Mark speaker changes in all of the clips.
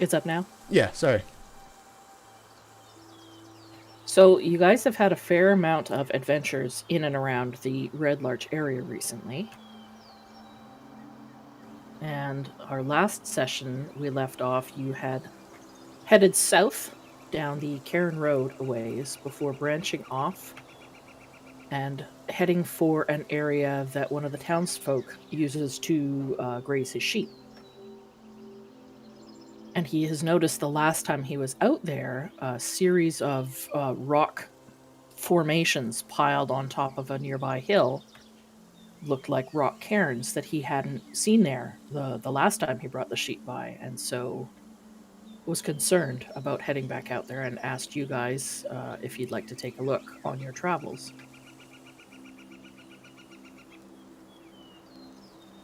Speaker 1: It's up now.
Speaker 2: Yeah, sorry.
Speaker 1: So you guys have had a fair amount of adventures in and around the Red Larch area recently. And our last session, we left off, you had headed south down the Cairn Road a ways before branching off and heading for an area that one of the townsfolk uses to graze his sheep. And he has noticed the last time he was out there, a series of rock formations piled on top of a nearby hill looked like rock cairns that he hadn't seen there the last time he brought the sheep by, and so was concerned about heading back out there and asked you guys if you'd like to take a look on your travels.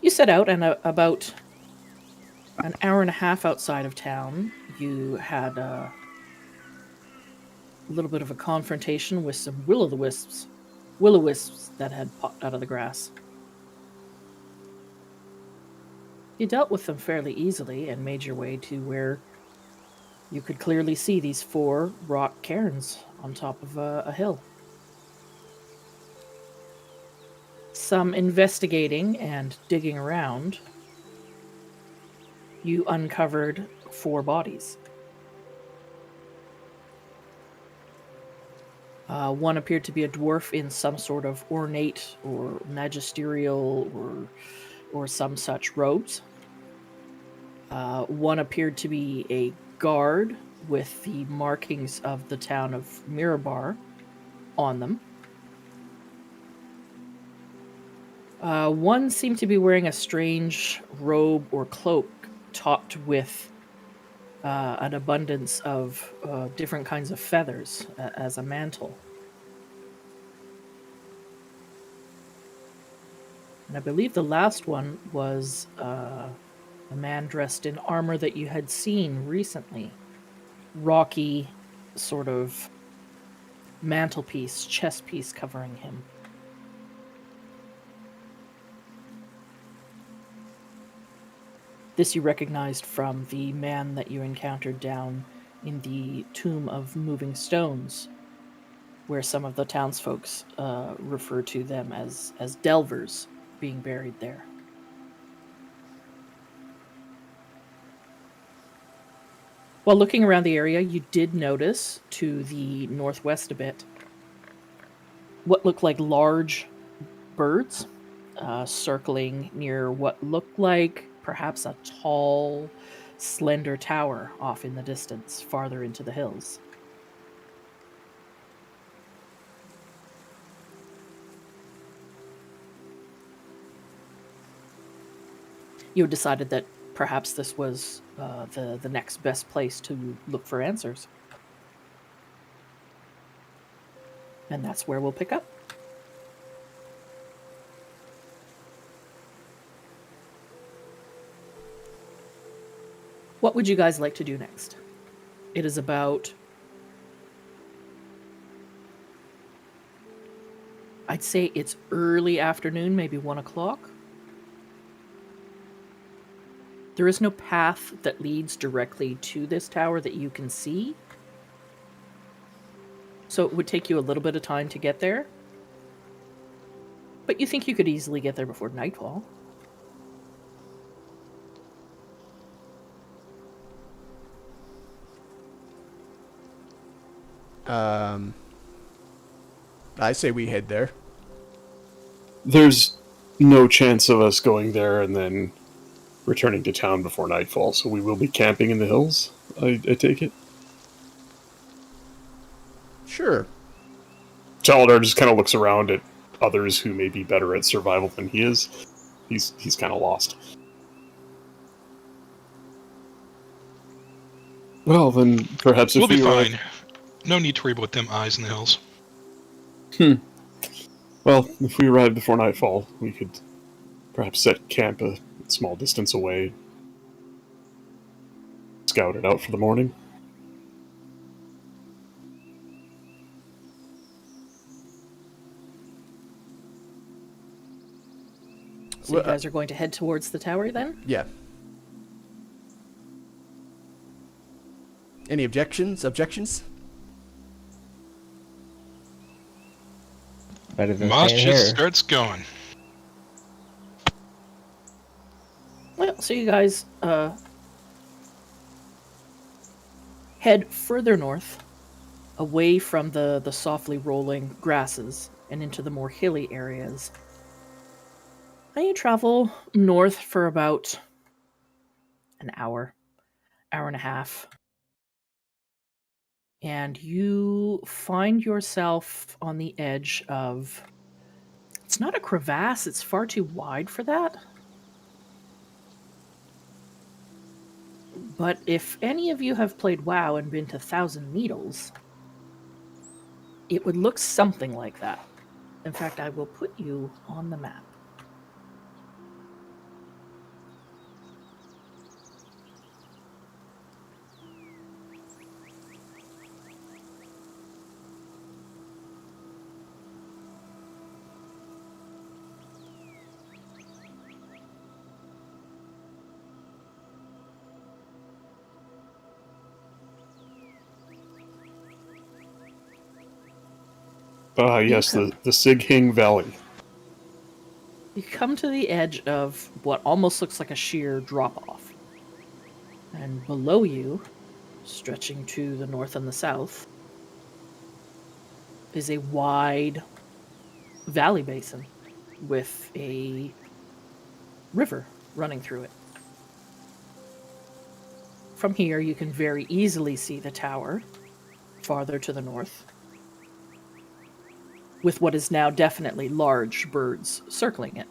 Speaker 1: You set out, and about an hour and a half outside of town, you had a little bit of a confrontation with some will-o'-wisps that had popped out of the grass. You dealt with them fairly easily and made your way to where you could clearly see these 4 rock cairns on top of a hill. Some investigating and digging around, you uncovered 4 bodies. One appeared to be a dwarf in some sort of ornate or magisterial or some such robes. One appeared to be a guard with the markings of the town of Mirabar on them. One seemed to be wearing a strange robe or cloak topped with an abundance of different kinds of feathers as a mantle. And I believe the last one was a man dressed in armor that you had seen recently. Rocky sort of mantelpiece, chest piece covering him. This you recognized from the man that you encountered down in the Tomb of Moving Stones, where some of the townsfolk refer to them as delvers being buried there. While looking around the area, you did notice to the northwest a bit what looked like large birds circling near what looked like perhaps a tall, slender tower off in the distance, farther into the hills. You had decided that perhaps this was the next best place to look for answers. And that's where we'll pick up. What would you guys like to do next? It is about, I'd say it's early afternoon, maybe 1 o'clock. There is no path that leads directly to this tower that you can see. So it would take you a little bit of time to get there. But you think you could easily get there before nightfall.
Speaker 2: I say we head there.
Speaker 3: There's no chance of us going there and then returning to town before nightfall, so we will be camping in the hills, I take it?
Speaker 2: Sure.
Speaker 3: Taladar just kind of looks around at others who may be better at survival than he is. He's kind of lost. Well, then perhaps if
Speaker 4: we'll be fine. No need to worry about them eyes in the hills.
Speaker 3: Well, if we arrive before nightfall, we could perhaps set camp a small distance away. Scout it out for the morning.
Speaker 1: So you guys are going to head towards the tower then?
Speaker 2: Yeah. Any objections?
Speaker 5: Better than
Speaker 4: Moss
Speaker 5: staying
Speaker 4: just
Speaker 5: here.
Speaker 4: starts going.
Speaker 1: Well, so you guys head further north, away from the softly rolling grasses and into the more hilly areas. And you travel north for about an hour and a half. And you find yourself on the edge of... It's not a crevasse, it's far too wide for that. But if any of you have played WoW and been to Thousand Needles, it would look something like that. In fact, I will put you on the map.
Speaker 3: Yes, the Sighing Valley.
Speaker 1: You come to the edge of what almost looks like a sheer drop-off. And below you, stretching to the north and the south, is a wide valley basin with a river running through it. From here, you can very easily see the tower, farther to the north, with what is now definitely large birds circling it.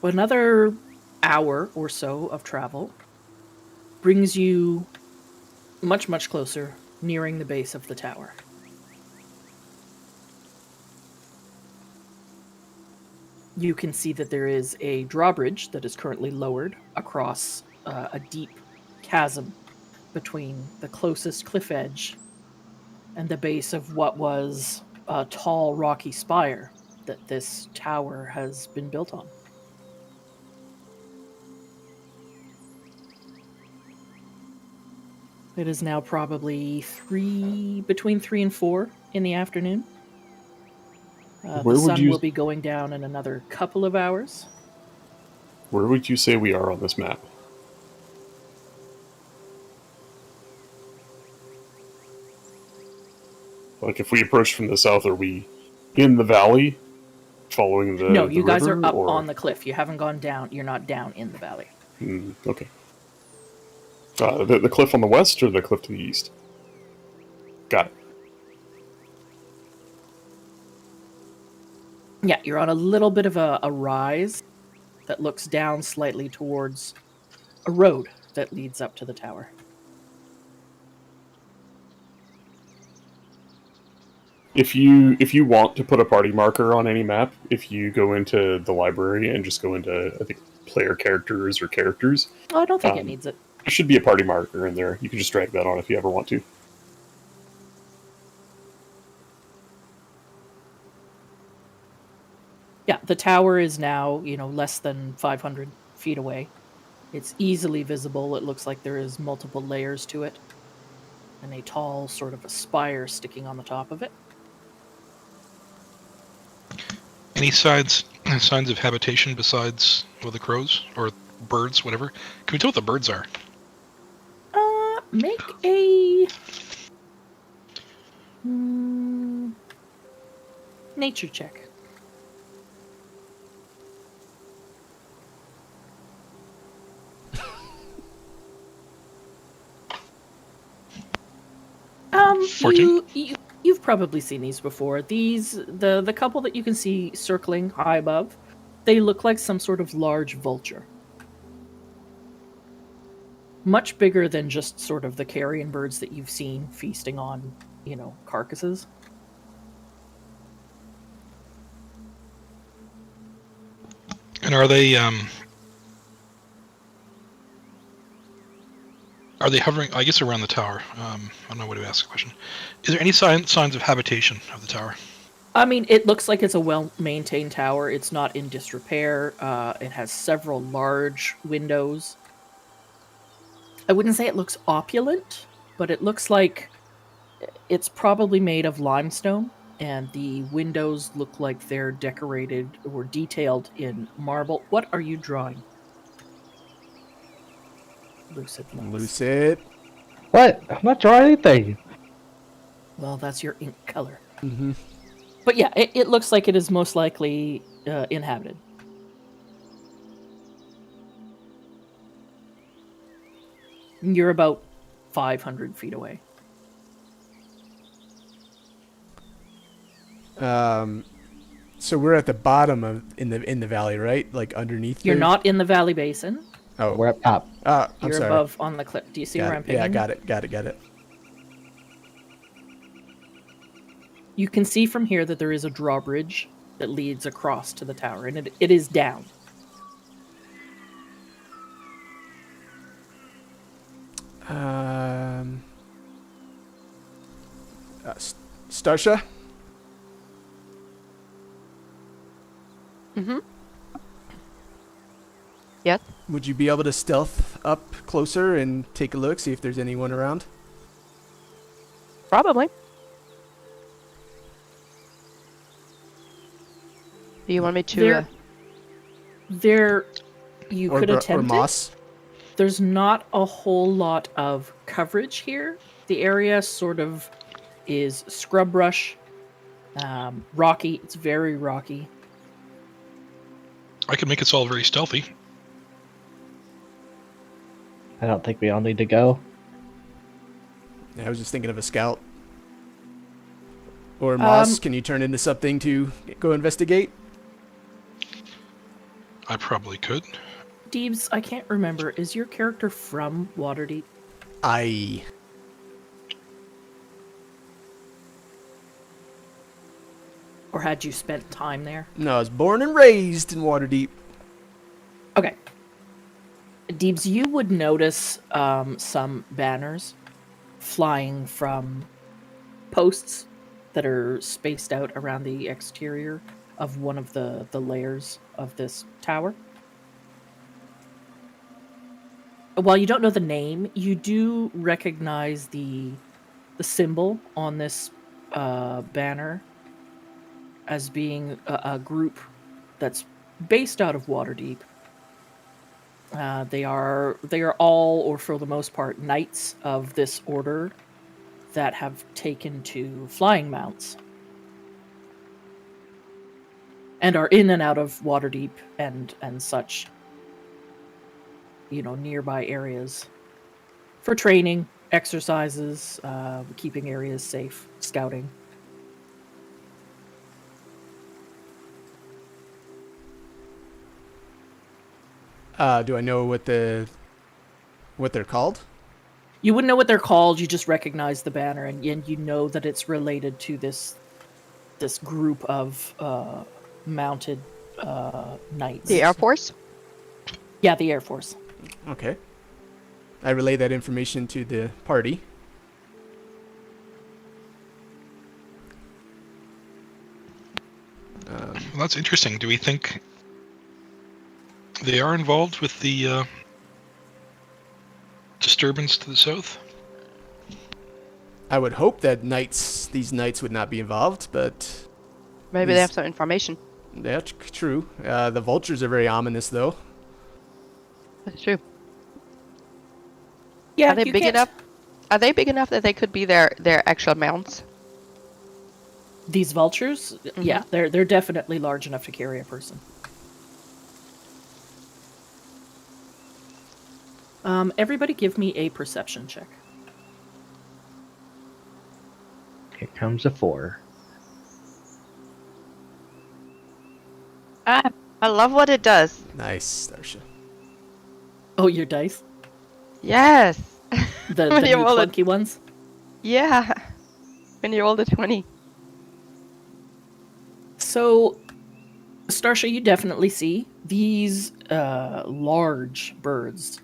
Speaker 1: Another hour or so of travel brings you much, much closer, nearing the base of the tower. You can see that there is a drawbridge that is currently lowered across a deep chasm between the closest cliff edge and the base of what was a tall, rocky spire that this tower has been built on. It is now probably between 3 and 4 in the afternoon. The sun will be going down in another couple of hours.
Speaker 3: Where would you say we are on this map? Like, if we approach from the south, are we in the valley, following the
Speaker 1: No, you
Speaker 3: the
Speaker 1: guys
Speaker 3: river,
Speaker 1: are up
Speaker 3: or...
Speaker 1: on the cliff. You haven't gone down. You're not down in the valley.
Speaker 3: Okay. The cliff on the west, or the cliff to the east? Got it.
Speaker 1: Yeah, you're on a little bit of a rise that looks down slightly towards a road that leads up to the tower.
Speaker 3: If you want to put a party marker on any map, if you go into the library and just go into, I think, player characters or characters...
Speaker 1: Oh, I don't think it needs it.
Speaker 3: There should be a party marker in there. You can just drag that on if you ever want to.
Speaker 1: Yeah, the tower is now, less than 500 feet away. It's easily visible. It looks like there is multiple layers to it, and a tall sort of a spire sticking on the top of it.
Speaker 4: Any signs of habitation besides the crows or birds, whatever? Can we tell what the birds are?
Speaker 1: Make a nature check. You've probably seen these before. The couple that you can see circling high above, they look like some sort of large vulture. Much bigger than just sort of the carrion birds that you've seen feasting on, carcasses.
Speaker 4: And are they hovering, I guess, around the tower? I don't know what to ask the question. Is there any signs of habitation of the tower?
Speaker 1: I mean, it looks like it's a well-maintained tower. It's not in disrepair. It has several large windows. I wouldn't say it looks opulent, but it looks like it's probably made of limestone, and the windows look like they're decorated or detailed in marble. What are you drawing? Lucid looks.
Speaker 2: Lucid.
Speaker 5: What? I'm not drawing anything.
Speaker 1: Well, that's your ink color.
Speaker 2: Mm-hmm.
Speaker 1: But yeah, it looks like it is most likely inhabited. You're about 500 feet away.
Speaker 2: So we're at the bottom of in the valley, right? Like underneath.
Speaker 1: You're
Speaker 2: there?
Speaker 1: not in the valley basin.
Speaker 2: Oh,
Speaker 5: We're up top.
Speaker 2: I'm
Speaker 1: You're
Speaker 2: sorry.
Speaker 1: above on the cliff. Do you see where I'm picking?
Speaker 2: Yeah, got it.
Speaker 1: You can see from here that there is a drawbridge that leads across to the tower, and it is down.
Speaker 2: Starsha?
Speaker 6: Mm-hmm. Yes.
Speaker 2: Would you be able to stealth up closer and take a look, see if there's anyone around?
Speaker 6: Probably. Do you want me to?
Speaker 1: You
Speaker 2: Or
Speaker 1: could
Speaker 2: Br- or
Speaker 1: attempt it.
Speaker 2: Moss?
Speaker 1: There's not a whole lot of coverage here. The area sort of is scrub brush, rocky. It's very rocky.
Speaker 4: I could make it all very stealthy.
Speaker 5: I don't think we all need to go.
Speaker 2: I was just thinking of a scout. Or Moss, can you turn into something to go investigate?
Speaker 4: I probably could.
Speaker 1: Deebs, I can't remember. Is your character from Waterdeep? Or had you spent time there?
Speaker 2: No, I was born and raised in Waterdeep.
Speaker 1: Okay. Deebs, you would notice some banners flying from posts that are spaced out around the exterior of one of the layers of this tower. While you don't know the name, you do recognize the symbol on this banner as being a group that's based out of Waterdeep. They are all, or for the most part, knights of this order that have taken to flying mounts and are in and out of Waterdeep and such, nearby areas for training, exercises, keeping areas safe, scouting.
Speaker 2: Do I know what they're called?
Speaker 1: You wouldn't know what they're called. You just recognize the banner, and you know that it's related to this group of mounted knights.
Speaker 6: The Air Force?
Speaker 1: Yeah, the Air Force.
Speaker 2: Okay. I relay that information to the party.
Speaker 4: Well, that's interesting. Do we think they are involved with the disturbance to the south?
Speaker 2: I would hope that these knights would not be involved, but
Speaker 6: Maybe they have some information.
Speaker 2: that's true. The vultures are very ominous, though.
Speaker 6: That's true.
Speaker 1: Yeah,
Speaker 6: Are they
Speaker 1: you
Speaker 6: big
Speaker 1: can't-
Speaker 6: enough? Are they big enough that they could be their actual mounts?
Speaker 1: These vultures, yeah, they're definitely large enough to carry a person. Everybody, give me a perception check.
Speaker 5: Here comes a 4.
Speaker 6: I love what it does.
Speaker 2: Nice, Starsha.
Speaker 1: Oh, your dice,
Speaker 6: Yes.
Speaker 1: the
Speaker 6: When
Speaker 1: new
Speaker 6: you roll it.
Speaker 1: clunky ones.
Speaker 6: Yeah. When you roll the 20.
Speaker 1: So, Starsha, you definitely see these large birds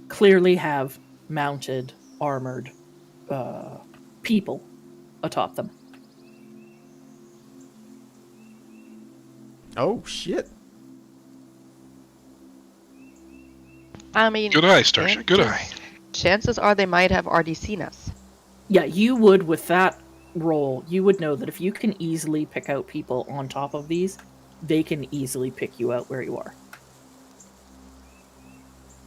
Speaker 1: clearly have mounted, armored people atop them.
Speaker 2: Oh shit!
Speaker 6: I mean,
Speaker 4: Good eye, Starsha. Good eye.
Speaker 6: chances are they might have already seen us.
Speaker 1: Yeah, you would, with that roll, you would know that if you can easily pick out people on top of these, they can easily pick you out where you are.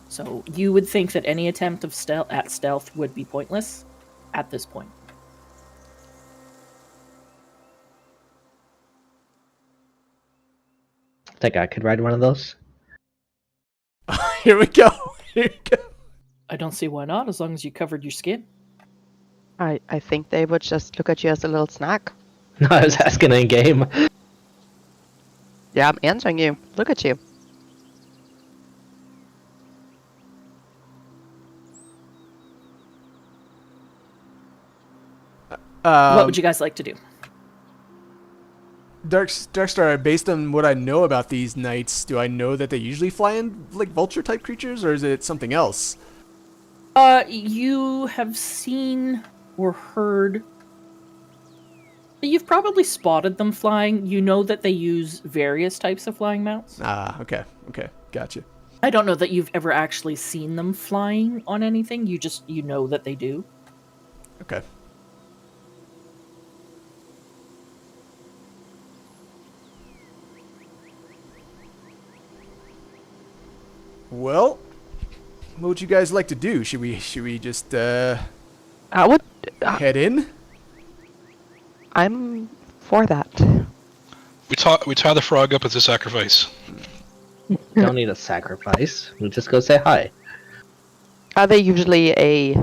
Speaker 1: So you would think that any attempt of stealth would be pointless at this point.
Speaker 5: Think I could ride one of those?
Speaker 2: Here we go. Here we go.
Speaker 1: I don't see why not, as long as you covered your skin.
Speaker 6: I think they would just look at you as a little snack.
Speaker 5: No, I was asking in game.
Speaker 6: Yeah, I'm answering you. Look at you.
Speaker 1: What would you guys like to do?
Speaker 2: Darkstar, based on what I know about these knights, do I know that they usually fly in like vulture type creatures, or is it something else?
Speaker 1: You have seen or heard. You've probably spotted them flying. You know that they use various types of flying mounts.
Speaker 2: Ah, okay, gotcha.
Speaker 1: I don't know that you've ever actually seen them flying on anything. You know that they do.
Speaker 2: Okay. Well, what would you guys like to do? Should we just
Speaker 6: I would.
Speaker 2: head in?
Speaker 6: I'm for that.
Speaker 4: We tie the frog up as a sacrifice.
Speaker 5: Don't need a sacrifice. We'll just go say hi.
Speaker 6: Are they usually a?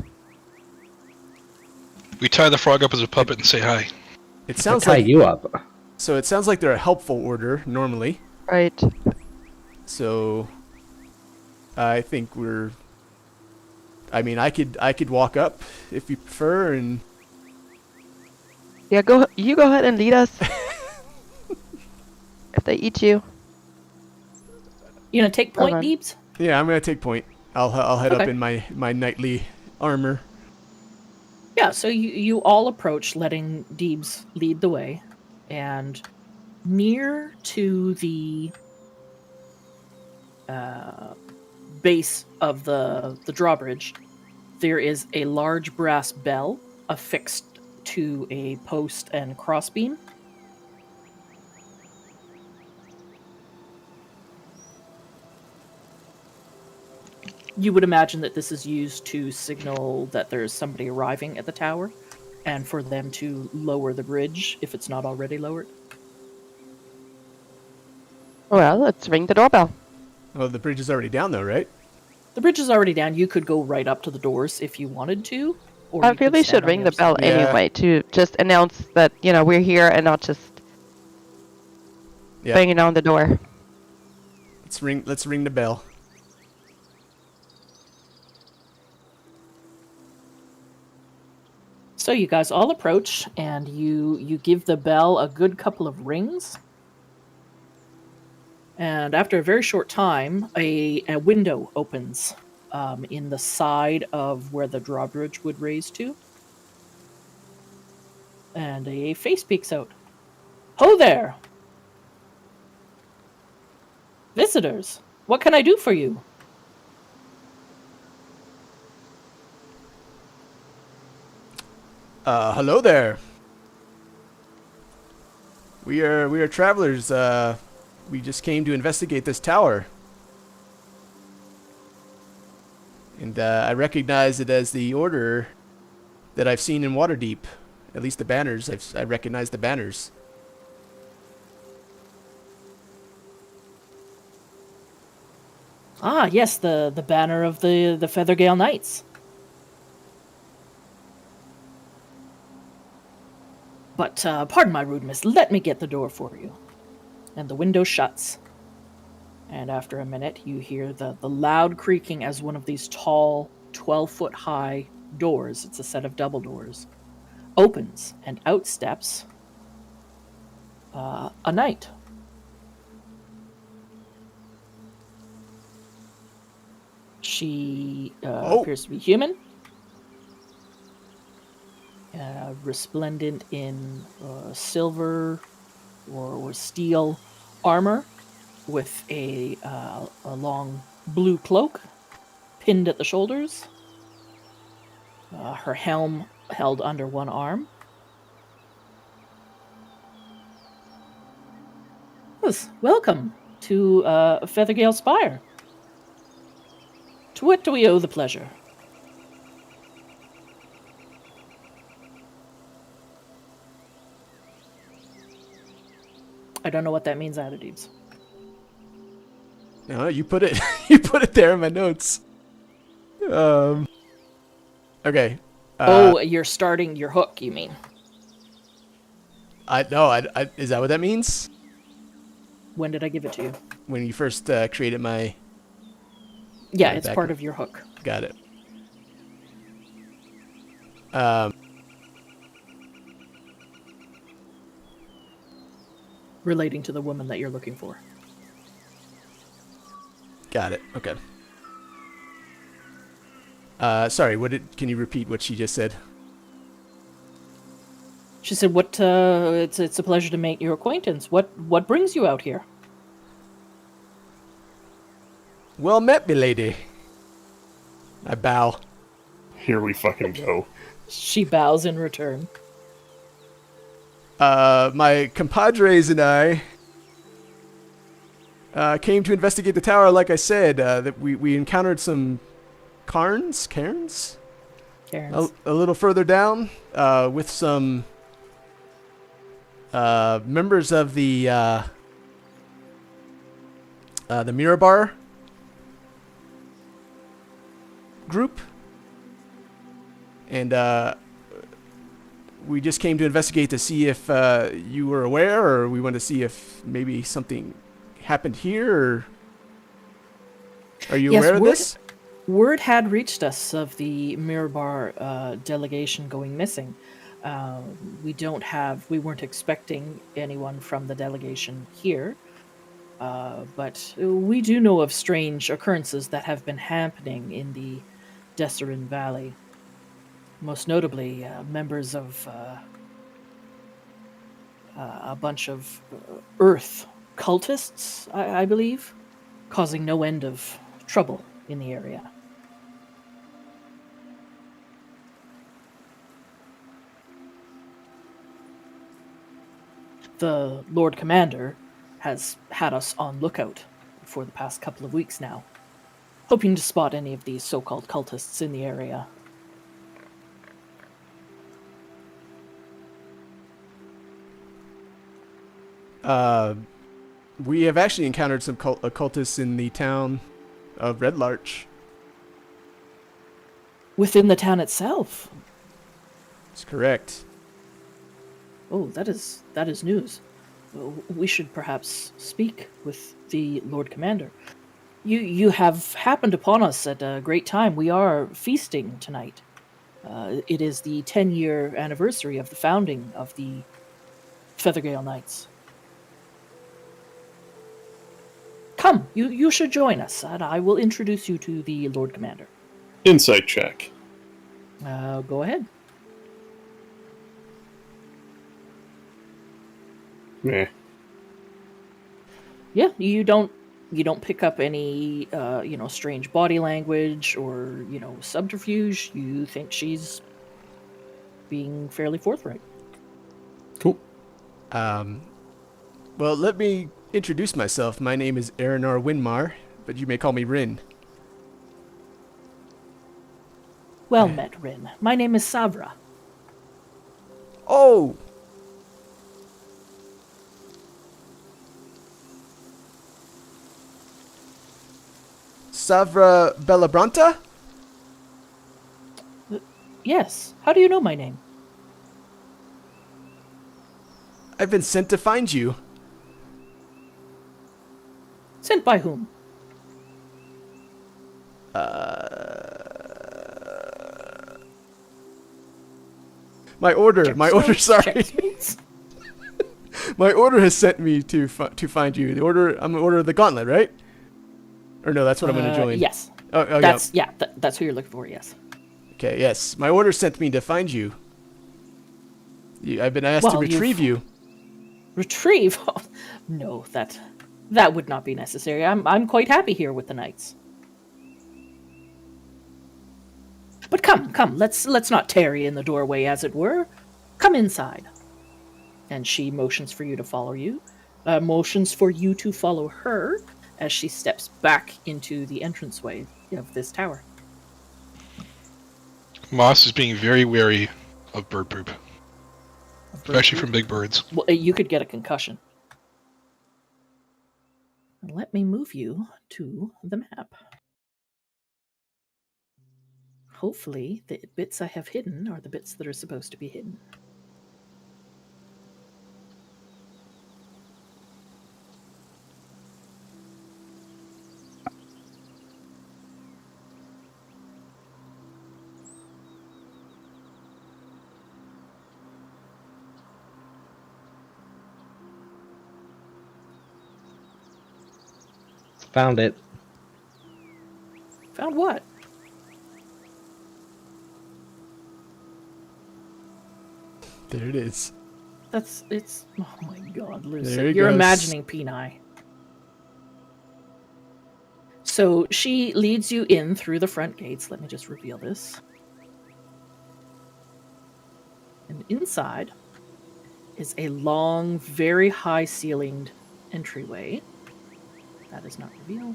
Speaker 4: We tie the frog up as a puppet and say hi.
Speaker 2: It
Speaker 5: We'll
Speaker 2: sounds
Speaker 5: tie
Speaker 2: like
Speaker 5: you up.
Speaker 2: so. It sounds like they're a helpful order normally.
Speaker 6: Right.
Speaker 2: So I think we're. I mean, I could walk up if you prefer, and
Speaker 6: Yeah, go. You go ahead and lead us. If they eat you.
Speaker 1: You gonna take point,
Speaker 6: Okay.
Speaker 1: Deebs?
Speaker 2: yeah, I'm gonna take point. I'll head up
Speaker 1: Okay.
Speaker 2: in my knightly armor.
Speaker 1: Yeah, so you all approach, letting Deebs lead the way, and near to the base of the drawbridge, there is a large brass bell affixed to a post and crossbeam. You would imagine that this is used to signal that there's somebody arriving at the tower, and for them to lower the bridge if it's not already lowered.
Speaker 6: Well, let's ring the doorbell.
Speaker 2: Oh, the bridge is already down though, right?
Speaker 1: The bridge is already down. You could go right up to the doors if you wanted to. Or
Speaker 6: I
Speaker 1: you could
Speaker 6: really
Speaker 1: stand
Speaker 6: should
Speaker 1: on
Speaker 6: ring the
Speaker 1: other side.
Speaker 6: bell
Speaker 2: Yeah.
Speaker 6: anyway to just announce that we're here and not just
Speaker 2: Yeah.
Speaker 6: banging on the door.
Speaker 2: Let's ring the bell.
Speaker 1: So you guys all approach, and you give the bell a good couple of rings. And after a very short time, a window opens in the side of where the drawbridge would raise to. And a face peeks out. Ho there! Visitors, what can I do for you?
Speaker 2: Hello there. We are travelers. We just came to investigate this tower. And I recognize it as the order that I've seen in Waterdeep. At least the banners. I recognize the banners.
Speaker 1: Ah, yes, the banner of the Feathergale Knights. But pardon my rudeness, let me get the door for you. And the window shuts. And after a minute, you hear the loud creaking as one of these tall, 12-foot high doors, it's a set of double doors, opens, and out steps a knight. She appears to be human, resplendent in silver or steel, armor with a long blue cloak pinned at the shoulders. Her helm held under one arm. Yes, welcome to Feathergale Spire. To what do we owe the pleasure? I don't know what that means, Attitudes.
Speaker 2: No, you put it. You put it there in my notes. Okay.
Speaker 1: You're starting your hook, you mean?
Speaker 2: I is that what that means?
Speaker 1: When did I give it to you?
Speaker 2: When you first created my.
Speaker 1: Yeah,
Speaker 2: Yeah,
Speaker 1: it's
Speaker 2: back
Speaker 1: part
Speaker 2: up.
Speaker 1: of your hook.
Speaker 2: Got it.
Speaker 1: Relating to the woman that you're looking for.
Speaker 2: Got it. Okay. Sorry. Can you repeat what she just said?
Speaker 1: She said, "What? It's a pleasure to make your acquaintance. What brings you out here?"
Speaker 2: Well met, milady. I bow.
Speaker 3: Here we fucking go.
Speaker 1: She bows in return.
Speaker 2: My compadres and I came to investigate the tower. Like I said, that we encountered some cairns
Speaker 1: Karen's.
Speaker 2: a little further down with some members of the Mirabar group, and we just came to investigate to see if you were aware, or we want to see if maybe something happened here. Or are you
Speaker 1: Yes,
Speaker 2: aware of
Speaker 1: word-
Speaker 2: this?
Speaker 1: Word had reached us of the Mirabar delegation going missing. We weren't expecting anyone from the delegation here, but we do know of strange occurrences that have been happening in the Desserin Valley. Most notably, members of a bunch of Earth cultists, I believe, causing no end of trouble in the area. The Lord Commander has had us on lookout for the past couple of weeks now, hoping to spot any of these so-called cultists in the area.
Speaker 2: We have actually encountered some occultists in the town of Red Larch.
Speaker 1: Within the town itself.
Speaker 2: That's correct.
Speaker 1: Oh, that is news. We should perhaps speak with the Lord Commander. You have happened upon us at a great time. We are feasting tonight. It is the 10-year anniversary of the founding of the Feathergale Knights. Come, you should join us, and I will introduce you to the Lord Commander.
Speaker 3: Insight check.
Speaker 1: Go ahead.
Speaker 3: Meh.
Speaker 1: Yeah, you don't pick up any strange body language or subterfuge. You think she's being fairly forthright.
Speaker 3: Cool.
Speaker 2: Well, let me introduce myself. My name is Arinar Winmar, but you may call me Rin.
Speaker 1: Well met, Rin. My name is Savra.
Speaker 2: Oh! Savra Bellabranta?
Speaker 1: Yes. How do you know my name?
Speaker 2: I've been sent to find you.
Speaker 1: Sent by whom?
Speaker 2: My order, sorry.
Speaker 1: Checkmates?
Speaker 2: My order has sent me to find you. I'm the order of the Gauntlet, right? Or no, that's what I'm going to join.
Speaker 1: Yes.
Speaker 2: Oh,
Speaker 1: That's that's who you're looking for. Yes.
Speaker 2: Okay, yes. My order sent me to find you. I've been asked to
Speaker 1: Well,
Speaker 2: retrieve you.
Speaker 1: Retrieve? Oh, no, that That would not be necessary. I'm quite happy here with the knights. But come, let's not tarry in the doorway, as it were. Come inside. And she motions for you to follow you. Motions for you to follow her as she steps back into the entranceway of this tower.
Speaker 4: Moss is being very wary of bird poop, especially from big birds.
Speaker 1: Well, you could get a concussion. Let me move you to the map. Hopefully, the bits I have hidden are the bits that are supposed to be hidden.
Speaker 5: Found it.
Speaker 1: Found what?
Speaker 2: There it is.
Speaker 1: It's. Oh my god,
Speaker 2: There
Speaker 1: Lucid.
Speaker 2: it
Speaker 1: You're
Speaker 2: goes.
Speaker 1: imagining Peni. So she leads you in through the front gates. Let me just reveal this. And inside is a long, very high ceilinged entryway. That is not revealed.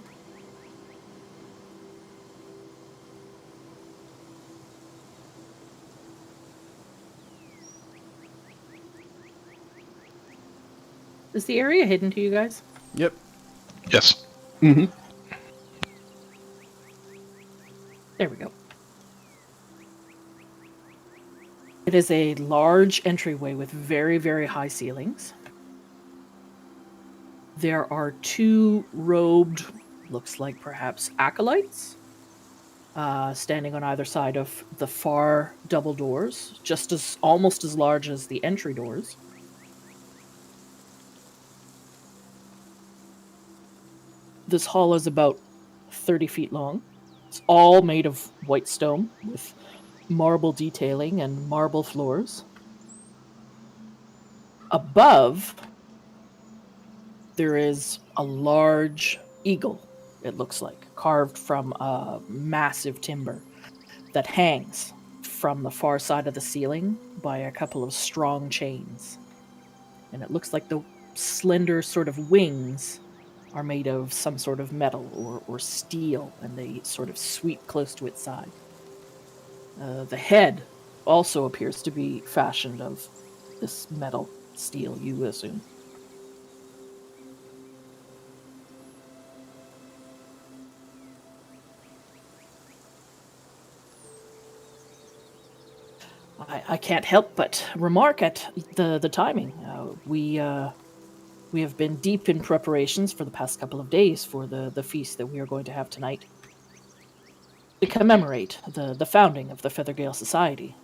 Speaker 1: Is the area hidden to you guys?
Speaker 2: Yep.
Speaker 4: Yes.
Speaker 3: Mm-hmm.
Speaker 1: There we go. It is a large entryway with very, very high ceilings. There are two robed, looks like perhaps acolytes, standing on either side of the far double doors, almost as large as the entry doors. This hall is about 30 feet long. It's all made of white stone with marble detailing and marble floors. Above, there is a large eagle, it looks like, carved from massive timber that hangs from the far side of the ceiling by a couple of strong chains. And it looks like the slender sort of wings are made of some sort of metal or steel, and they sort of sweep close to its side. The head also appears to be fashioned of this metal, steel, you assume. I can't help but remark at the timing. We have been deep in preparations for the past couple of days for the feast that we are going to have tonight, to commemorate the founding of the Feathergale Society.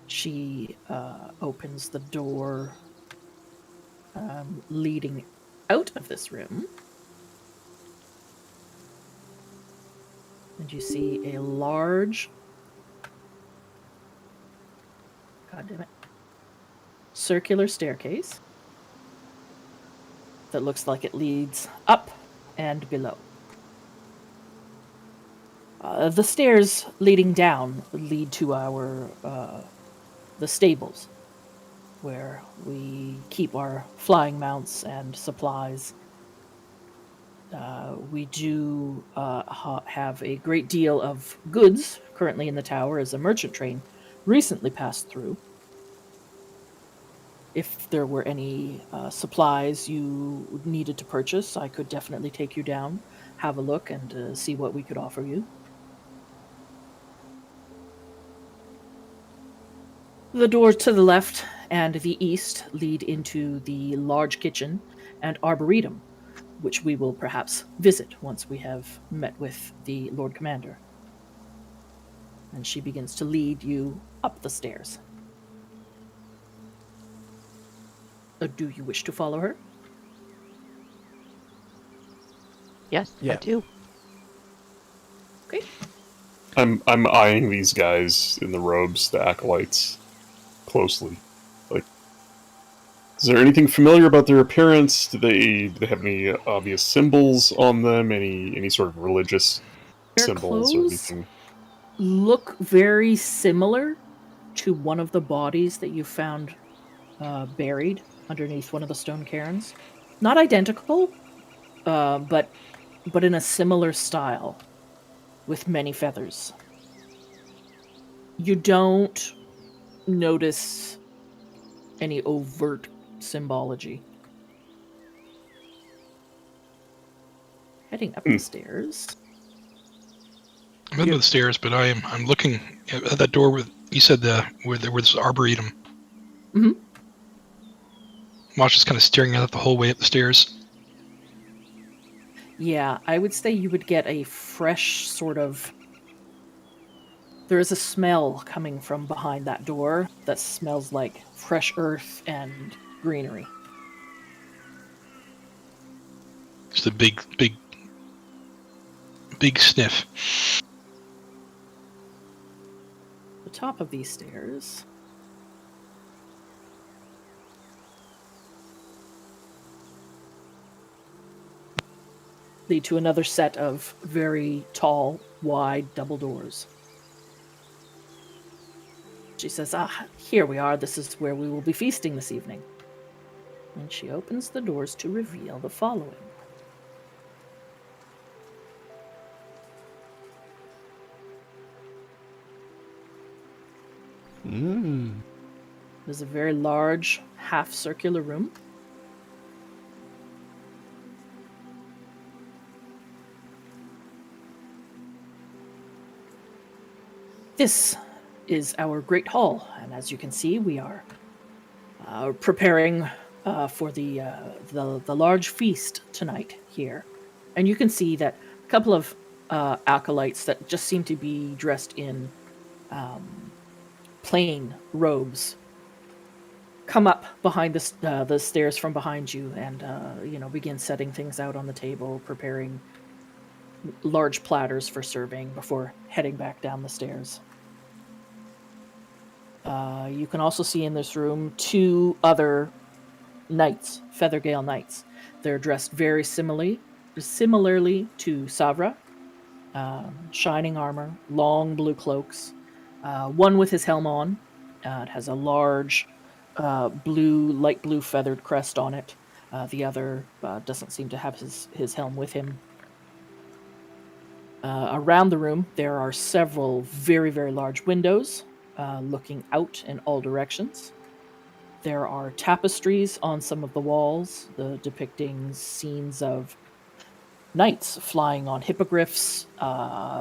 Speaker 1: She opens the door leading out of this room. And you see a large, god damn it, circular staircase that looks like it leads up and below. The stairs leading down lead to the stables, where we keep our flying mounts and supplies. We do have a great deal of goods currently in the tower as a merchant train recently passed through. If there were any supplies you needed to purchase, I could definitely take you down, have a look, and see what we could offer you. The doors to the left and the east lead into the large kitchen and arboretum, which we will perhaps visit once we have met with the Lord Commander. And she begins to lead you up the stairs. Do you wish to follow her?
Speaker 6: Yes,
Speaker 2: Yeah.
Speaker 6: I do.
Speaker 1: Okay.
Speaker 3: I'm eyeing these guys in the robes, the acolytes, closely. Like, is there anything familiar about their appearance? Do they have any obvious symbols on them? Any sort of religious
Speaker 1: Their
Speaker 3: symbols or
Speaker 1: clothes
Speaker 3: anything?
Speaker 1: look very similar to one of the bodies that you found buried underneath one of the stone cairns. Not identical, but in a similar style, with many feathers. You don't notice any overt symbology. Heading up the stairs.
Speaker 4: I'm under the stairs, but I'm looking at that door with you said where there was arboretum.
Speaker 1: Mhm.
Speaker 4: Mosh is kind of staring at it the whole way up the stairs.
Speaker 1: Yeah, I would say you would get a fresh sort of... There is a smell coming from behind that door that smells like fresh earth and greenery.
Speaker 4: Just a big sniff.
Speaker 1: The top of these stairs lead to another set of very tall, wide double doors. She says, here we are. This is where we will be feasting this evening. And she opens the doors to reveal the following. There's a very large, half-circular room. This is our great hall, and as you can see, we are preparing for the large feast tonight here. And you can see that a couple of acolytes that just seem to be dressed in plain robes come up behind the stairs from behind you and begin setting things out on the table, preparing large platters for serving before heading back down the stairs. You can also see in this room 2 other knights, Feathergale knights. They're dressed very similarly to Savra. Shining armor, long blue cloaks. One with his helm on. It has a large light blue feathered crest on it. The other doesn't seem to have his helm with him. Around the room, there are several very, very large windows looking out in all directions. There are tapestries on some of the walls, depicting scenes of knights flying on hippogriffs,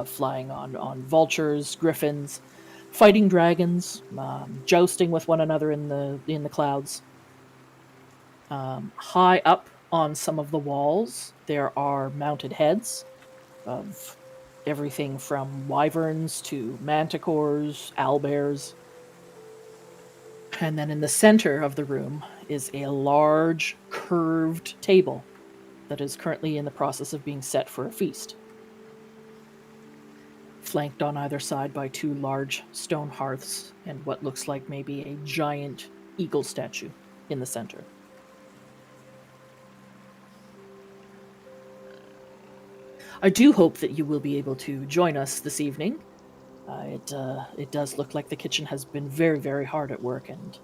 Speaker 1: flying on vultures, griffins, fighting dragons, jousting with one another in the clouds. High up on some of the walls, there are mounted heads of everything from wyverns to manticores, owlbears. And then in the center of the room is a large, curved table that is currently in the process of being set for a feast. Flanked on either side by 2 large stone hearths and what looks like maybe a giant eagle statue in the center. I do hope that you will be able to join us this evening. It does look like the kitchen has been very, very hard at work, and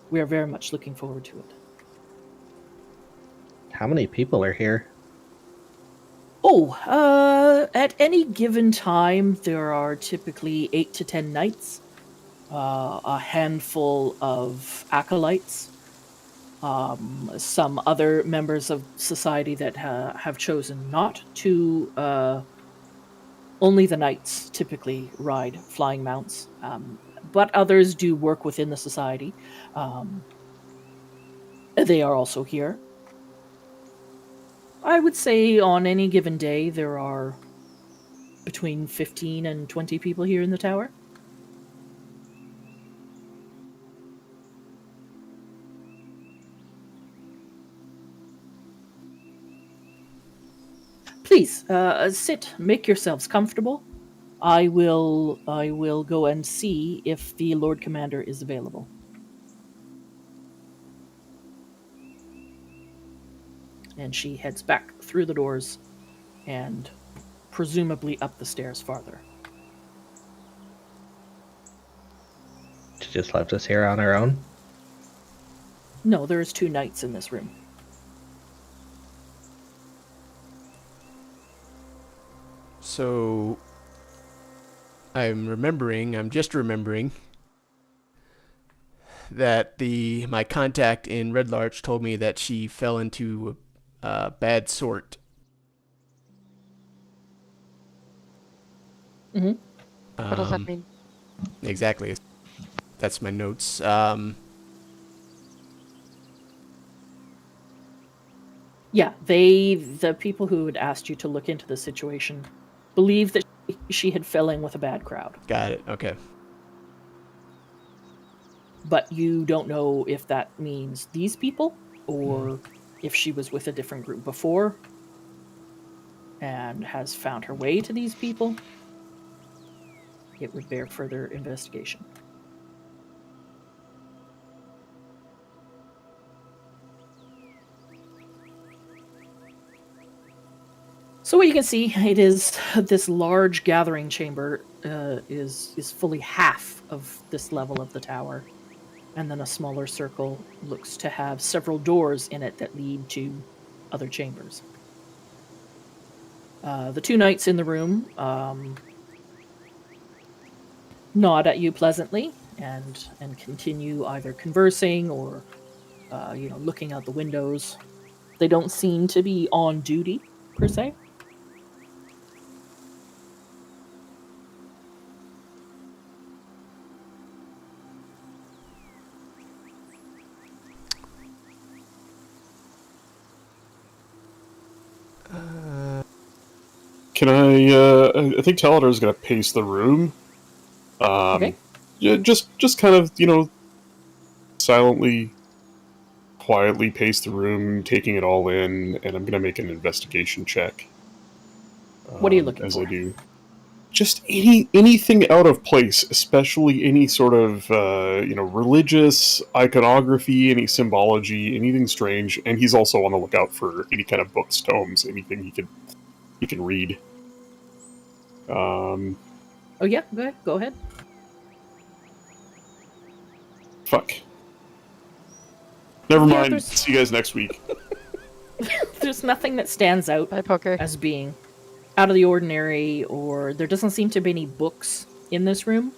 Speaker 1: we are very much looking forward to it.
Speaker 5: How many people are here?
Speaker 1: At any given time, there are typically 8 to 10 knights, a handful of acolytes, some other members of society that have chosen not to. Only the knights typically ride flying mounts, but others do work within the society. They are also here. I would say on any given day there are between 15 and 20 people here in the tower. Please, sit, make yourselves comfortable. I will go and see if the Lord Commander is available. And she heads back through the doors and presumably up the stairs farther.
Speaker 5: She just left us here on our own.
Speaker 1: No, there's 2 knights in this room.
Speaker 2: So I'm just remembering that my contact in Red Larch told me that she fell into a bad sort.
Speaker 1: Mm-hmm.
Speaker 6: What does that mean?
Speaker 2: Exactly. That's my notes.
Speaker 1: Yeah, the people who had asked you to look into the situation believe that she had fell in with a bad crowd.
Speaker 2: Got it. Okay.
Speaker 1: But you don't know if that means these people or if she was with a different group before and has found her way to these people. It would bear further investigation. So what you can see, it is this large gathering chamber is fully half of this level of the tower, and then a smaller circle looks to have several doors in it that lead to other chambers. The 2 knights in the room nod at you pleasantly and continue either conversing or looking out the windows. They don't seem to be on duty per se.
Speaker 3: Can I think Taladar is going to pace the room.
Speaker 1: Okay.
Speaker 3: Yeah, just kind of, silently, quietly pace the room, taking it all in, and I'm going to make an investigation check.
Speaker 1: What are you looking
Speaker 3: as
Speaker 1: for?
Speaker 3: I do. Just anything out of place, especially any sort of religious iconography, any symbology, anything strange. And he's also on the lookout for any kind of books, tomes, anything he can read.
Speaker 1: Oh yeah, go ahead.
Speaker 3: Fuck. Never
Speaker 1: Yeah,
Speaker 3: mind.
Speaker 1: there's-
Speaker 3: See you guys next week.
Speaker 1: There's nothing that stands out
Speaker 6: Bye, poker.
Speaker 1: as being out of the ordinary, or there doesn't seem to be any books in this room.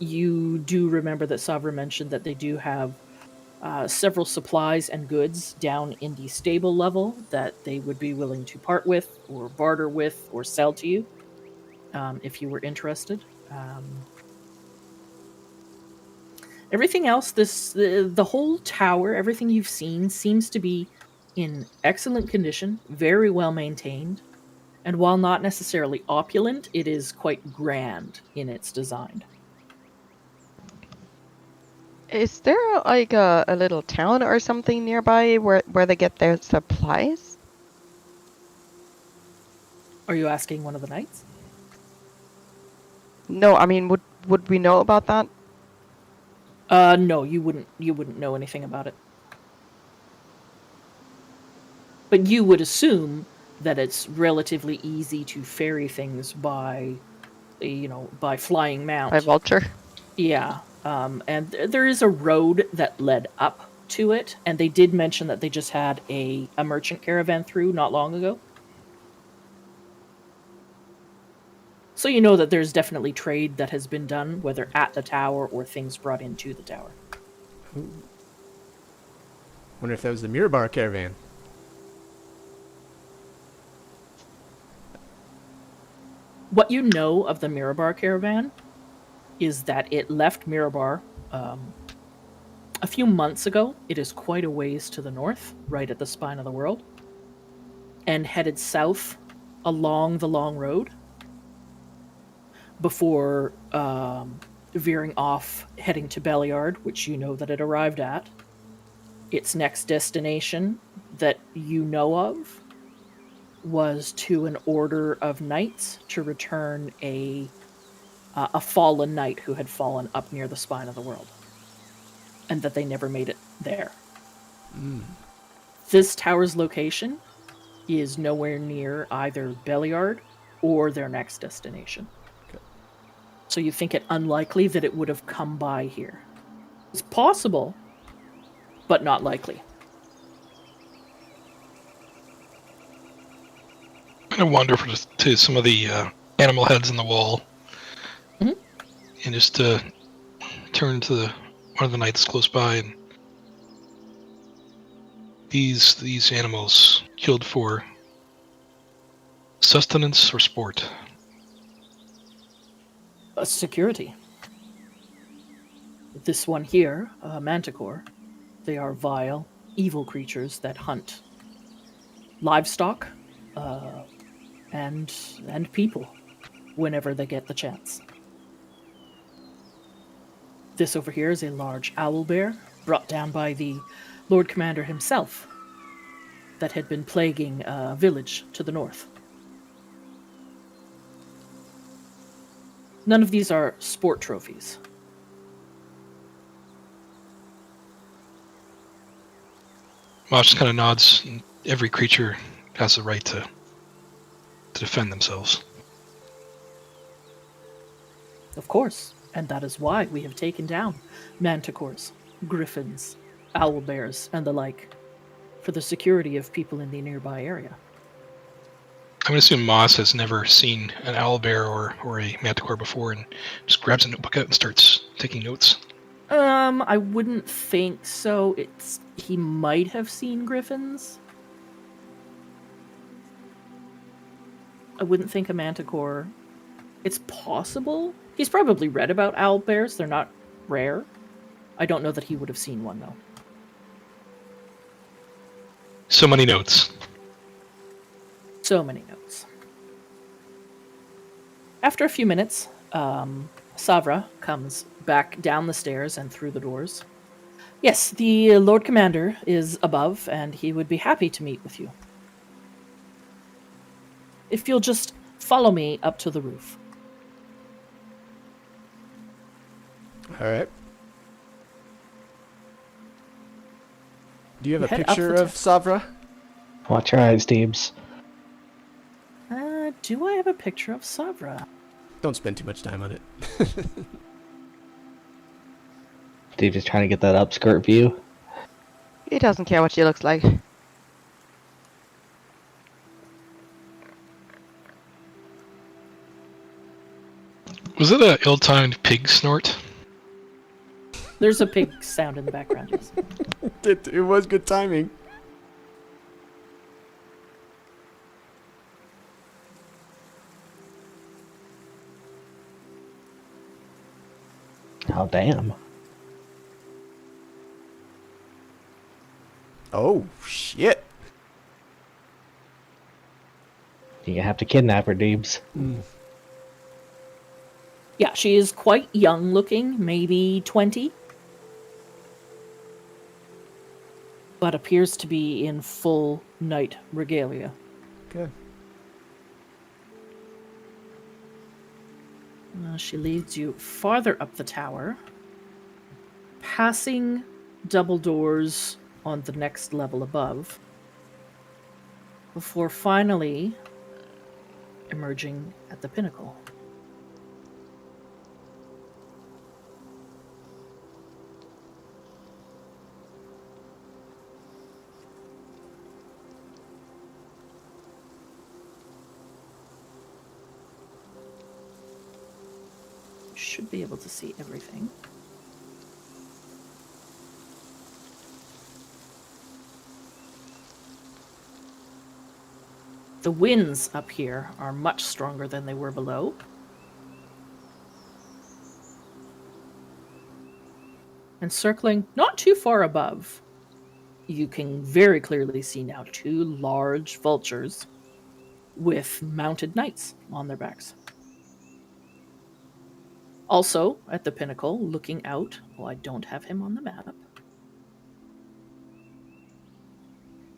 Speaker 1: You do remember that Savra mentioned that they do have several supplies and goods down in the stable level that they would be willing to part with, or barter with, or sell to you, if you were interested. Everything else, the whole tower, everything you've seen seems to be in excellent condition, very well maintained. And while not necessarily opulent, it is quite grand in its design.
Speaker 6: Is there like a little town or something nearby where they get their supplies?
Speaker 1: Are you asking one of the knights?
Speaker 6: No, I mean, would we know about that?
Speaker 1: No, you wouldn't know anything about it. But you would assume that it's relatively easy to ferry things by flying mount.
Speaker 6: By vulture?
Speaker 1: Yeah. And there is a road that led up to it, and they did mention that they just had a merchant caravan through not long ago. So you know that there's definitely trade that has been done, whether at the tower or things brought into the tower.
Speaker 2: Wonder if that was the Mirabar caravan.
Speaker 1: What you know of the Mirabar caravan is that it left Mirabar a few months ago. It is quite a ways to the north, right at the spine of the world, and headed south along the long road before veering off, heading to Belliard, which you know that it arrived at. Its next destination that you know of was to an order of knights to return a fallen knight who had fallen up near the spine of the world, and that they never made it there. This tower's location is nowhere near either Belliard or their next destination. So you think it unlikely that it would have come by here. It's possible, but not likely.
Speaker 4: I'm going to wander to some of the animal heads in the wall.
Speaker 1: Mhm.
Speaker 4: And just turn to one of the knights close by. And these animals killed for sustenance or sport?
Speaker 1: Security. This one here, Manticore, they are vile, evil creatures that hunt livestock and people whenever they get the chance. This over here is a large owl bear brought down by the Lord Commander himself that had been plaguing a village to the north. None of these are sport trophies.
Speaker 4: Mosh just kind of nods. And every creature has the right to defend themselves.
Speaker 1: Of course, and that is why we have taken down manticores, griffins, owlbears, and the like, for the security of people in the nearby area.
Speaker 4: I'm going to assume Moss has never seen an owlbear or a manticore before and just grabs a notebook out and starts taking notes.
Speaker 1: I wouldn't think so. He might have seen griffins. I wouldn't think a manticore. It's possible. He's probably read about owlbears. They're not rare. I don't know that he would have seen one, though.
Speaker 4: So many notes.
Speaker 1: So many notes. After a few minutes, Savra comes back down the stairs and through the doors. Yes, the Lord Commander is above, and he would be happy to meet with you. If you'll just follow me up to the roof.
Speaker 2: All right. Do you have a
Speaker 1: Head up
Speaker 2: picture
Speaker 1: the
Speaker 2: of Savra?
Speaker 5: Watch your eyes, Deebs.
Speaker 1: Do I have a picture of Savra?
Speaker 2: Don't spend too much time on it.
Speaker 5: Deebs is trying to get that upskirt view.
Speaker 6: He doesn't care what she looks like.
Speaker 4: Was it a ill-timed pig snort?
Speaker 1: There's a pig sound in the background, yes.
Speaker 2: It was good timing.
Speaker 5: Oh, damn.
Speaker 2: Oh, shit.
Speaker 5: You have to kidnap her, Deebs.
Speaker 1: Yeah, she is quite young looking, maybe 20. But appears to be in full knight regalia.
Speaker 2: Okay.
Speaker 1: She leads you farther up the tower, passing double doors on the next level above, before finally emerging at the pinnacle. Should be able to see everything. The winds up here are much stronger than they were below. And circling not too far above, you can very clearly see now two large vultures with mounted knights on their backs. Also, at the pinnacle, looking out, I don't have him on the map,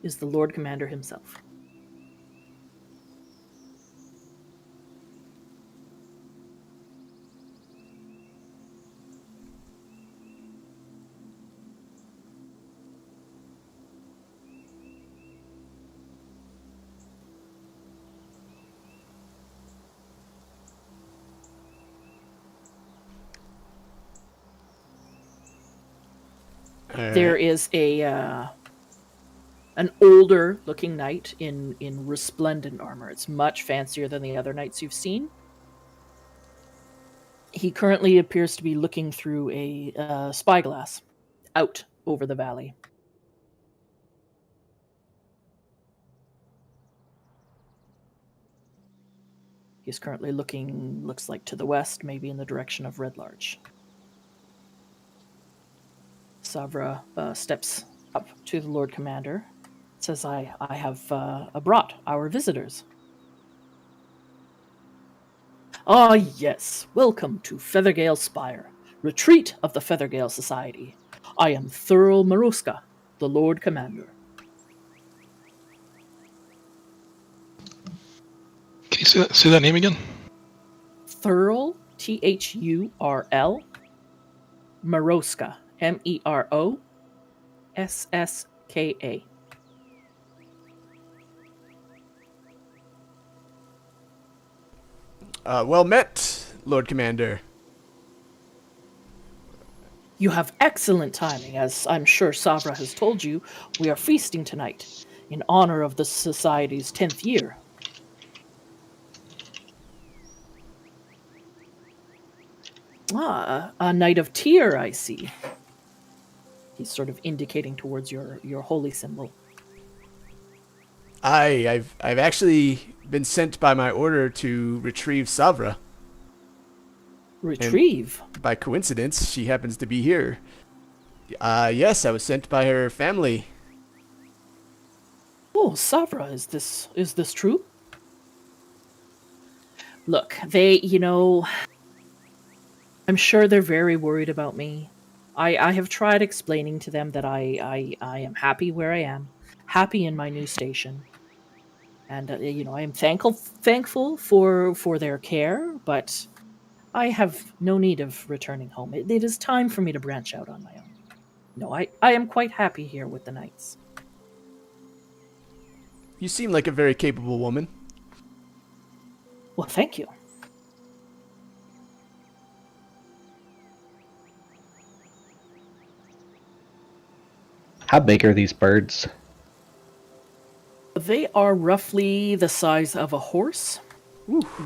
Speaker 1: is the Lord Commander himself. There is an older looking knight in resplendent armor. It's much fancier than the other knights you've seen. He currently appears to be looking through a spyglass out over the valley. He's currently looks like to the west, maybe in the direction of Red Larch. Savra steps up to the Lord Commander, says, I have brought our visitors. Ah, yes, welcome to Feathergale Spire, retreat of the Feathergale Society. I am Thurl Maroska, the Lord Commander.
Speaker 4: Can you say that name again?
Speaker 1: Thurl, Thurl, Maroska, Merosska.
Speaker 2: Well met, Lord Commander.
Speaker 1: You have excellent timing, as I'm sure Savra has told you. We are feasting tonight, in honor of the Society's 10th year. Ah, a Knight of Tyr, I see. He's sort of indicating towards your holy symbol.
Speaker 2: I've actually been sent by my order to retrieve Savra.
Speaker 1: Retrieve?
Speaker 2: And by coincidence, she happens to be here. Yes, I was sent by her family.
Speaker 1: Oh, Savra, is this true? Look, they, I'm sure they're very worried about me. I have tried explaining to them that I am happy where I am, happy in my new station. And, I am thankful for their care, but I have no need of returning home. It is time for me to branch out on my own. No, I am quite happy here with the Knights.
Speaker 2: You seem like a very capable woman.
Speaker 1: Well, thank you.
Speaker 5: How big are these birds?
Speaker 1: They are roughly the size of a horse,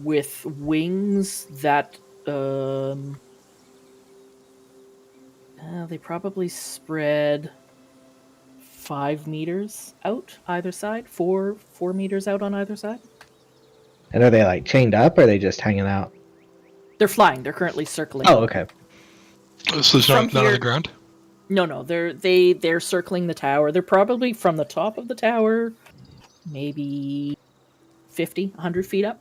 Speaker 1: with wings that they probably spread 5 meters out either side, 4 meters out on either side.
Speaker 5: And are they like chained up, or are they just hanging out?
Speaker 1: They're flying. They're currently circling.
Speaker 5: Oh, okay.
Speaker 4: So there's none on the ground?
Speaker 1: No. They're circling the tower. They're probably from the top of the tower, maybe 50, 100 feet up.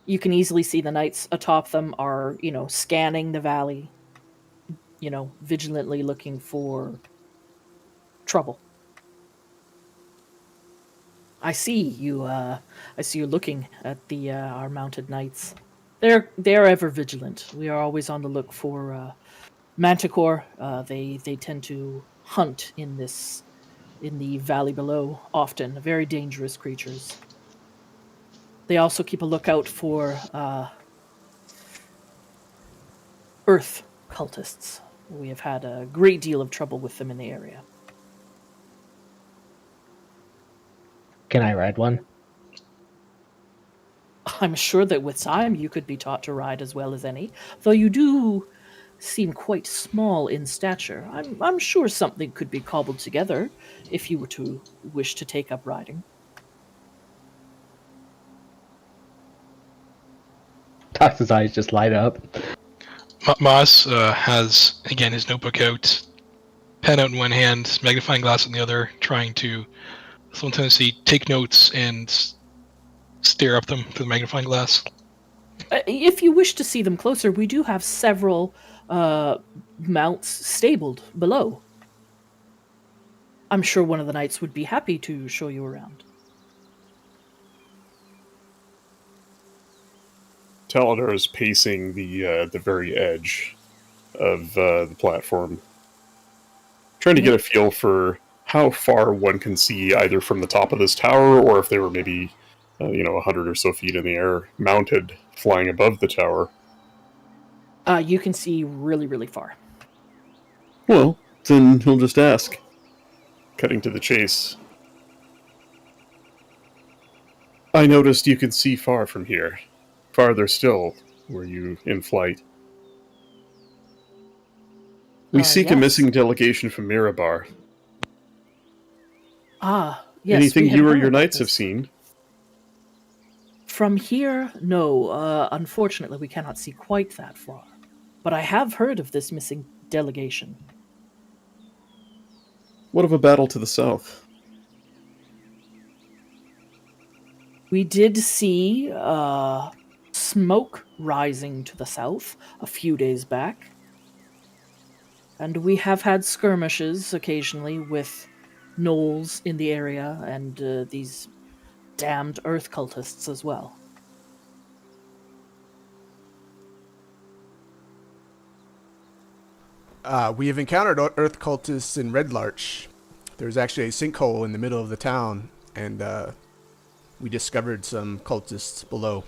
Speaker 1: You can easily see the knights atop them are, scanning the valley, vigilantly looking for trouble. I see you looking at our mounted knights. They're ever vigilant. We are always on the look for manticore. They tend to hunt in the valley below, often very dangerous creatures. They also keep a lookout for earth cultists. We have had a great deal of trouble with them in the area.
Speaker 5: Can I ride one?
Speaker 1: I'm sure that with time you could be taught to ride as well as any, though you do seem quite small in stature. I'm sure something could be cobbled together if you were to wish to take up riding.
Speaker 5: Tox's eyes just light up.
Speaker 4: Moss has, again, his notebook out, pen out in one hand, magnifying glass in the other, trying to simultaneously take notes and stare up them through the magnifying glass.
Speaker 1: If you wish to see them closer, we do have several mounts stabled below. I'm sure one of the knights would be happy to show you around.
Speaker 3: Taladar is pacing the very edge of the platform, trying to get a feel for how far one can see either from the top of this tower, or if they were maybe 100 or so feet in the air, mounted, flying above the tower.
Speaker 1: You can see really, really far.
Speaker 3: Well, then he'll just ask. Cutting to the chase. I noticed you could see far from here. Farther still, were you in flight? We seek a
Speaker 1: Yes.
Speaker 3: missing delegation from Mirabar.
Speaker 1: Ah, yes.
Speaker 3: Anything
Speaker 1: we had
Speaker 3: you or
Speaker 1: heard
Speaker 3: your
Speaker 1: about
Speaker 3: knights have
Speaker 1: this.
Speaker 3: seen?
Speaker 1: From here, no. Unfortunately, we cannot see quite that far. But I have heard of this missing delegation.
Speaker 3: What of a battle to the south?
Speaker 1: We did see smoke rising to the south a few days back. And we have had skirmishes occasionally with gnolls in the area and these damned earth cultists as well.
Speaker 2: We have encountered earth cultists in Red Larch. There's actually a sinkhole in the middle of the town, and we discovered some cultists below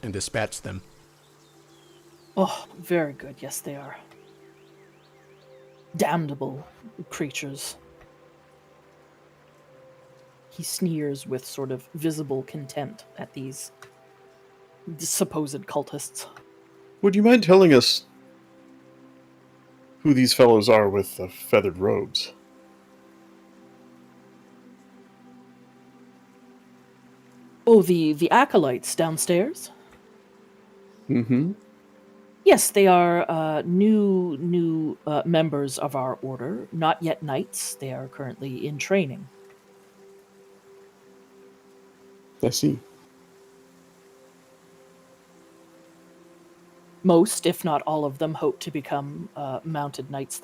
Speaker 2: and dispatched them.
Speaker 1: Oh, very good. Yes, they are. Damnable creatures. He sneers with sort of visible contempt at these supposed cultists.
Speaker 3: Would you mind telling us who these fellows are with the feathered robes?
Speaker 1: Oh, the acolytes downstairs?
Speaker 3: Mm-hmm.
Speaker 1: Yes, they are new members of our order. Not yet knights. They are currently in training.
Speaker 3: I see.
Speaker 1: Most, if not all of them, hope to become mounted knights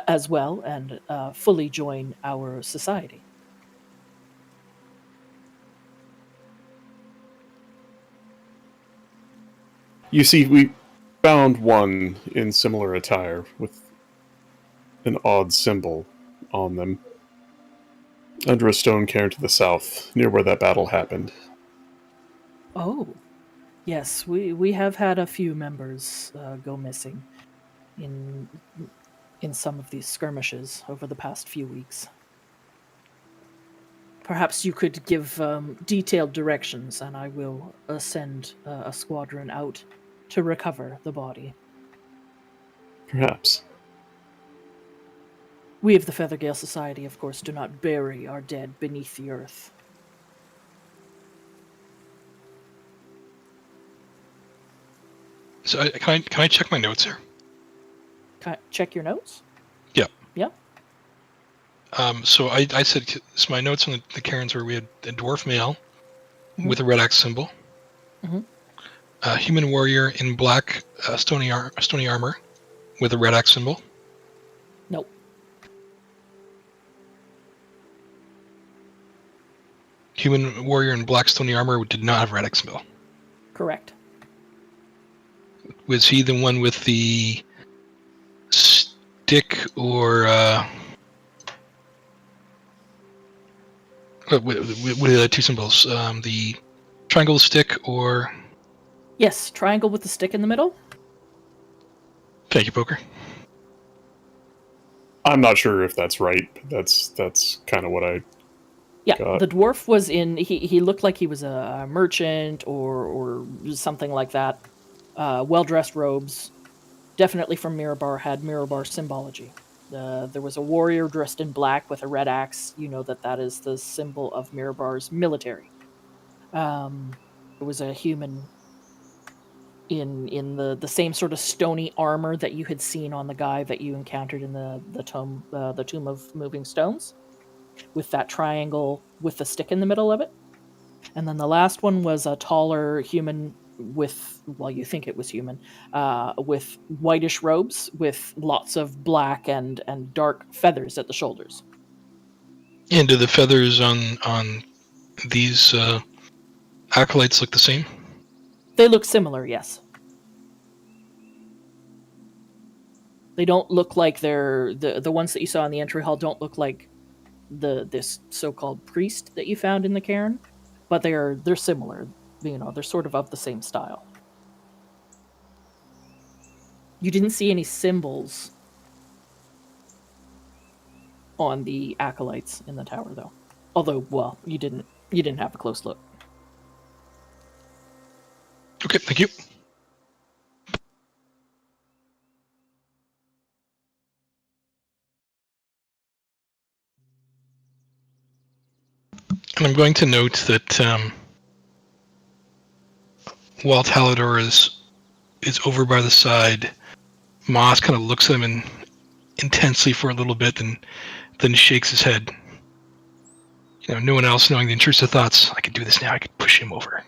Speaker 1: as well, and fully join our society.
Speaker 3: You see, we found one in similar attire with an odd symbol on them under a stone cairn to the south, near where that battle happened.
Speaker 1: Oh, yes, we have had a few members go missing in some of these skirmishes over the past few weeks. Perhaps you could give detailed directions, and I will send a squadron out to recover the body.
Speaker 3: Perhaps.
Speaker 1: We of the Feathergale Society, of course, do not bury our dead beneath the earth.
Speaker 4: So can I check my notes here?
Speaker 1: Check your notes?
Speaker 4: Yeah.
Speaker 1: Yeah.
Speaker 4: So I said, so my notes on the cairns were we had a dwarf male with a red axe symbol, a human warrior in black stony armor with a red axe symbol.
Speaker 1: Nope.
Speaker 4: Human warrior in black stony armor did not have red axe symbol.
Speaker 1: Correct.
Speaker 4: Was he the one with the stick or with the two symbols? The triangle stick or...
Speaker 1: Yes, triangle with the stick in the middle.
Speaker 4: Thank you, Poker.
Speaker 3: I'm not sure if that's right. That's kind of what I...
Speaker 1: Yeah,
Speaker 3: Got.
Speaker 1: the dwarf was in... He looked like he was a merchant or something like that. Well-dressed robes. Definitely from Mirabar, had Mirabar symbology. There was a warrior dressed in black with a red axe. You know that is the symbol of Mirabar's military. There was a human in the same sort of stony armor that you had seen on the guy that you encountered in the Tomb of Moving Stones, with that triangle with the stick in the middle of it. And then the last one was a taller human with, well, you think it was human, with whitish robes with lots of black and dark feathers at the shoulders.
Speaker 4: And do the feathers on these acolytes look the same?
Speaker 1: They look similar, yes. They don't look like they're the ones that you saw in the entry hall don't look like this so-called priest that you found in the cairn, but they're similar. You know, they're sort of the same style. You didn't see any symbols on the acolytes in the tower, though. Although, well, you didn't have a close look.
Speaker 4: Okay, thank you. And I'm going to note that while Talador is over by the side, Moss kind of looks at him intensely for a little bit, and then shakes his head. No one else knowing the intrusive thoughts. I could do this now. I could push him over.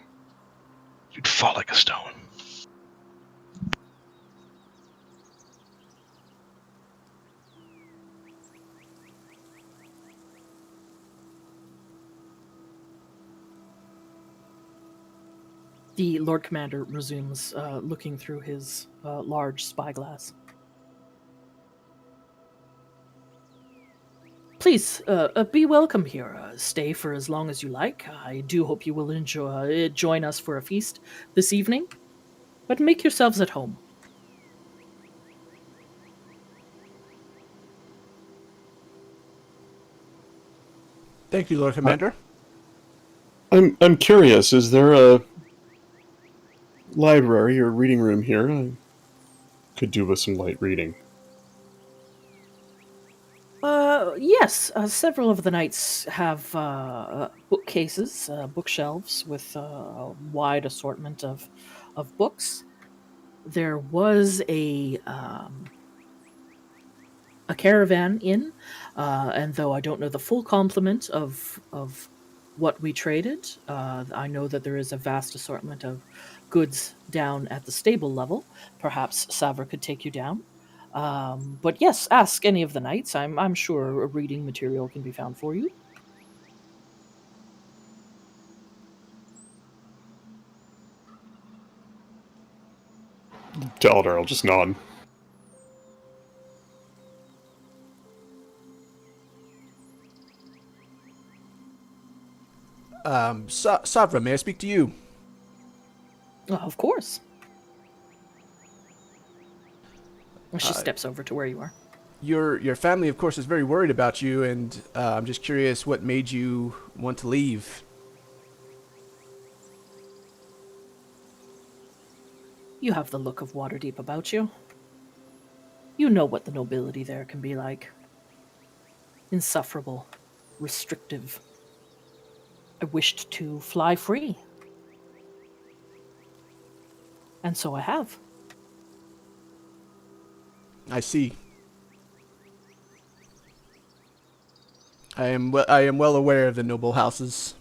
Speaker 4: You'd fall like a stone.
Speaker 1: The Lord Commander resumes, looking through his large spyglass. Please, be welcome here. Stay for as long as you like. I do hope you will join us for a feast this evening. But make yourselves at home.
Speaker 2: Thank you, Lord Commander.
Speaker 3: I'm curious. Is there a library or reading room here? I could do with some light reading.
Speaker 1: Yes. Several of the knights have bookcases, bookshelves with a wide assortment of books. There was a caravan inn, and though I don't know the full complement of what we traded, I know that there is a vast assortment of goods down at the stable level. Perhaps Savra could take you down. But yes, ask any of the knights. I'm sure a reading material can be found for you.
Speaker 3: Talador, I'll just nod.
Speaker 2: Savra, may I speak to you?
Speaker 1: Of course. She steps over to where you are.
Speaker 2: Your family, of course, is very worried about you, and I'm just curious what made you want to leave.
Speaker 1: You have the look of Waterdeep about you. You know what the nobility there can be like. Insufferable, restrictive. I wished to fly free. And so I have.
Speaker 2: I see. I am well aware of the noble houses.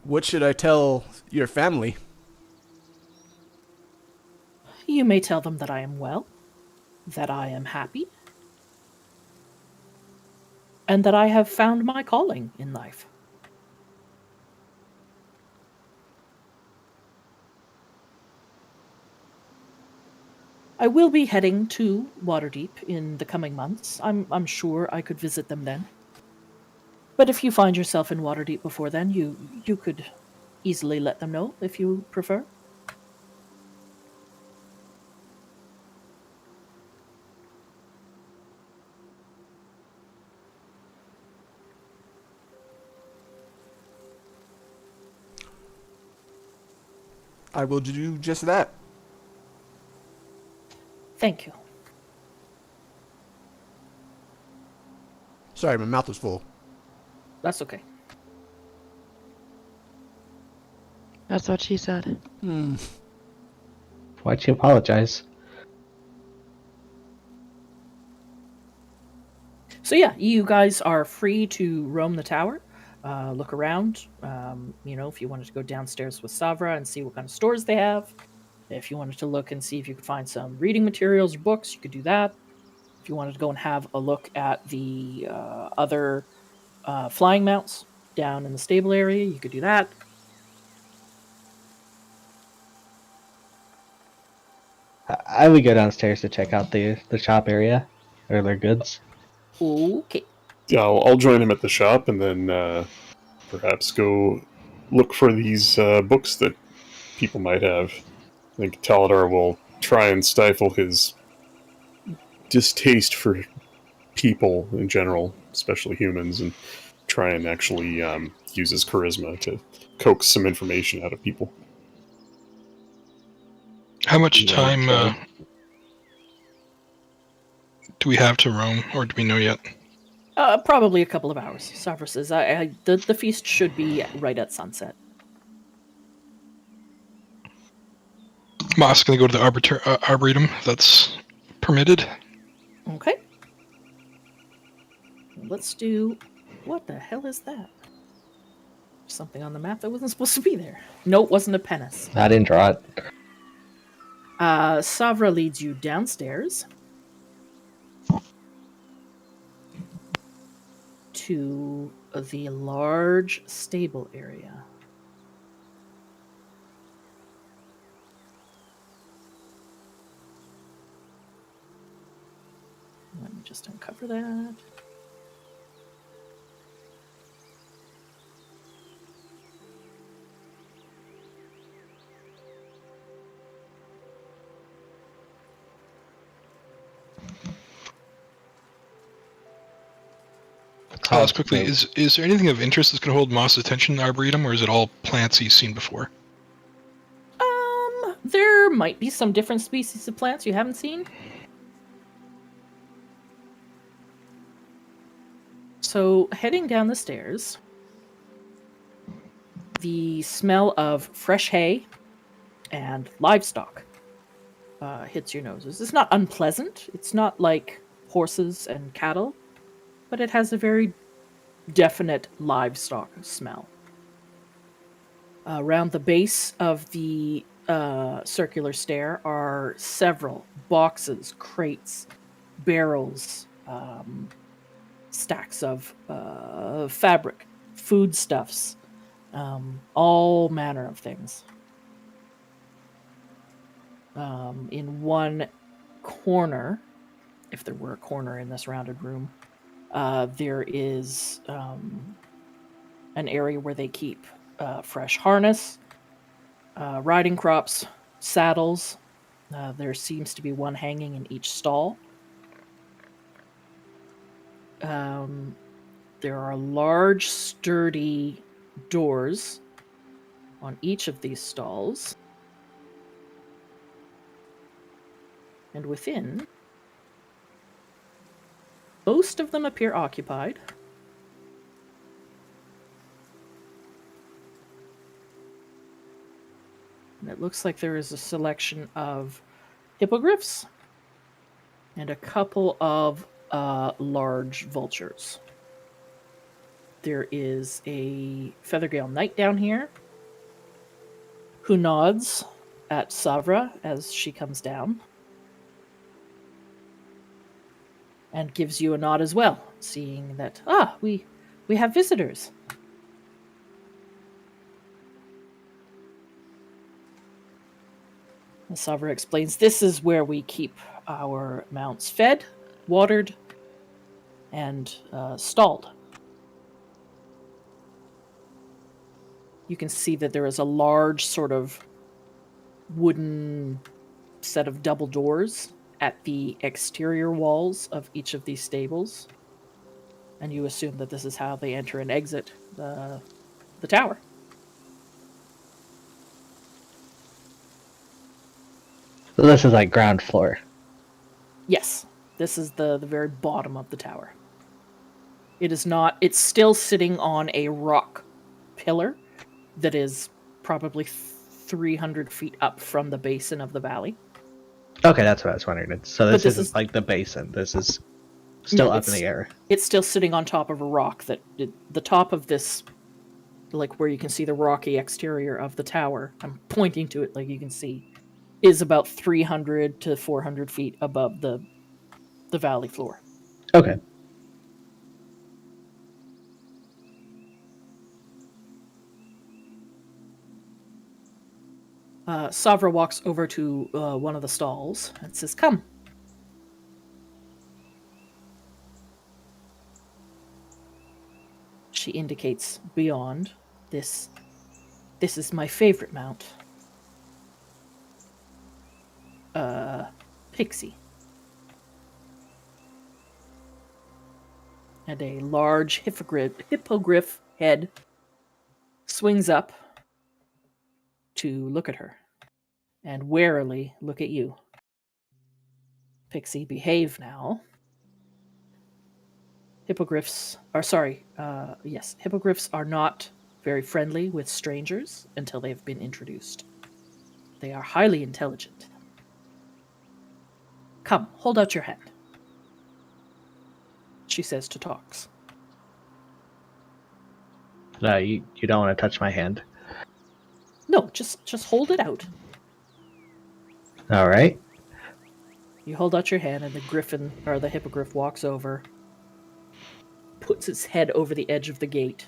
Speaker 2: What should I tell your family?
Speaker 1: You may tell them that I am well, that I am happy, and that I have found my calling in life. I will be heading to Waterdeep in the coming months. I'm sure I could visit them then. But if you find yourself in Waterdeep before then, you could easily let them know if you prefer.
Speaker 2: I will do just that.
Speaker 1: Thank you.
Speaker 2: Sorry, my mouth was full.
Speaker 1: That's okay.
Speaker 6: That's what she said.
Speaker 5: Why'd you apologize?
Speaker 1: So yeah, you guys are free to roam the tower, look around. If you wanted to go downstairs with Savra and see what kind of stores they have. If you wanted to look and see if you could find some reading materials or books, you could do that. If you wanted to go and have a look at the other flying mounts down in the stable area, you could do that.
Speaker 5: I would go downstairs to check out the shop area or their goods.
Speaker 1: Okay.
Speaker 3: Yeah, I'll join him at the shop and then perhaps go look for these books that people might have. I think Taladar will try and stifle his distaste for people in general, especially humans, and try and actually use his charisma to coax some information out of people.
Speaker 4: How much
Speaker 3: Yeah,
Speaker 4: time
Speaker 3: okay.
Speaker 4: do we have to roam, or do we know yet?
Speaker 1: Probably a couple of hours. Savra says, the feast should be right at sunset.
Speaker 4: Moss going to go to the Arboretum, if that's permitted.
Speaker 1: Okay. Let's do... What the hell is that? Something on the map that wasn't supposed to be there. No, it wasn't a penis.
Speaker 5: I didn't draw it.
Speaker 1: Savra leads you downstairs to the large stable area. Let me just uncover that.
Speaker 4: I'll ask quickly, is there anything of interest that's going to hold Moss' attention in the Arboretum, or is it all plants he's seen before?
Speaker 1: There might be some different species of plants you haven't seen. So, heading down the stairs, the smell of fresh hay and livestock hits your noses. It's not unpleasant. It's not like horses and cattle, but it has a very definite livestock smell. Around the base of the circular stair are several boxes, crates, barrels, stacks of fabric, foodstuffs, all manner of things. In one corner, if there were a corner in this rounded room, there is an area where they keep fresh harness, riding crops, saddles. There seems to be one hanging in each stall. There are large, sturdy doors on each of these stalls. And within, most of them appear occupied. And it looks like there is a selection of hippogriffs and a couple of large vultures. There is a Feathergale Knight down here who nods at Savra as she comes down and gives you a nod as well, seeing that, we have visitors. And Savra explains, this is where we keep our mounts fed, watered, and stalled. You can see that there is a large sort of wooden set of double doors at the exterior walls of each of these stables. And you assume that this is how they enter and exit the tower.
Speaker 5: So this is like ground floor.
Speaker 1: Yes, this is the very bottom of the tower. It is not, it's still sitting on a rock pillar that is probably 300 feet up from the basin of the valley.
Speaker 5: Okay, that's what I was wondering. So this
Speaker 1: this
Speaker 5: isn't
Speaker 1: is-
Speaker 5: like the basin. This is still
Speaker 1: No,
Speaker 5: up in the air.
Speaker 1: It's still sitting on top of a rock the top of this, like where you can see the rocky exterior of the tower, I'm pointing to it like you can see, is about 300 to 400 feet above the valley floor.
Speaker 5: Okay.
Speaker 1: Savra walks over to one of the stalls and says, "Come." She indicates beyond this This is my favorite mount. Pixie. And a large hippogriff head swings up to look at her and warily look at you. Pixie, behave now. Hippogriffs are not very friendly with strangers until they have been introduced. They are highly intelligent. Come, hold out your hand, she says to Tox.
Speaker 5: No, you don't want to touch my hand.
Speaker 1: No, just hold it out.
Speaker 5: All right.
Speaker 1: You hold out your hand, and the hippogriff walks over, puts its head over the edge of the gate,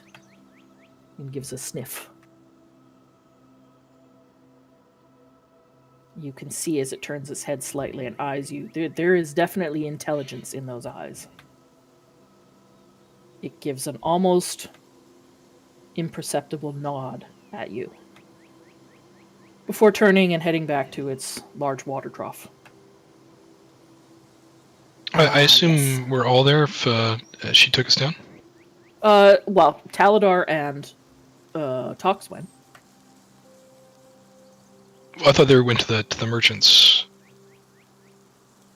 Speaker 1: and gives a sniff. You can see as it turns its head slightly and eyes you. There is definitely intelligence in those eyes. It gives an almost imperceptible nod at you before turning and heading back to its large water trough.
Speaker 4: I assume
Speaker 1: Yes.
Speaker 4: we're all there if she took us down.
Speaker 1: Well, Taladar and Tox went.
Speaker 4: I thought they went to the merchants.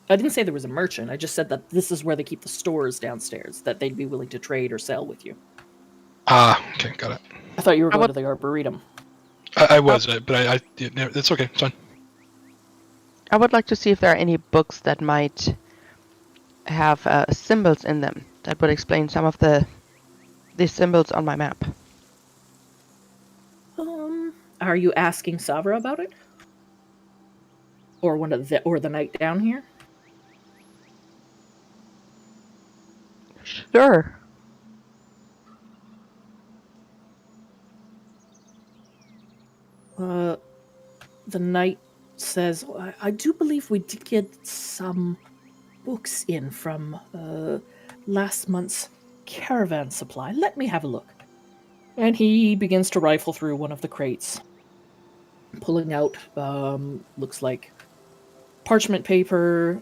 Speaker 1: I didn't say there was a merchant. I just said that this is where they keep the stores downstairs, that they'd be willing to trade or sell with you.
Speaker 4: Ah, okay, got it.
Speaker 1: I thought you were
Speaker 6: I
Speaker 1: going
Speaker 6: would-
Speaker 1: to the Arboretum.
Speaker 4: I was, but yeah, that's okay. It's fine.
Speaker 6: I would like to see if there are any books that might have symbols in them that would explain some of the symbols on my map.
Speaker 1: Are you asking Savra about it? Or the knight down here?
Speaker 6: Sure.
Speaker 1: The knight says, I do believe we did get some books in from last month's caravan supply. Let me have a look. And he begins to rifle through one of the crates, pulling out, looks like parchment paper,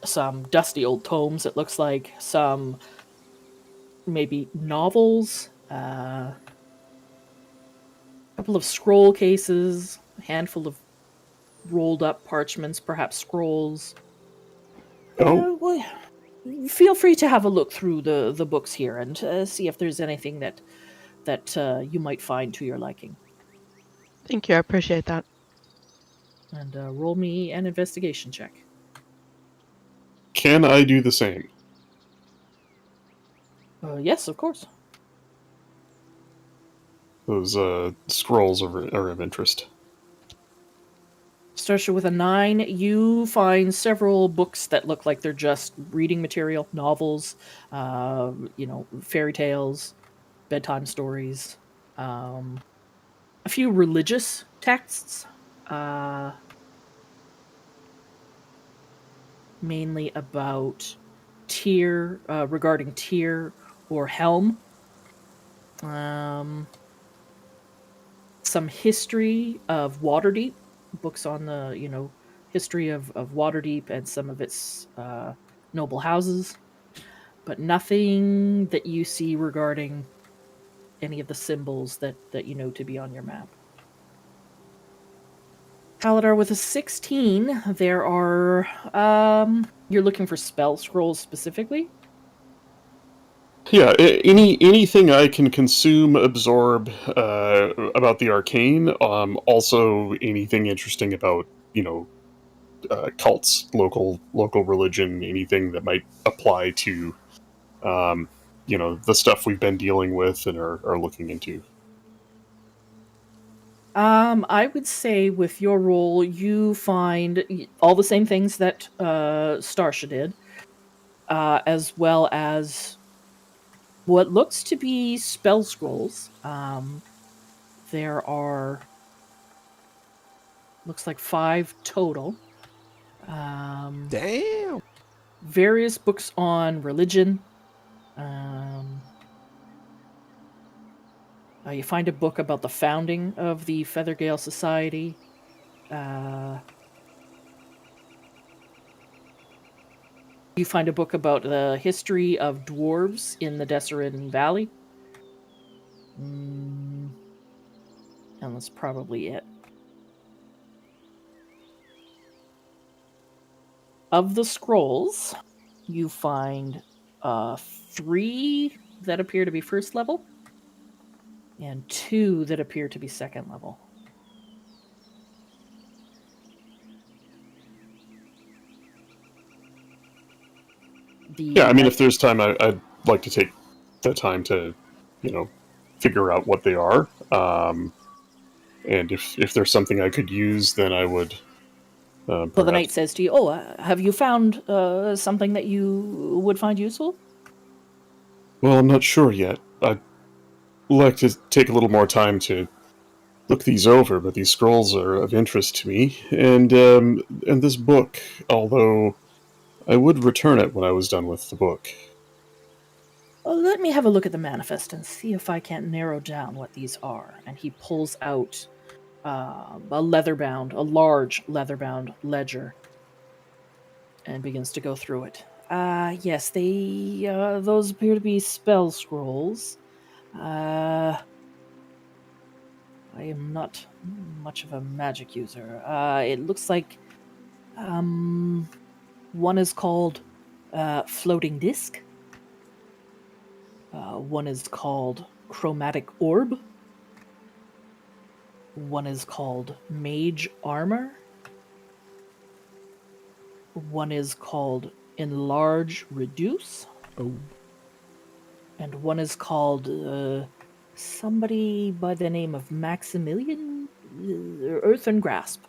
Speaker 1: some dusty old tomes, it looks like, some maybe novels, couple of scroll cases, a handful of rolled up parchments, perhaps scrolls.
Speaker 3: Oh,
Speaker 1: Feel free to have a look through the books here and see if there's anything that you might find to your liking.
Speaker 6: Thank you. I appreciate that.
Speaker 1: And roll me an investigation check.
Speaker 3: can I do the same?
Speaker 1: Yes, of course.
Speaker 3: Those scrolls are of interest.
Speaker 1: Starts you with a 9. You find several books that look like they're just reading material, novels, fairy tales, bedtime stories, a few religious texts, mainly about Tyr, regarding Tyr or Helm. Some history of Waterdeep, books on the history of Waterdeep and some of its noble houses, but nothing that you see regarding any of the symbols that you know to be on your map. Taladar, with a 16, there are you're looking for spell scrolls specifically?
Speaker 3: Yeah, anything I can consume, absorb about the arcane. Also, anything interesting about cults, local religion, anything that might apply to the stuff we've been dealing with and are looking into.
Speaker 1: I would say with your roll, you find all the same things that Starsha did, as well as what looks to be spell scrolls. There are, looks like 5 total.
Speaker 2: Damn.
Speaker 1: Various books on religion, You find a book about the founding of the Feathergale Society. You find a book about the history of dwarves in the Desserin Valley. And that's probably it. Of the scrolls, you find 3 that appear to be first level, and 2 that appear to be second level.
Speaker 3: Yeah, I mean, if there's time, I'd like to take the time to, figure out what they are. And if there's something I could use, then I would.
Speaker 1: So the knight says to you, "Oh, have you found something that you would find useful?"
Speaker 3: Well, I'm not sure yet. I'd like to take a little more time to look these over, but these scrolls are of interest to me, and this book, although I would return it when I was done with the book.
Speaker 1: Well, let me have a look at the manifest and see if I can't narrow down what these are. And he pulls out a large leather-bound ledger, and begins to go through it. Yes, those appear to be spell scrolls. I am not much of a magic user. It looks like one is called Floating Disc. One is called Chromatic Orb. One is called Mage Armor. One is called Enlarge Reduce.
Speaker 2: Oh.
Speaker 1: And one is called somebody by the name of Maximilian Earthen Grasp.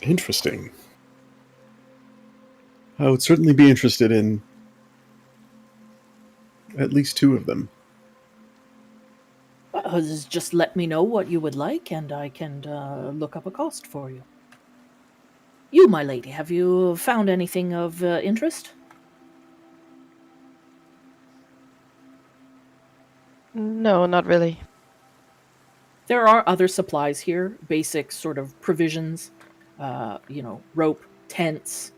Speaker 3: Interesting. I would certainly be interested in at least 2 of them.
Speaker 1: Just let me know what you would like, and I can look up a cost for you. You, my lady, have you found anything of interest?
Speaker 6: No, not really.
Speaker 1: There are other supplies here, basic sort of provisions, rope, tents,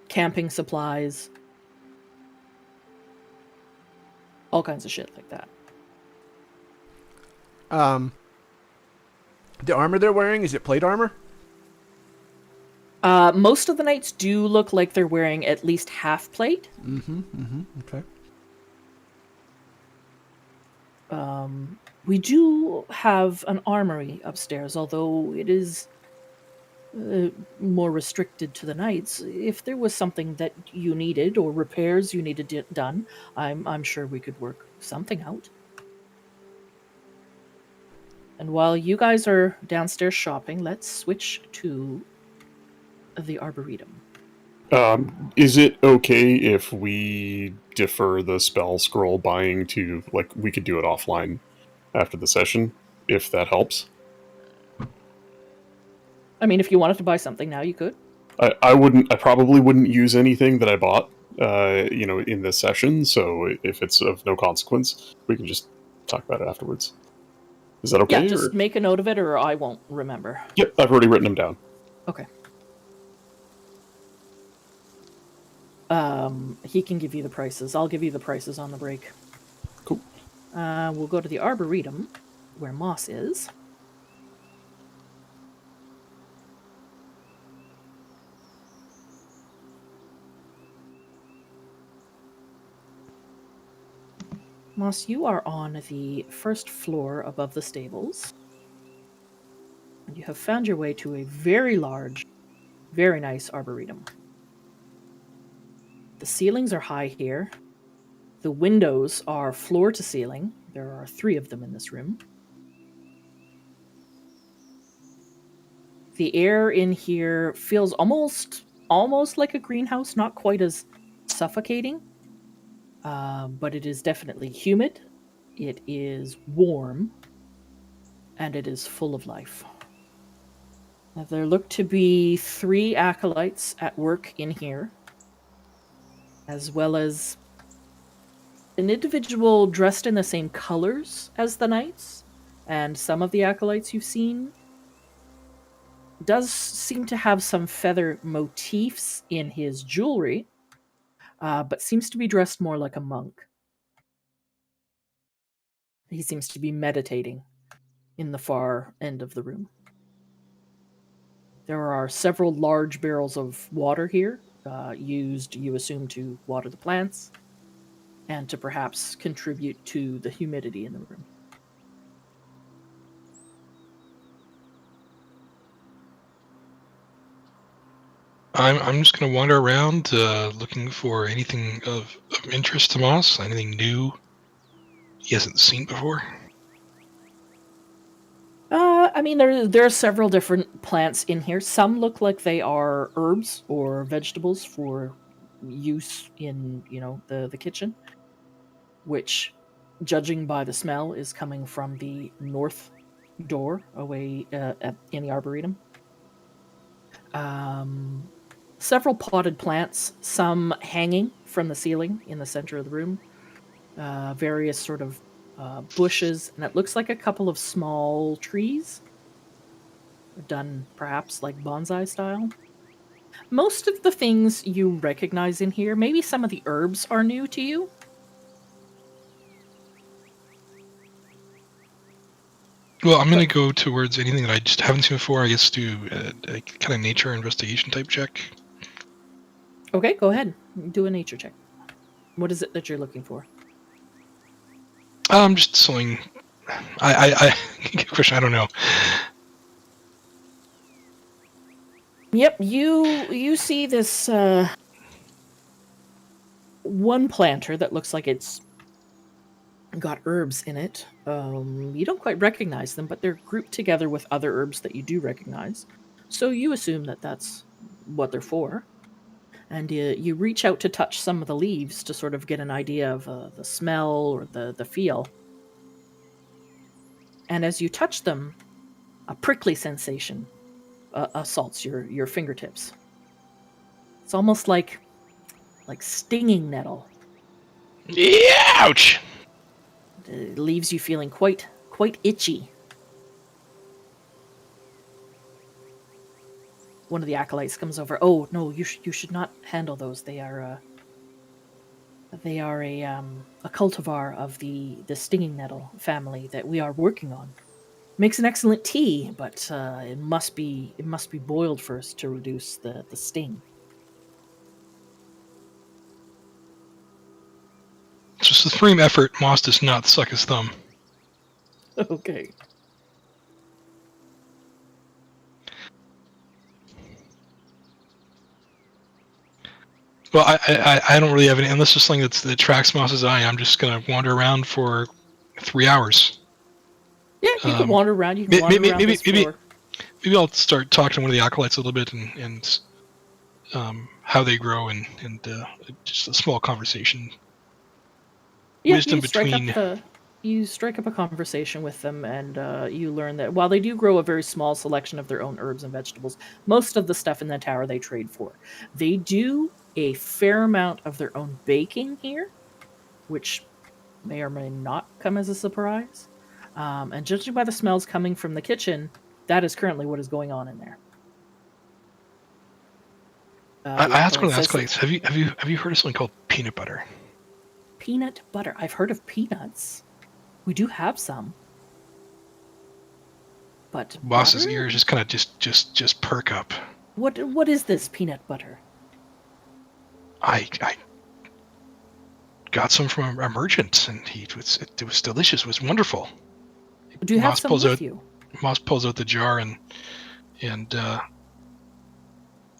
Speaker 1: camping supplies, all kinds of shit like that.
Speaker 2: The armor they're wearing, is it plate armor?
Speaker 1: Most of the knights do look like they're wearing at least half plate.
Speaker 2: Okay.
Speaker 1: We do have an armory upstairs, although it is more restricted to the knights. If there was something that you needed or repairs you needed done, I'm sure we could work something out. And while you guys are downstairs shopping, let's switch to the Arboretum.
Speaker 3: Is it okay if we defer the spell scroll buying to, we could do it offline after the session, if that helps?
Speaker 1: I mean, if you wanted to buy something now, you could.
Speaker 3: I probably wouldn't use anything that I bought, in this session, so if it's of no consequence, we can just talk about it afterwards. Is that okay?
Speaker 1: Yeah, just make a note of it, or I won't remember.
Speaker 3: Yep, I've already written them down.
Speaker 1: Okay. He can give you the prices. I'll give you the prices on the break.
Speaker 3: Cool.
Speaker 1: We'll go to the Arboretum, where Moss is. Moss, you are on the first floor above the stables. And you have found your way to a very large, very nice Arboretum. The ceilings are high here. The windows are floor to ceiling. There are 3 of them in this room. The air in here feels almost like a greenhouse, not quite as suffocating, but it is definitely humid. It is warm, and it is full of life. Now, there look to be 3 acolytes at work in here, as well as An individual dressed in the same colors as the knights, and some of the acolytes you've seen, does seem to have some feather motifs in his jewelry, but seems to be dressed more like a monk. He seems to be meditating in the far end of the room. There are several large barrels of water here, used, you assume, to water the plants and to perhaps contribute to the humidity in the room.
Speaker 4: I'm just gonna wander around, looking for anything of interest to Moss. Anything new he hasn't seen before.
Speaker 1: I mean, there are several different plants in here. Some look like they are herbs or vegetables for use in, the kitchen, which, judging by the smell, is coming from the north door away in the arboretum. Several potted plants, some hanging from the ceiling in the center of the room. Various sort of bushes, and it looks like a couple of small trees, done perhaps like bonsai style. Most of the things you recognize in here, maybe some of the herbs are new to you.
Speaker 4: Well, I'm gonna go towards anything that I just haven't seen before. I guess do a kind of nature investigation type check.
Speaker 1: Okay, go ahead. Do a nature check. What is it that you're looking for?
Speaker 4: I'm just sewing. I good question. I don't know.
Speaker 1: Yep, you see this one planter that looks like it's got herbs in it. You don't quite recognize them, but they're grouped together with other herbs that you do recognize. So you assume that that's what they're for. And you reach out to touch some of the leaves to sort of get an idea of the smell or the feel. And as you touch them, a prickly sensation assaults your fingertips. It's almost like stinging nettle.
Speaker 4: Ouch!
Speaker 1: It leaves you feeling quite itchy. One of the acolytes comes over. Oh no, you should not handle those. They are a cultivar of the stinging nettle family that we are working on. Makes an excellent tea, but it must be boiled first to reduce the sting.
Speaker 4: Just a supreme effort. Moss does not suck his thumb.
Speaker 1: Okay.
Speaker 4: Well, I don't really have any, unless there's something that attracts Moss's eye. I'm just gonna wander around for 3 hours.
Speaker 1: Yeah, you can wander around. You can wander around this floor.
Speaker 4: Maybe I'll start talking to one of the acolytes a little bit and how they grow and just a small conversation.
Speaker 1: Yeah,
Speaker 4: Wisdom between.
Speaker 1: You strike up a conversation with them, and you learn that while they do grow a very small selection of their own herbs and vegetables, most of the stuff in the tower they trade for. They do a fair amount of their own baking here, which may or may not come as a surprise. And judging by the smells coming from the kitchen, that is currently what is going on in there.
Speaker 4: I asked one of the acolytes, have you heard of something called peanut butter?
Speaker 1: Peanut butter. I've heard of peanuts. We do have some. But
Speaker 4: Boss's
Speaker 1: butter?
Speaker 4: ears just kind of just perk up.
Speaker 1: What is this peanut butter?
Speaker 4: I got some from a merchant, and it was delicious. It was wonderful.
Speaker 1: Do you have
Speaker 4: Moss
Speaker 1: some
Speaker 4: pulls
Speaker 1: with
Speaker 4: out,
Speaker 1: you?
Speaker 4: Moss pulls out the jar and you know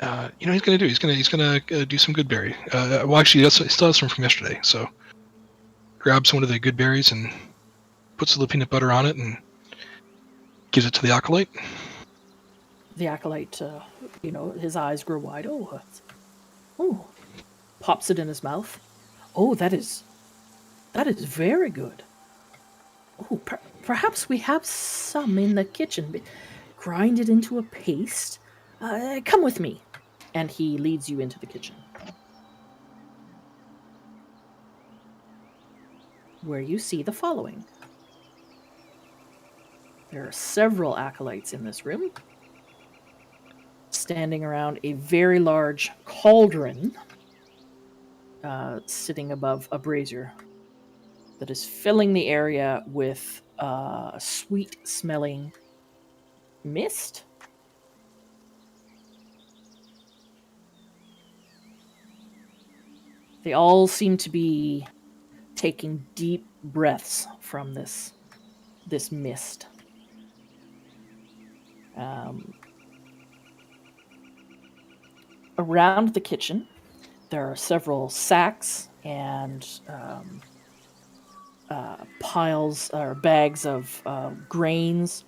Speaker 4: what he's gonna do? He's gonna do some good berry. Well, actually, he still has some from yesterday. So grabs one of the good berries and puts a little peanut butter on it and gives it to the acolyte.
Speaker 1: The acolyte, his eyes grow wide. Oh, pops it in his mouth. Oh, that is very good. Oh, perhaps we have some in the kitchen. Grind it into a paste. Come with me. And he leads you into the kitchen. where you see the following. There are several acolytes in this room, standing around a very large cauldron sitting above a brazier that is filling the area with a sweet-smelling mist. They all seem to be taking deep breaths from this mist. Around the kitchen, there are several sacks and piles or bags of grains,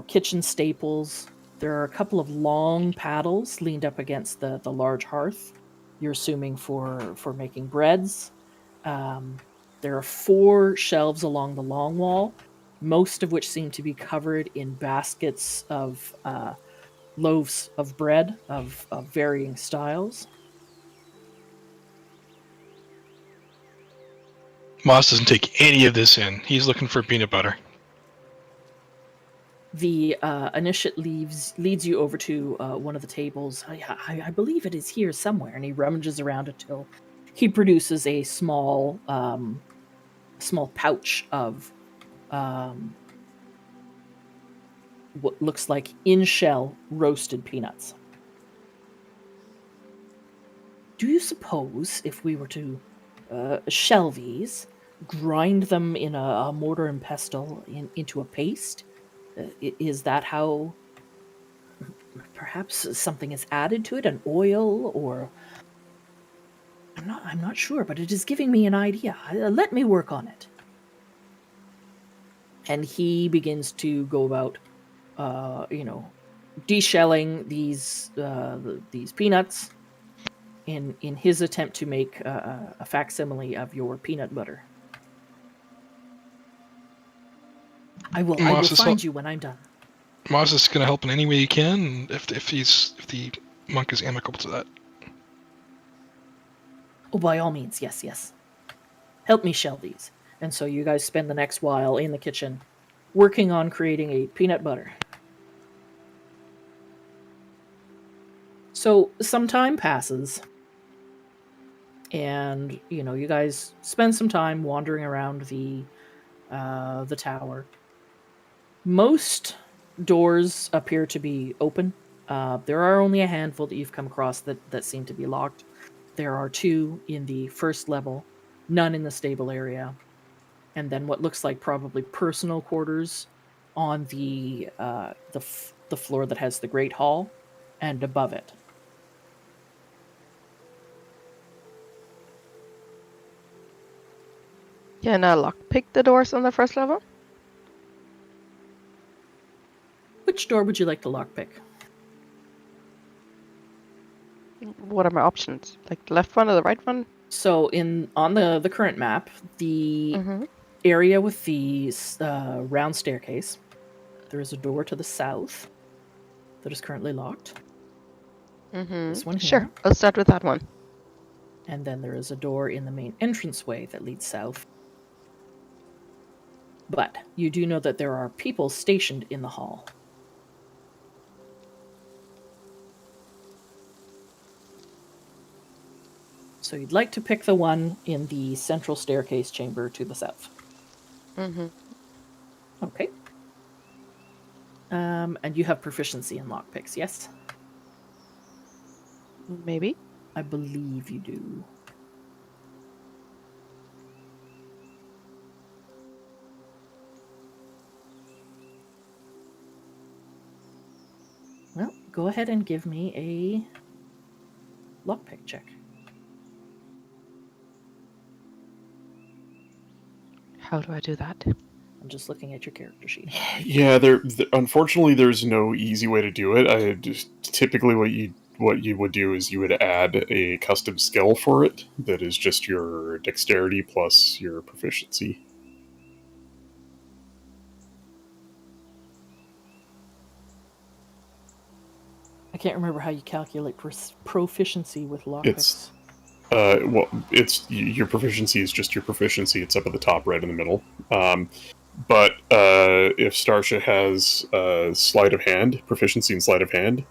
Speaker 1: kitchen staples. There are a couple of long paddles leaned up against the large hearth, you're assuming for making breads. There are 4 shelves along the long wall, most of which seem to be covered in baskets of loaves of bread of varying styles.
Speaker 4: Moss doesn't take any of this in. He's looking for peanut butter.
Speaker 1: The initiate leads you over to one of the tables. I believe it is here somewhere, and he rummages around until he produces a small pouch of what looks like in-shell roasted peanuts. Do you suppose if we were to shell these, grind them in a mortar and pestle into a paste, is that how perhaps something is added to it, an oil, or I'm not sure, but it is giving me an idea. Let me work on it. And he begins to go about deshelling these peanuts in his attempt to make a facsimile of your peanut butter. I will find you when I'm done.
Speaker 4: Moss is going to help in any way he can, if the monk is amicable to that.
Speaker 1: Oh, by all means, yes. Help me shell these. And so you guys spend the next while in the kitchen working on creating a peanut butter. So some time passes, and you guys spend some time wandering around the tower. Most doors appear to be open. There are only a handful that you've come across that seem to be locked. There are 2 in the first level, none in the stable area, and then what looks like probably personal quarters on the floor that has the Great Hall, and above it.
Speaker 6: Can I lockpick the doors on the first level?
Speaker 1: Which door would you like to lockpick?
Speaker 6: What are my options? Like the left one or the right one?
Speaker 1: So on the current map, the area with the round staircase, there is a door to the south that is currently locked. This one here.
Speaker 6: Sure, I'll start with that one.
Speaker 1: And then there is a door in the main entranceway that leads south. But you do know that there are people stationed in the hall. So you'd like to pick the one in the central staircase chamber to the south. Okay. And you have proficiency in lockpicks, yes?
Speaker 6: Maybe.
Speaker 1: I believe you do. Well, go ahead and give me a lockpick check.
Speaker 6: How do I do that?
Speaker 1: I'm just looking at your character sheet.
Speaker 3: Yeah, unfortunately there's no easy way to do it. I just typically what you would do is you would add a custom skill for it that is just your dexterity plus your proficiency.
Speaker 1: I can't remember how you calculate proficiency with lockpicks.
Speaker 3: Well, it's your proficiency is just your proficiency. It's up at the top, right in the middle. But if Starsha has sleight of hand, proficiency in sleight of hand,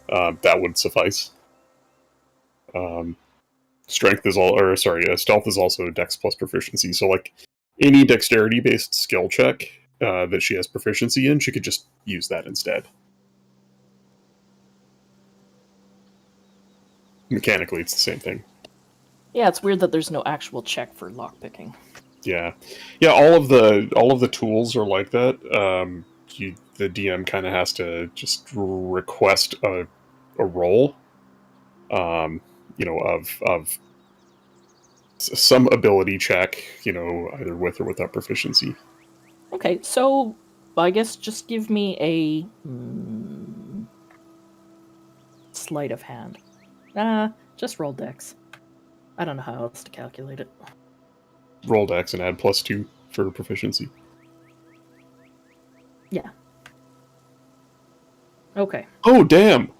Speaker 3: that would suffice. Strength is stealth is also Dex plus proficiency. So like any dexterity based skill check that she has proficiency in, she could just use that instead. Mechanically, it's the same thing.
Speaker 1: Yeah, it's weird that there's no actual check for lockpicking.
Speaker 3: Yeah. All of the tools are like that. The DM kind of has to just request a roll, of some ability check, either with or without proficiency.
Speaker 1: Okay, so I guess just give me a sleight of hand. Just roll dex. I don't know how else to calculate it.
Speaker 3: Roll dex and add +2 for proficiency.
Speaker 1: Yeah. Okay.
Speaker 3: Oh, damn!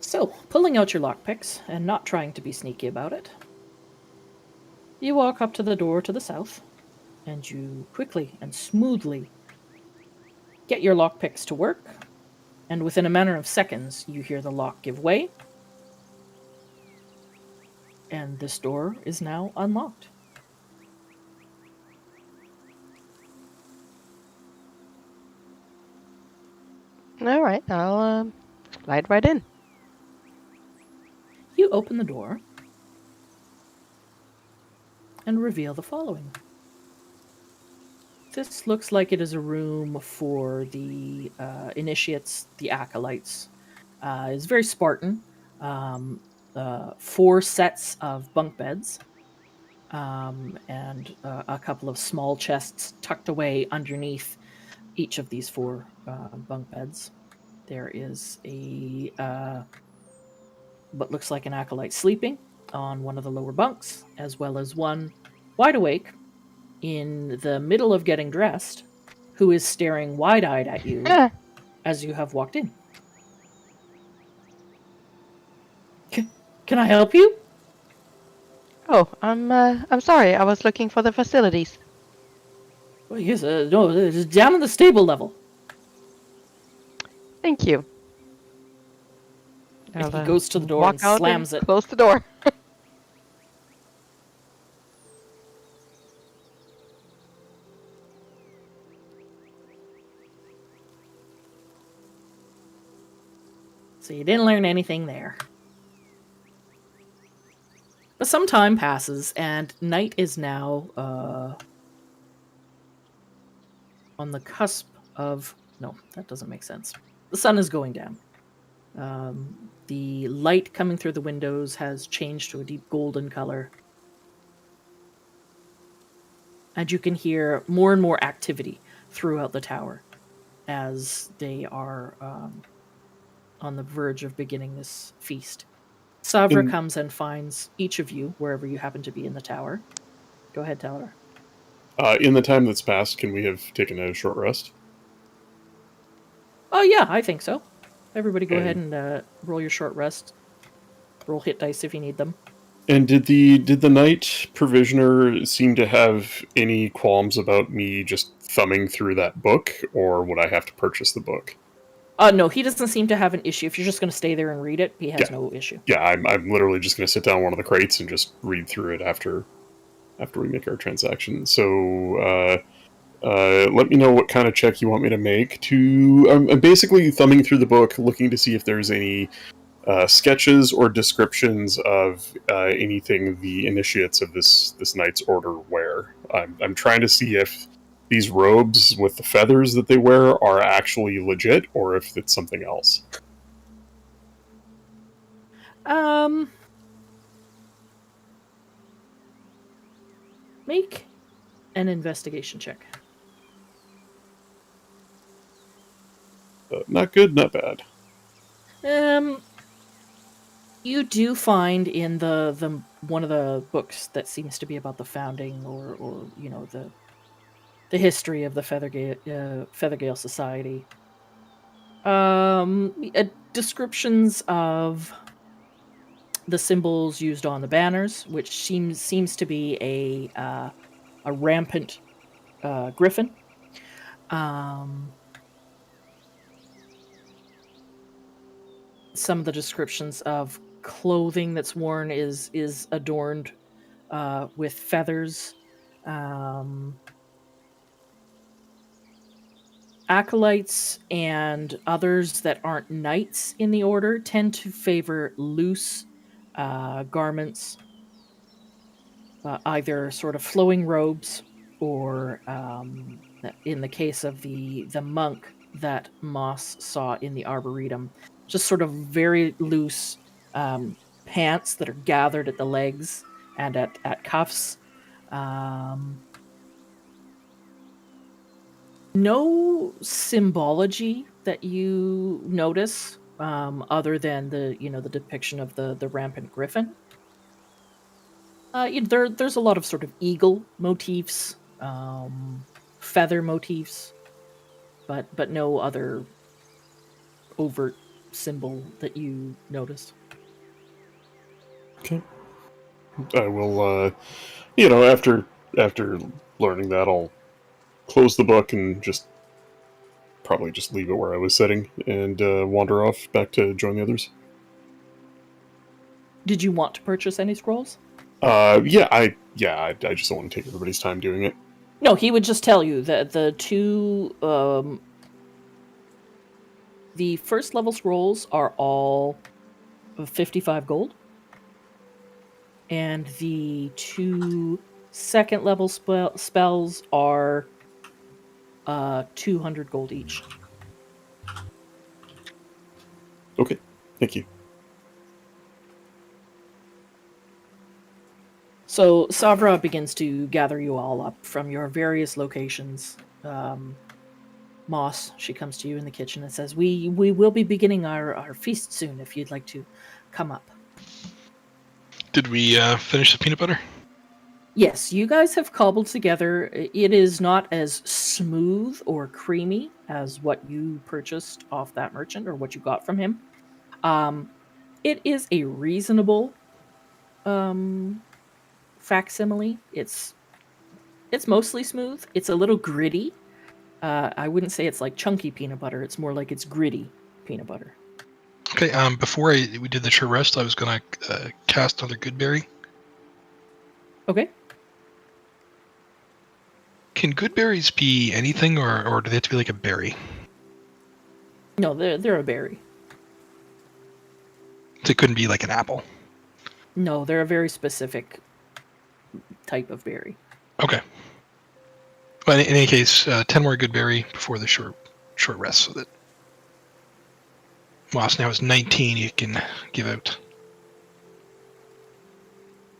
Speaker 1: So, pulling out your lockpicks and not trying to be sneaky about it, you walk up to the door to the south, and you quickly and smoothly get your lockpicks to work, and within a matter of seconds, you hear the lock give way, and this door is now unlocked.
Speaker 6: All right, I'll slide right in.
Speaker 1: You open the door and reveal the following. This looks like it is a room for the initiates, the acolytes. It's very Spartan. 4 sets of bunk beds and a couple of small chests tucked away underneath each of these 4 bunk beds. There is what looks like an acolyte sleeping on one of the lower bunks, as well as one wide awake in the middle of getting dressed, who is staring wide-eyed at you as you have walked in. Can I help you?
Speaker 6: Oh, I'm sorry. I was looking for the facilities.
Speaker 1: Well, yes, no, it's down in the stable level.
Speaker 6: Thank you.
Speaker 1: And he
Speaker 6: I'll,
Speaker 1: goes to the door
Speaker 6: walk
Speaker 1: and
Speaker 6: out
Speaker 1: slams it.
Speaker 6: Close the door.
Speaker 1: So you didn't learn anything there. But some time passes, and night is now on the cusp of... No, that doesn't make sense. The sun is going down. The light coming through the windows has changed to a deep golden color. And you can hear more and more activity throughout the tower as they are on the verge of beginning this feast. Savra comes and finds each of you, wherever you happen to be in the tower. Go ahead, Taylor.
Speaker 3: In the time that's passed, can we have taken a short rest?
Speaker 1: Oh, yeah, I think so. Everybody go ahead and roll your short rest. Roll hit dice if you need them.
Speaker 3: And did the knight provisioner seem to have any qualms about me just thumbing through that book, or would I have to purchase the book?
Speaker 1: No, he doesn't seem to have an issue. If you're just going to stay there and read it, he has no issue.
Speaker 3: Yeah, I'm literally just going to sit down on one of the crates and just read through it after we make our transaction. So let me know what kind of check you want me to make. I'm basically thumbing through the book, looking to see if there's any sketches or descriptions of anything the initiates of this knight's order wear. I'm trying to see if these robes with the feathers that they wear are actually legit, or if it's something else.
Speaker 1: Make an investigation check.
Speaker 3: Not good, not bad.
Speaker 1: You do find in the one of the books that seems to be about the founding or you know the history of the Feathergale Society. Descriptions of the symbols used on the banners, which seems to be a rampant griffin. Some of the descriptions of clothing that's worn is adorned with feathers. Acolytes and others that aren't knights in the order tend to favor loose garments, either sort of flowing robes or, in the case of the monk that Moss saw in the Arboretum, just sort of very loose pants that are gathered at the legs and at cuffs. No symbology that you notice, other than the depiction of the rampant griffin. There's a lot of sort of eagle motifs, feather motifs, but no other overt symbol that you notice.
Speaker 3: Okay. I will, after learning that, I'll close the book and probably just leave it where I was sitting and wander off back to join the others.
Speaker 1: Did you want to purchase any scrolls?
Speaker 3: I just don't want to take everybody's time doing it.
Speaker 1: No, he would just tell you that the two, the first level scrolls are all 55 gold, and the two second level spells are 200 gold each.
Speaker 3: Okay, thank you.
Speaker 1: So Savra begins to gather you all up from your various locations. Moss, she comes to you in the kitchen and says, we will be beginning our feast soon if you'd like to come up.
Speaker 4: Did we finish the peanut butter?
Speaker 1: Yes, you guys have cobbled together. It is not as smooth or creamy as what you purchased off that merchant or what you got from him. It is a reasonable facsimile. It's mostly smooth. It's a little gritty. I wouldn't say it's like chunky peanut butter. It's more like it's gritty peanut butter.
Speaker 4: Okay. Before we did the short rest, I was gonna cast another good berry.
Speaker 1: Okay.
Speaker 4: Can good berries be anything, or do they have to be like a berry?
Speaker 1: No, they're a berry.
Speaker 4: So it couldn't be like an apple.
Speaker 1: No, they're a very specific type of berry.
Speaker 4: Okay. Well, in any case, 10 more good berry before the short rest, so that Moss now has 19 you can give out.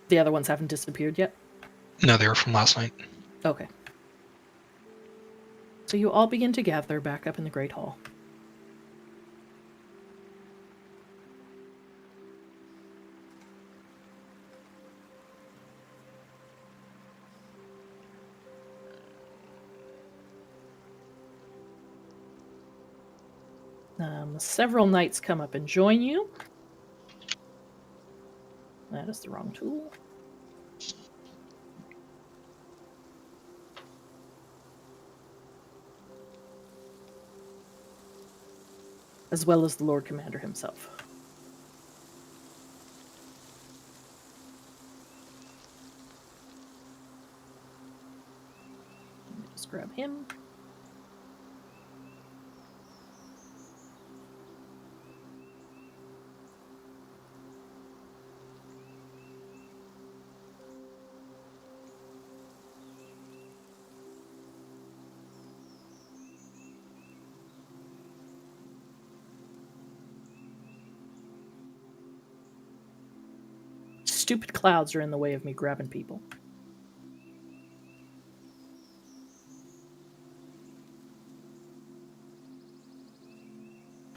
Speaker 1: The other ones haven't disappeared yet?
Speaker 4: No, they were from last night.
Speaker 1: Okay. So you all begin to gather back up in the Great Hall. Several knights come up and join you. That is the wrong tool. As well as the Lord Commander himself. Let me just grab him. Stupid clouds are in the way of me grabbing people.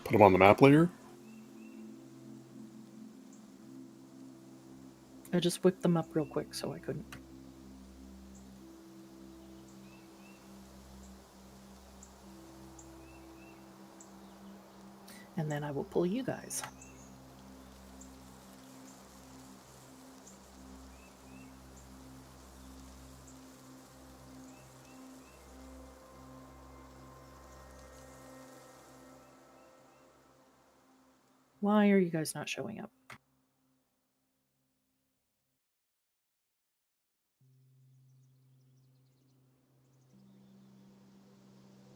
Speaker 3: Put them on the map later?
Speaker 1: I just whipped them up real quick, so I couldn't. And then I will pull you guys. Why are you guys not showing up?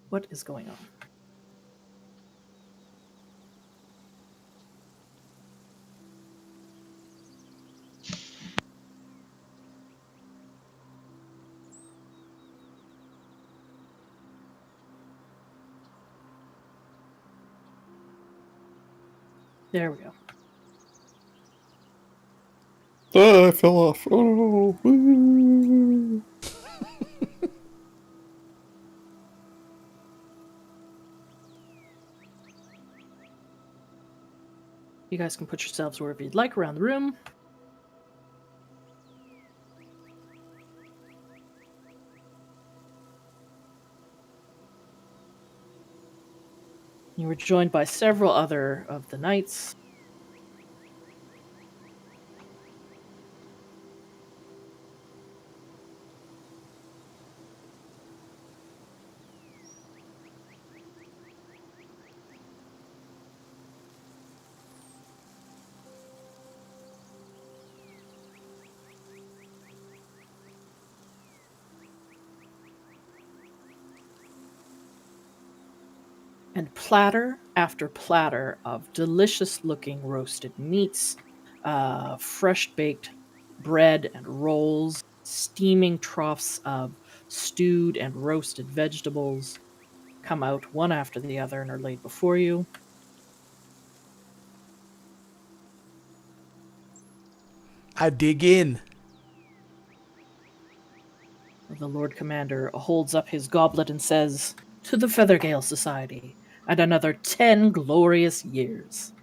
Speaker 1: What is going on? There we go.
Speaker 3: Ah, I fell off. Oh, woo.
Speaker 1: You guys can put yourselves wherever you'd like around the room. You were joined by several other of the knights. And platter after platter of delicious-looking roasted meats, fresh-baked bread and rolls, steaming troughs of stewed and roasted vegetables come out one after the other and are laid before you.
Speaker 2: I dig in.
Speaker 1: The Lord Commander holds up his goblet and says, "To the Feathergale Society, and another 10 glorious years."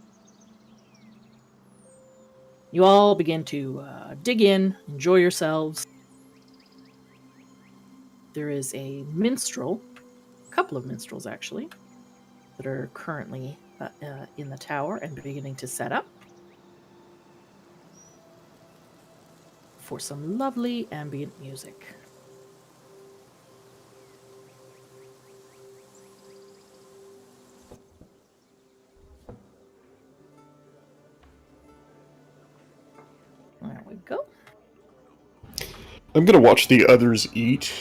Speaker 1: You all begin to dig in, enjoy yourselves. There is a minstrel, a couple of minstrels actually, that are currently in the tower and beginning to set up for some lovely ambient music. There we go.
Speaker 3: I'm gonna watch the others eat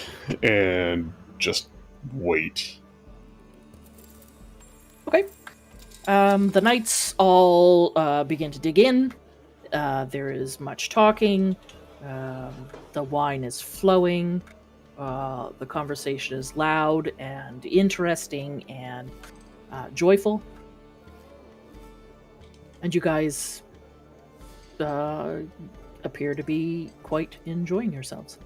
Speaker 3: and just wait.
Speaker 1: Okay. The knights all begin to dig in. There is much talking. The wine is flowing. The conversation is loud and interesting and joyful. And you guys appear to be quite enjoying yourselves.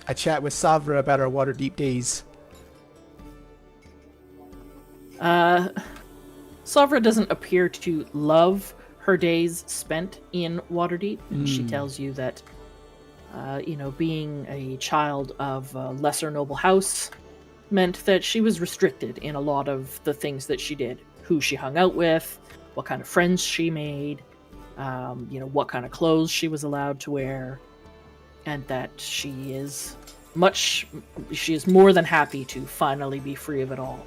Speaker 2: I chat with Savra about our Waterdeep days.
Speaker 1: Savra doesn't appear to love her days spent in Waterdeep, and she tells you that, being a child of a lesser noble house meant that she was restricted in a lot of the things that she did. Who she hung out with, what kind of friends she made, what kind of clothes she was allowed to wear, and that she is more than happy to finally be free of it all.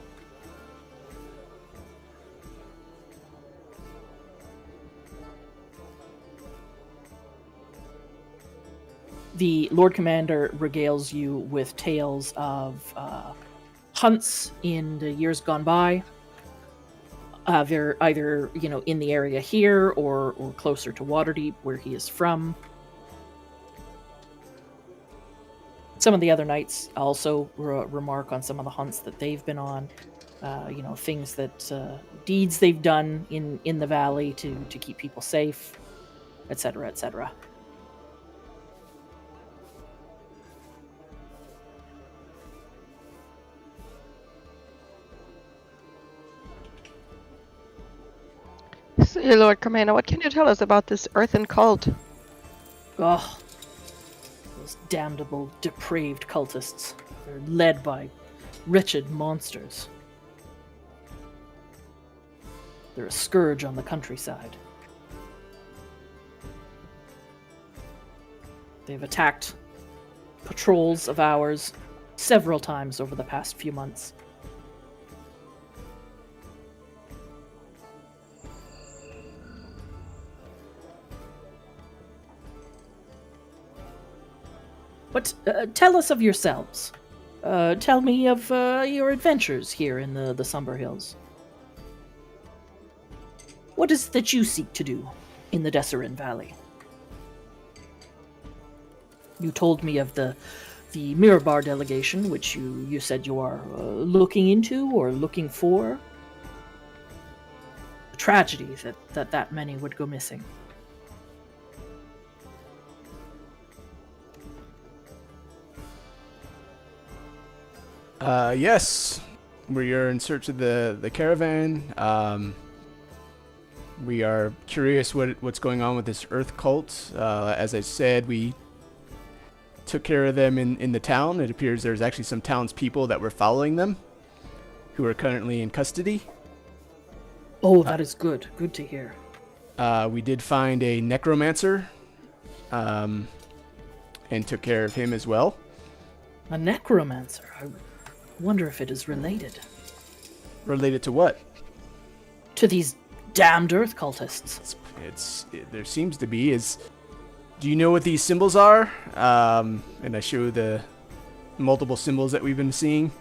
Speaker 1: The Lord Commander regales you with tales of hunts in the years gone by. They're either, in the area here or closer to Waterdeep, where he is from. Some of the other knights also remark on some of the hunts that they've been on. Things that deeds they've done in the valley to keep people safe, etc., etc.
Speaker 6: So, Lord Commander, what can you tell us about this earthen cult?
Speaker 1: Ugh. Those damnable, depraved cultists. They're led by wretched monsters. They're a scourge on the countryside. They've attacked patrols of ours several times over the past few months. But tell us of yourselves. Tell me of your adventures here in the Somber Hills. What is it that you seek to do in the Desserin Valley? You told me of the Mirabar delegation, which you said you are looking into or looking for. A tragedy that many would go missing.
Speaker 2: Yes, we are in search of the caravan. We are curious what's going on with this Earth cult. As I said, we took care of them in the town. It appears there's actually some townspeople that were following them, who are currently in custody.
Speaker 1: Oh, that is good. Good to hear.
Speaker 2: We did find a necromancer, and took care of him as well.
Speaker 1: A necromancer. I wonder if it is related
Speaker 2: Related to what?
Speaker 1: to these damned Earth cultists.
Speaker 2: There seems to be. Do you know what these symbols are? And I show the multiple symbols that we've been seeing.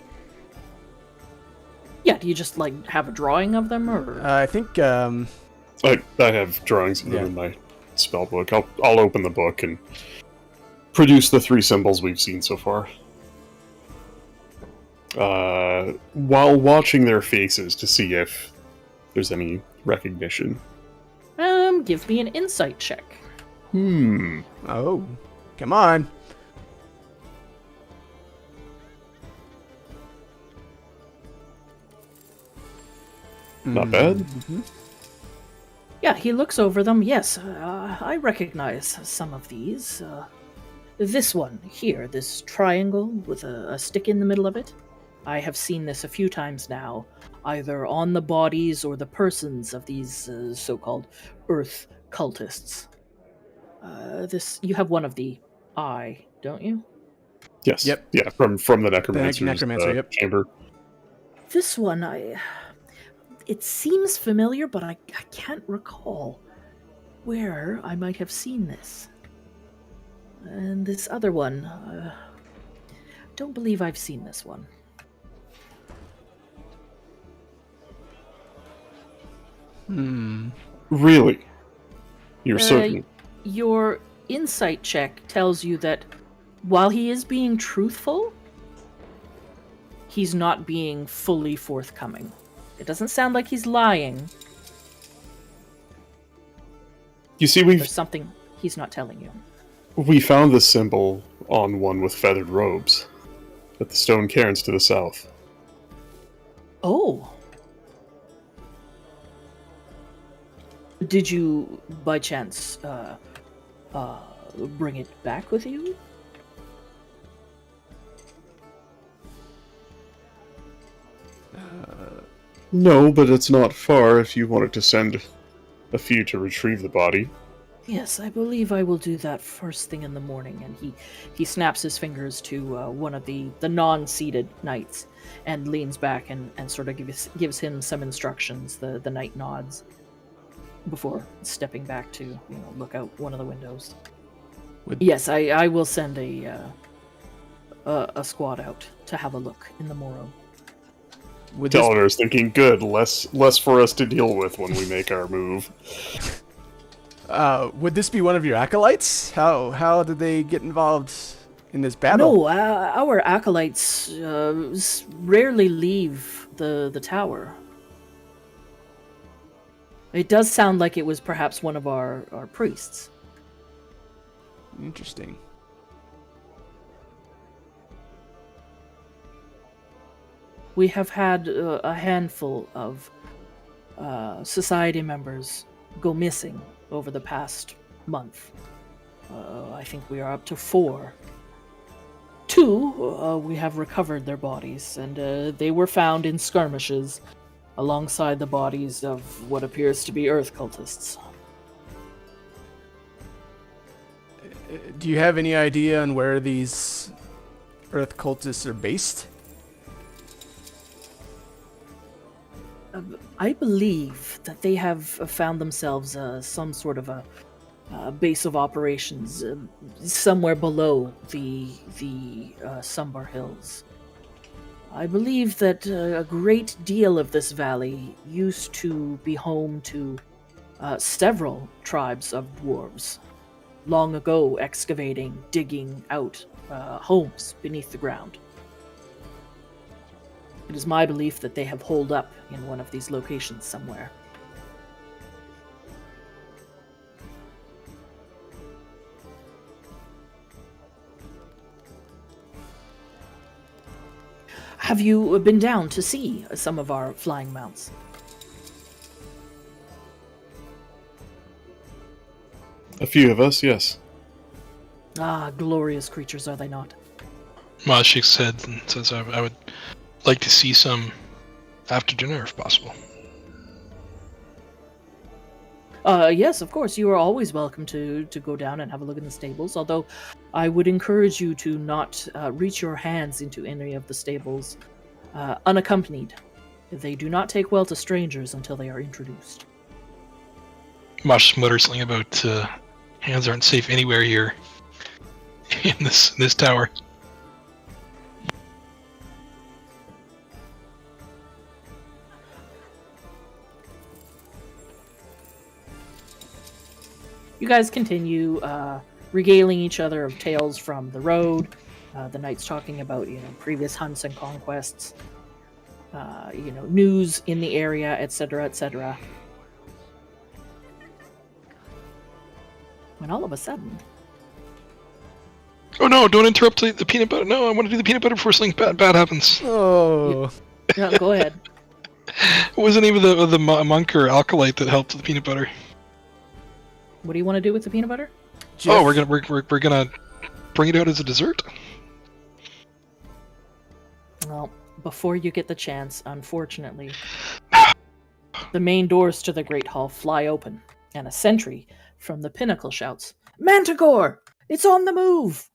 Speaker 1: Yeah, do you just have a drawing of them, or?
Speaker 2: I think.
Speaker 3: I have drawings of them in my spell book. I'll open the book and produce the 3 symbols we've seen so far. While watching their faces to see if there's any recognition.
Speaker 1: Give me an insight check.
Speaker 2: Oh, come on.
Speaker 3: Not bad.
Speaker 2: Mm-hmm.
Speaker 1: Yeah, he looks over them. Yes, I recognize some of these. This one here, this triangle with a stick in the middle of it. I have seen this a few times now, either on the bodies or the persons of these so-called Earth cultists. You have one of the eye, don't you?
Speaker 3: Yes.
Speaker 2: Yep.
Speaker 3: Yeah, from the necromancer's
Speaker 2: necromancer, yep.
Speaker 3: chamber.
Speaker 1: This one, it seems familiar, but I can't recall where I might have seen this. And this other one, don't believe I've seen this one.
Speaker 3: Really? You're certain?
Speaker 1: Your insight check tells you that while he is being truthful, he's not being fully forthcoming. It doesn't sound like he's lying.
Speaker 3: You see,
Speaker 1: There's something he's not telling you.
Speaker 3: we found this symbol on one with feathered robes at the stone cairns to the south.
Speaker 1: Oh. Did you, by chance, bring it back with you?
Speaker 3: No, but it's not far if you wanted to send a few to retrieve the body.
Speaker 1: Yes, I believe I will do that first thing in the morning. And he snaps his fingers to one of the non-seated knights and leans back and sort of gives him some instructions. The knight nods before stepping back to look out one of the windows. Yes, I will send a squad out to have a look in the morrow.
Speaker 3: Delanor's thinking, good, less for us to deal with when we make our move.
Speaker 2: Would this be one of your acolytes? How did they get involved in this battle?
Speaker 1: No, our acolytes rarely leave the tower. It does sound like it was perhaps one of our priests.
Speaker 2: Interesting.
Speaker 1: We have had a handful of society members go missing over the past month. I think we are up to 4. 2 2, we have recovered their bodies, and they were found in skirmishes alongside the bodies of what appears to be Earth cultists.
Speaker 2: Do you have any idea on where these Earth cultists are based?
Speaker 1: I believe that they have found themselves some sort of a base of operations somewhere below the Sumbar Hills. I believe that a great deal of this valley used to be home to several tribes of dwarves, long ago excavating, digging out homes beneath the ground. It is my belief that they have holed up in one of these locations somewhere. Have you been down to see some of our flying mounts?
Speaker 3: A few of us, yes.
Speaker 1: Ah, glorious creatures, are they not?
Speaker 4: Maz shakes his head and says, I would like to see some after dinner if possible.
Speaker 1: Yes, of course. You are always welcome to go down and have a look in the stables, although I would encourage you to not reach your hands into any of the stables unaccompanied. They do not take well to strangers until they are introduced.
Speaker 4: Mosh mutters something about hands aren't safe anywhere here in this tower.
Speaker 1: You guys continue regaling each other of tales from the road. The knights talking about previous hunts and conquests. News in the area, etc., etc. When all of a sudden,
Speaker 4: Oh no, don't interrupt the peanut butter. No, I want to do the peanut butter before something bad happens.
Speaker 2: Oh,
Speaker 1: no, go ahead.
Speaker 4: What was the name of the monk or alkalite that helped with the peanut butter?
Speaker 1: What do you want to do with the peanut butter?
Speaker 2: Jeff,
Speaker 4: Oh, we're gonna bring it out as a dessert?
Speaker 1: Well, before you get the chance, unfortunately, the main doors to the Great Hall fly open, and a sentry from the pinnacle shouts, "Manticore! It's on the move!"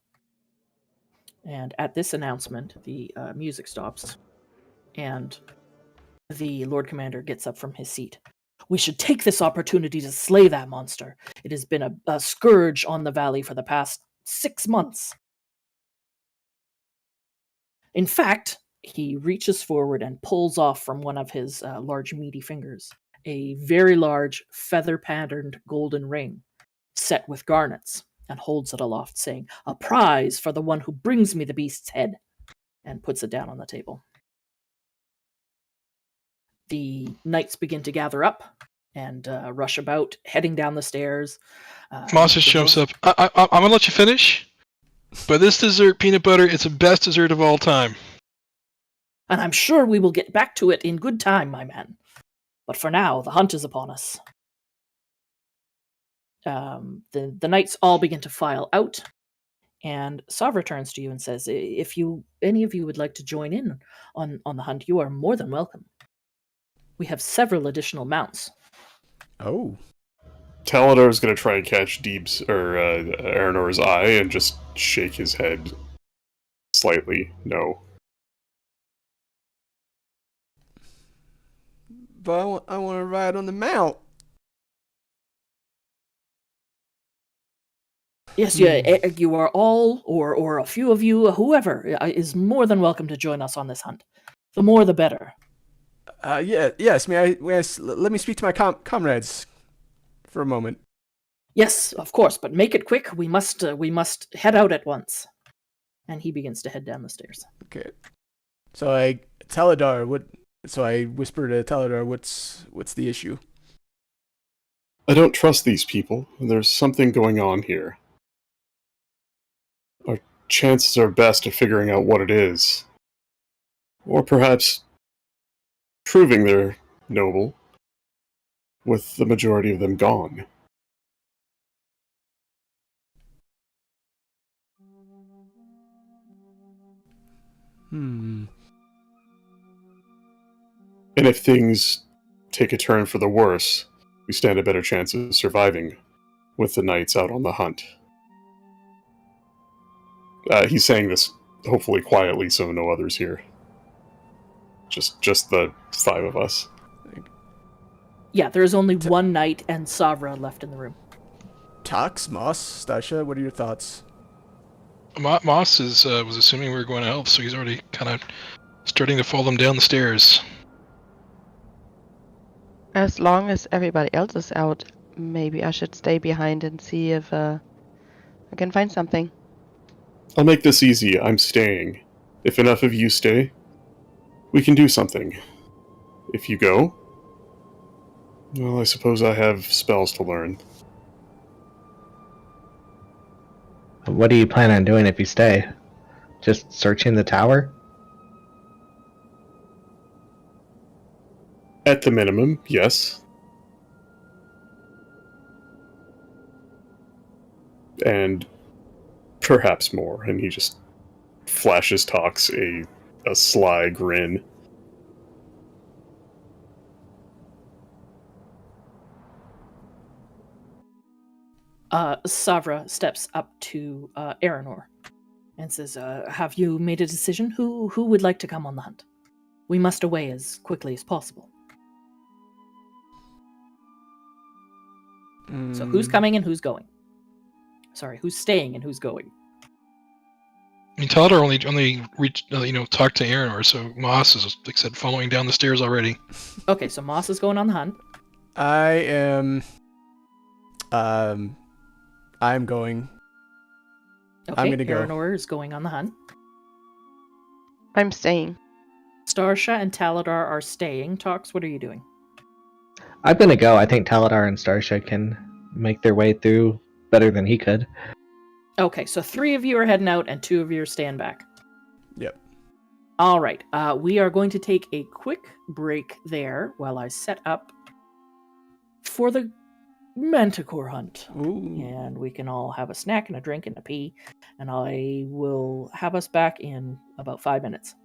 Speaker 1: And at this announcement, the music stops, and the Lord Commander gets up from his seat. We should take this opportunity to slay that monster. It has been a scourge on the valley for the past 6 months. In fact, he reaches forward and pulls off from one of his large meaty fingers a very large feather-patterned golden ring set with garnets and holds it aloft, saying, "A prize for the one who brings me the beast's head," and puts it down on the table. The knights begin to gather up and rush about, heading down the stairs.
Speaker 4: Moss just jumps up. I'm gonna let you finish, but this dessert, peanut butter, it's the best dessert of all time.
Speaker 1: And I'm sure we will get back to it in good time, my man. But for now, the hunt is upon us. The knights all begin to file out, and Savra turns to you and says, "If any of you would like to join in on the hunt, you are more than welcome. We have several additional mounts."
Speaker 2: oh,
Speaker 3: Taladar's gonna try and catch Deeb's or Aranor's eye and just shake his head slightly. No.
Speaker 2: but I want to ride on the mount.
Speaker 1: Yes, you are all, or a few of you, whoever, is more than welcome to join us on this hunt. The more, the better.
Speaker 2: Yes. Let me speak to my comrades for a moment.
Speaker 1: Yes, of course, but make it quick. We must head out at once. And he begins to head down the stairs.
Speaker 2: Okay. So I whisper to Taladar, what's the issue?
Speaker 3: I don't trust these people. There's something going on here. Our chances are best of figuring out what it is. Or perhaps proving they're noble, with the majority of them gone.
Speaker 2: Hmm.
Speaker 3: And if things take a turn for the worse, we stand a better chance of surviving with the knights out on the hunt. He's saying this hopefully quietly so no others hear. Just the 5 of us.
Speaker 1: Yeah, there is only one knight and Savra left in the room.
Speaker 2: Tox, Moss, Stasha, what are your thoughts?
Speaker 4: Moss was assuming we were going to help, so he's already kind of starting to fall them down the stairs.
Speaker 6: As long as everybody else is out, maybe I should stay behind and see if I can find something.
Speaker 3: I'll make this easy. I'm staying. If enough of you stay, we can do something. If you go, well, I suppose I have spells to learn.
Speaker 5: What do you plan on doing if you stay? Just searching the tower?
Speaker 3: At the minimum, yes. And perhaps more. And he just flashes Tox a sly grin.
Speaker 1: Savra steps up to Aranor and says, have you made a decision? Who would like to come on the hunt? We must away as quickly as possible. So who's coming and who's going? Sorry, who's staying and who's going?
Speaker 4: I mean, Taladar only reached, talked to Aranor, so Moss is, like I said, following down the stairs already.
Speaker 1: Okay, so Moss is going on the hunt.
Speaker 2: I am. I'm going.
Speaker 1: Okay,
Speaker 2: I'm gonna go.
Speaker 1: Aranor is going on the hunt.
Speaker 6: I'm staying.
Speaker 1: Starsha and Taladar are staying. Tox, what are you doing?
Speaker 5: I'm gonna go. I think Taladar and Starsha can make their way through better than he could.
Speaker 1: Okay, so 3 of you are heading out and 2 of you are staying back.
Speaker 2: Yep.
Speaker 1: All right, we are going to take a quick break there while I set up for the Manticore hunt.
Speaker 2: Ooh.
Speaker 1: And we can all have a snack and a drink and a pee, and I will have us back in about 5 minutes.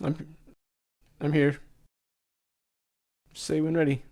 Speaker 2: I'm here. Say when ready.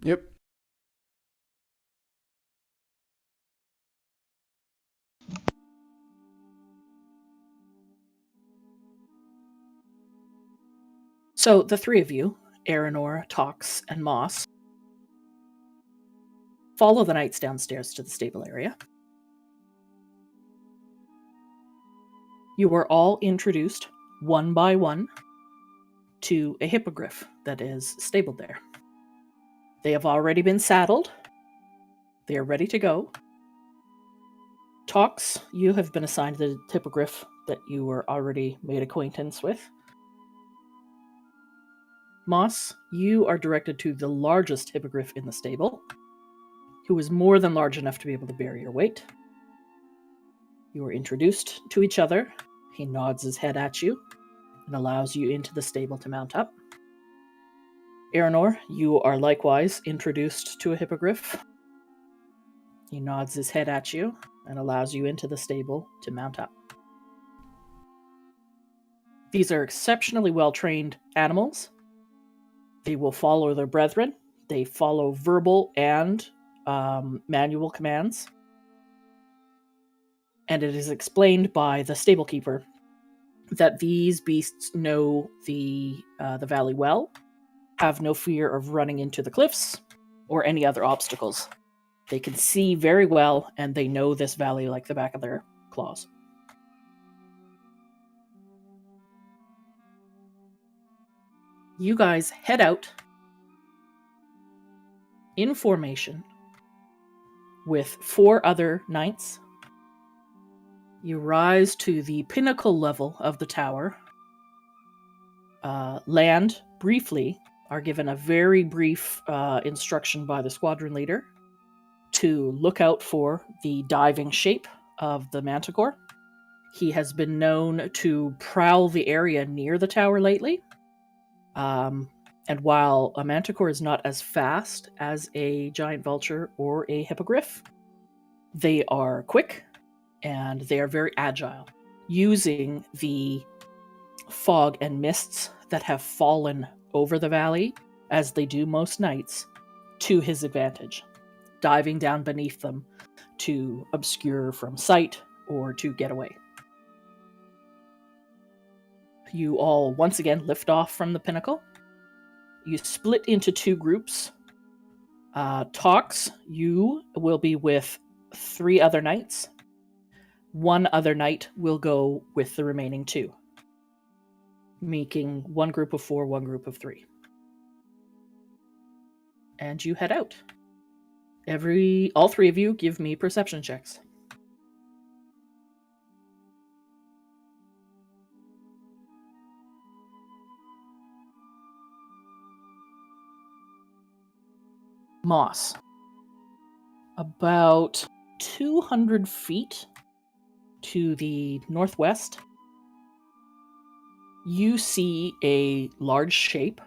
Speaker 2: Yep.
Speaker 1: So the three of you, Aranor, Tox, and Moss, follow the knights downstairs to the stable area. You are all introduced, one by one, to a hippogriff that is stabled there. They have already been saddled. They are ready to go. Tox, you have been assigned the hippogriff that you were already made acquaintance with. Moss, you are directed to the largest hippogriff in the stable, who is more than large enough to be able to bear your weight. You are introduced to each other. He nods his head at you and allows you into the stable to mount up. Aranor, you are likewise introduced to a hippogriff. He nods his head at you and allows you into the stable to mount up. These are exceptionally well-trained animals. They will follow their brethren. They follow verbal and manual commands. And it is explained by the stable keeper that these beasts know the valley well, have no fear of running into the cliffs or any other obstacles. They can see very well, and they know this valley like the back of their claws. You guys head out in formation with 4 other knights. You rise to the pinnacle level of the tower, land briefly, are given a very brief instruction by the squadron leader to look out for the diving shape of the manticore. He has been known to prowl the area near the tower lately. And while a manticore is not as fast as a giant vulture or a hippogriff, they are quick and they are very agile, using the fog and mists that have fallen over the valley, as they do most nights, to his advantage, diving down beneath them to obscure from sight or to get away. You all once again lift off from the pinnacle. You split into 2 groups. Tox, you will be with 3 other knights. 1 other knight will go with the remaining 2, making 1 group of 4, 1 group of 3. And you head out. All 3 of you give me perception checks. Moss. About 200 feet to the northwest, you see a large shape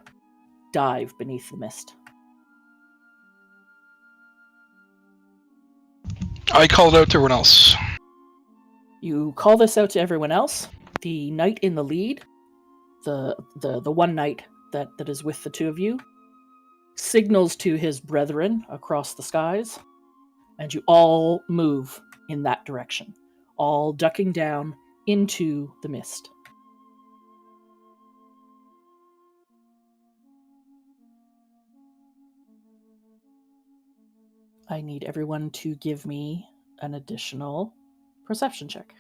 Speaker 1: dive beneath the mist.
Speaker 4: I called out to everyone else.
Speaker 1: You call this out to everyone else. The knight in the lead, the one knight that is with the 2 of you, signals to his brethren across the skies, and you all move in that direction, all ducking down into the mist. I need everyone to give me an additional perception check.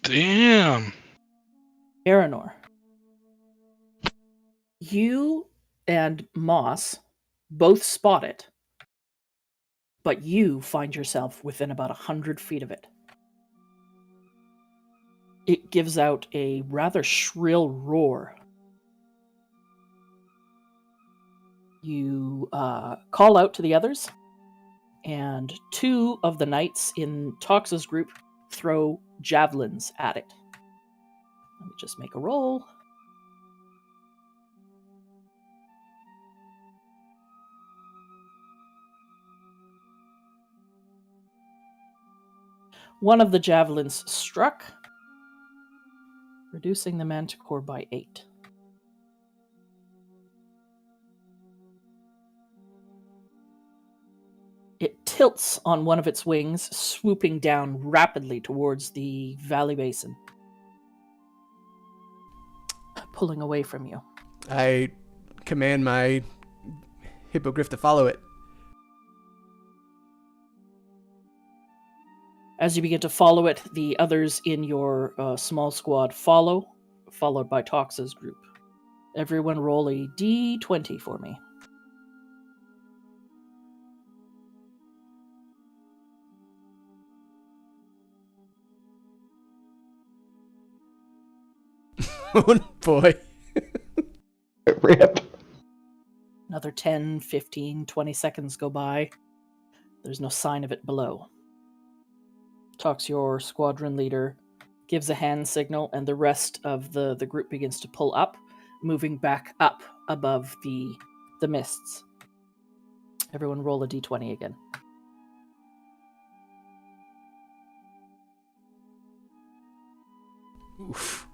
Speaker 4: Damn.
Speaker 1: Aranor, you and Moss both spot it, but you find yourself within about 100 feet of it. It gives out a rather shrill roar. You call out to the others, and 2 of the knights in Tox's group throw javelins at it. Let me just make a roll. One of the javelins struck, reducing the manticore by 8. It tilts on one of its wings, swooping down rapidly towards the valley basin, pulling away from you.
Speaker 2: I command my hippogriff to follow it.
Speaker 1: As you begin to follow it, the others in your small squad follow, followed by Tox's group. Everyone roll a d20 for me.
Speaker 2: Oh boy.
Speaker 5: Rip.
Speaker 1: Another 10, 15, 20 seconds go by. There's no sign of it below. Tox, your squadron leader, gives a hand signal, and the rest of the group begins to pull up, moving back up above the mists. Everyone roll a d20 again.
Speaker 2: Oof.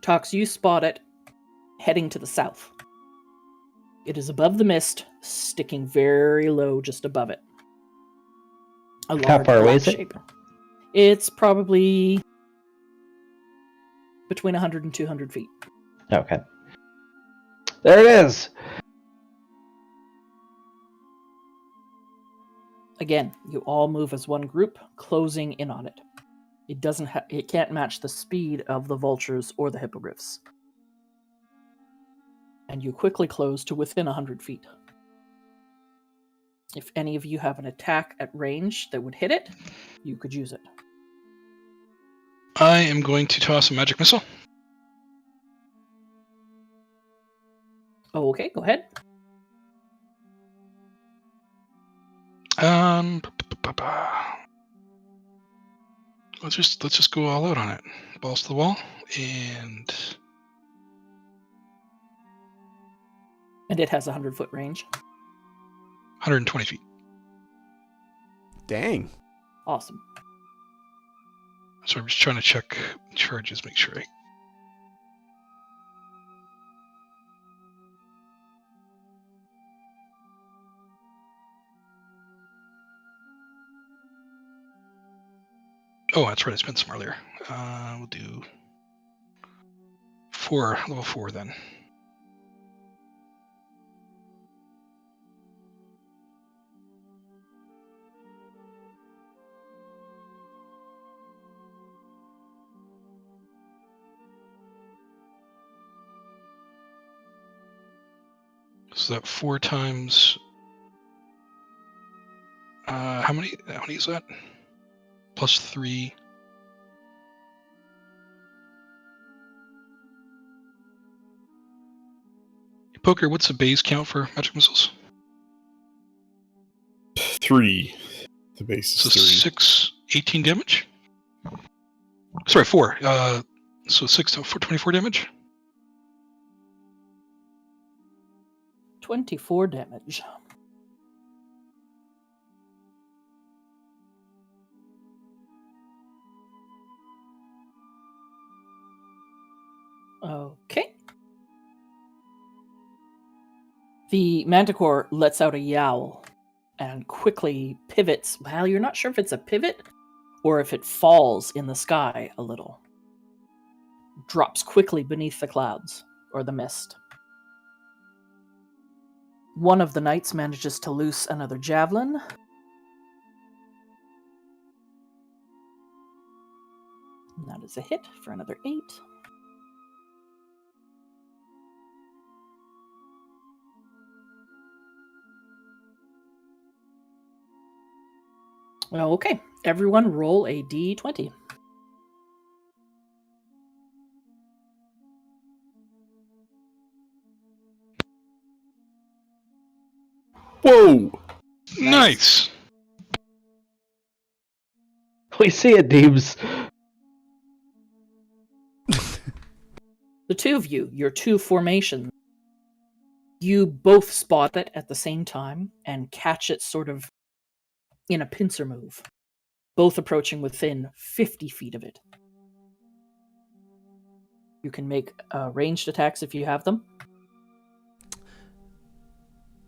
Speaker 1: Tox, you spot it heading to the south. It is above the mist, sticking very low just above it. A
Speaker 5: How
Speaker 1: large
Speaker 5: far away
Speaker 1: black
Speaker 5: is it?
Speaker 1: shape. It's probably between 100 and 200 feet.
Speaker 5: Okay. There it is.
Speaker 1: Again, you all move as one group, closing in on it. It can't match the speed of the vultures or the hippogriffs. And you quickly close to within 100 feet. If any of you have an attack at range that would hit it, you could use it.
Speaker 4: I am going to toss a magic missile.
Speaker 1: Oh, okay, go ahead.
Speaker 4: Let's just go all out on it. Balls to the wall, and
Speaker 1: And it has a 100-foot range.
Speaker 4: 120 feet.
Speaker 2: Dang.
Speaker 1: Awesome.
Speaker 4: So I'm just trying to check charges, make sure I. Oh, that's right. I spent some earlier. We'll do level 4 then. So that 4 times. How many is that? Plus 3. Poker, what's the base count for magic missiles?
Speaker 3: 3. The base
Speaker 4: So
Speaker 3: is 3.
Speaker 4: 6, 18 damage? Sorry, 4. So 6 to 4, 24 damage?
Speaker 1: 24 damage. Okay. The manticore lets out a yowl and quickly pivots. Well, you're not sure if it's a pivot or if it falls in the sky a little. Drops quickly beneath the clouds or the mist. One of the knights manages to loose another javelin. And that is a hit for another 8. Okay, everyone roll a d20.
Speaker 3: Whoa!
Speaker 4: Nice!
Speaker 5: We see it, Deebs.
Speaker 1: The two of you, your two formations, You both spot it at the same time and catch it sort of in a pincer move, both approaching within 50 feet of it. You can make ranged attacks if you have them.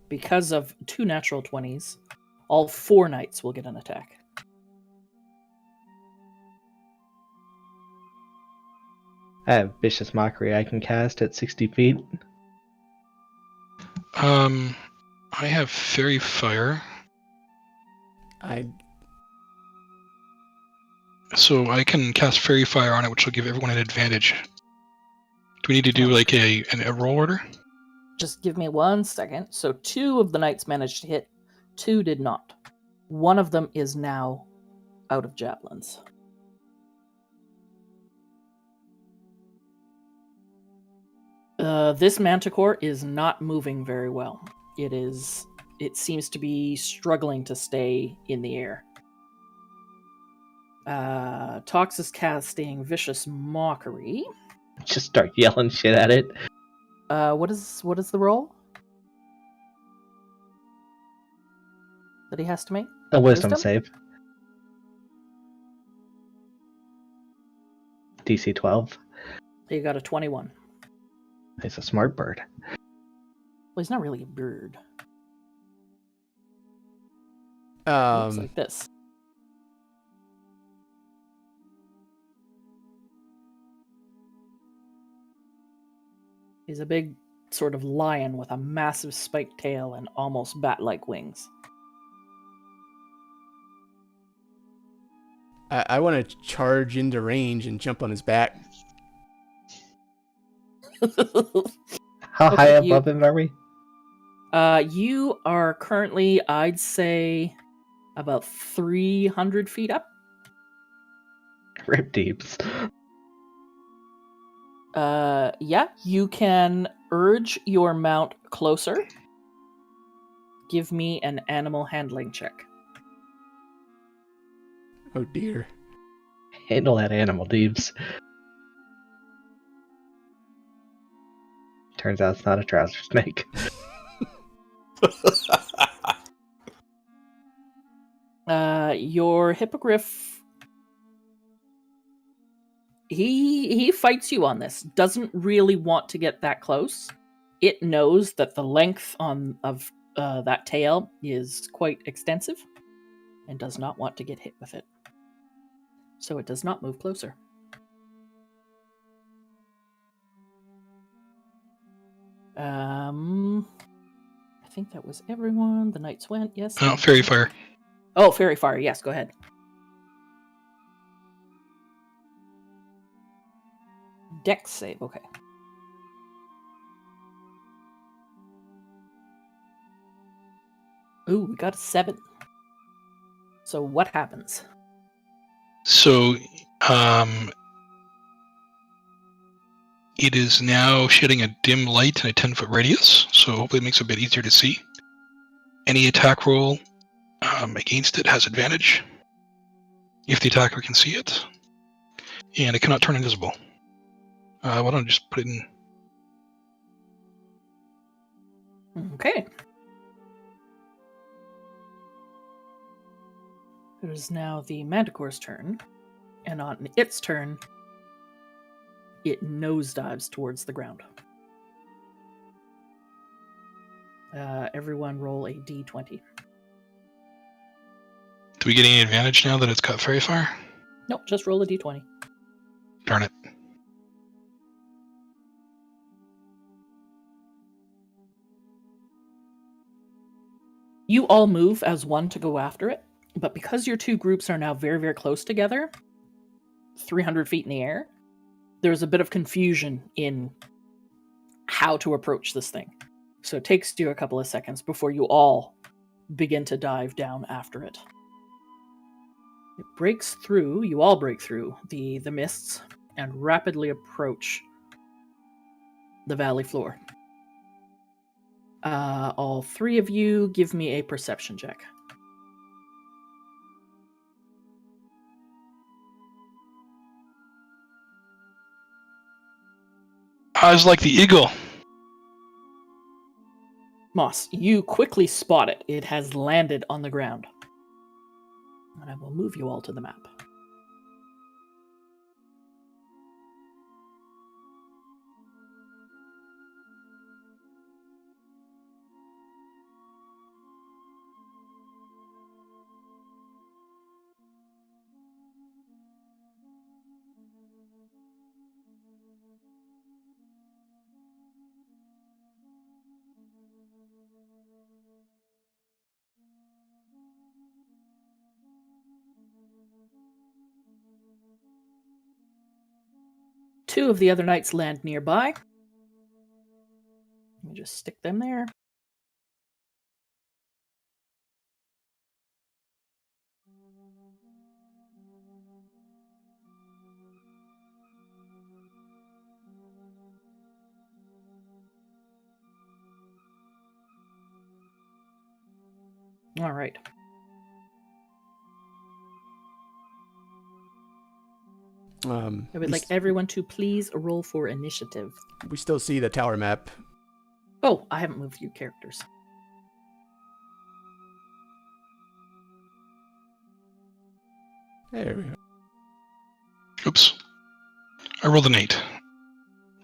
Speaker 1: Because of 2 natural 20s, all 4 knights will get an attack.
Speaker 5: I have Vicious Mockery I can cast at 60 feet.
Speaker 4: I have Fairy Fire, so I can cast Fairy Fire on it, which will give everyone an advantage. Do we need to do like a roll order?
Speaker 1: Just give me 1 second. So 2 of the knights managed to hit, 2 did not. One of them is now out of javelins. This manticore is not moving very well. It seems to be struggling to stay in the air. Tox is casting Vicious Mockery.
Speaker 5: Just start yelling shit at it.
Speaker 1: What is the roll that he has to make?
Speaker 5: A wisdom save. DC 12.
Speaker 1: You got a 21.
Speaker 5: He's a smart bird.
Speaker 1: Well, he's not really a bird. He looks like this. He's a big sort of lion with a massive spiked tail and almost bat-like wings.
Speaker 2: I want to charge into range and jump on his back.
Speaker 5: How
Speaker 1: Okay,
Speaker 5: high above him are we?
Speaker 1: You are currently, I'd say, about 300 feet up.
Speaker 5: Rip deeps.
Speaker 1: Yeah, you can urge your mount closer. Give me an animal handling check.
Speaker 2: Oh dear.
Speaker 5: Handle that animal, Deeps. Turns out it's not a trouser snake.
Speaker 1: Your hippogriff, he fights you on this. Doesn't really want to get that close. It knows that the length of that tail is quite extensive and does not want to get hit with it. So it does not move closer. I think that was everyone. The knights went, yes.
Speaker 4: Oh, Fairy Fire.
Speaker 1: Oh, Fairy Fire, yes, go ahead. Dex save, okay. Ooh, we got a 7. So what happens?
Speaker 4: So, it is now shedding a dim light in a 10-foot radius, so hopefully it makes it a bit easier to see. Any attack roll against it has advantage if the attacker can see it, and it cannot turn invisible. Why don't I just put it in?
Speaker 1: Okay. It is now the Manticore's turn, and on its turn, it nosedives towards the ground. Everyone roll a d20.
Speaker 4: Do we get any advantage now that it's got Fairy Fire?
Speaker 1: Nope, just roll a d20.
Speaker 4: Darn it.
Speaker 1: You all move as one to go after it, but because your two groups are now very, very close together, 300 feet in the air, there's a bit of confusion in how to approach this thing. So it takes you a couple of seconds before you all begin to dive down after it. It breaks through, you all break through the mists and rapidly approach the valley floor. All three of you give me a perception check.
Speaker 4: I was like the eagle.
Speaker 1: Moss, you quickly spot it. It has landed on the ground. And I will move you all to the map. Two of the other knights land nearby. Let me just stick them there. All right. I would like everyone to please roll for initiative.
Speaker 2: We still see the tower map.
Speaker 1: Oh, I haven't moved you characters.
Speaker 2: There we go.
Speaker 4: Oops. I rolled an 8.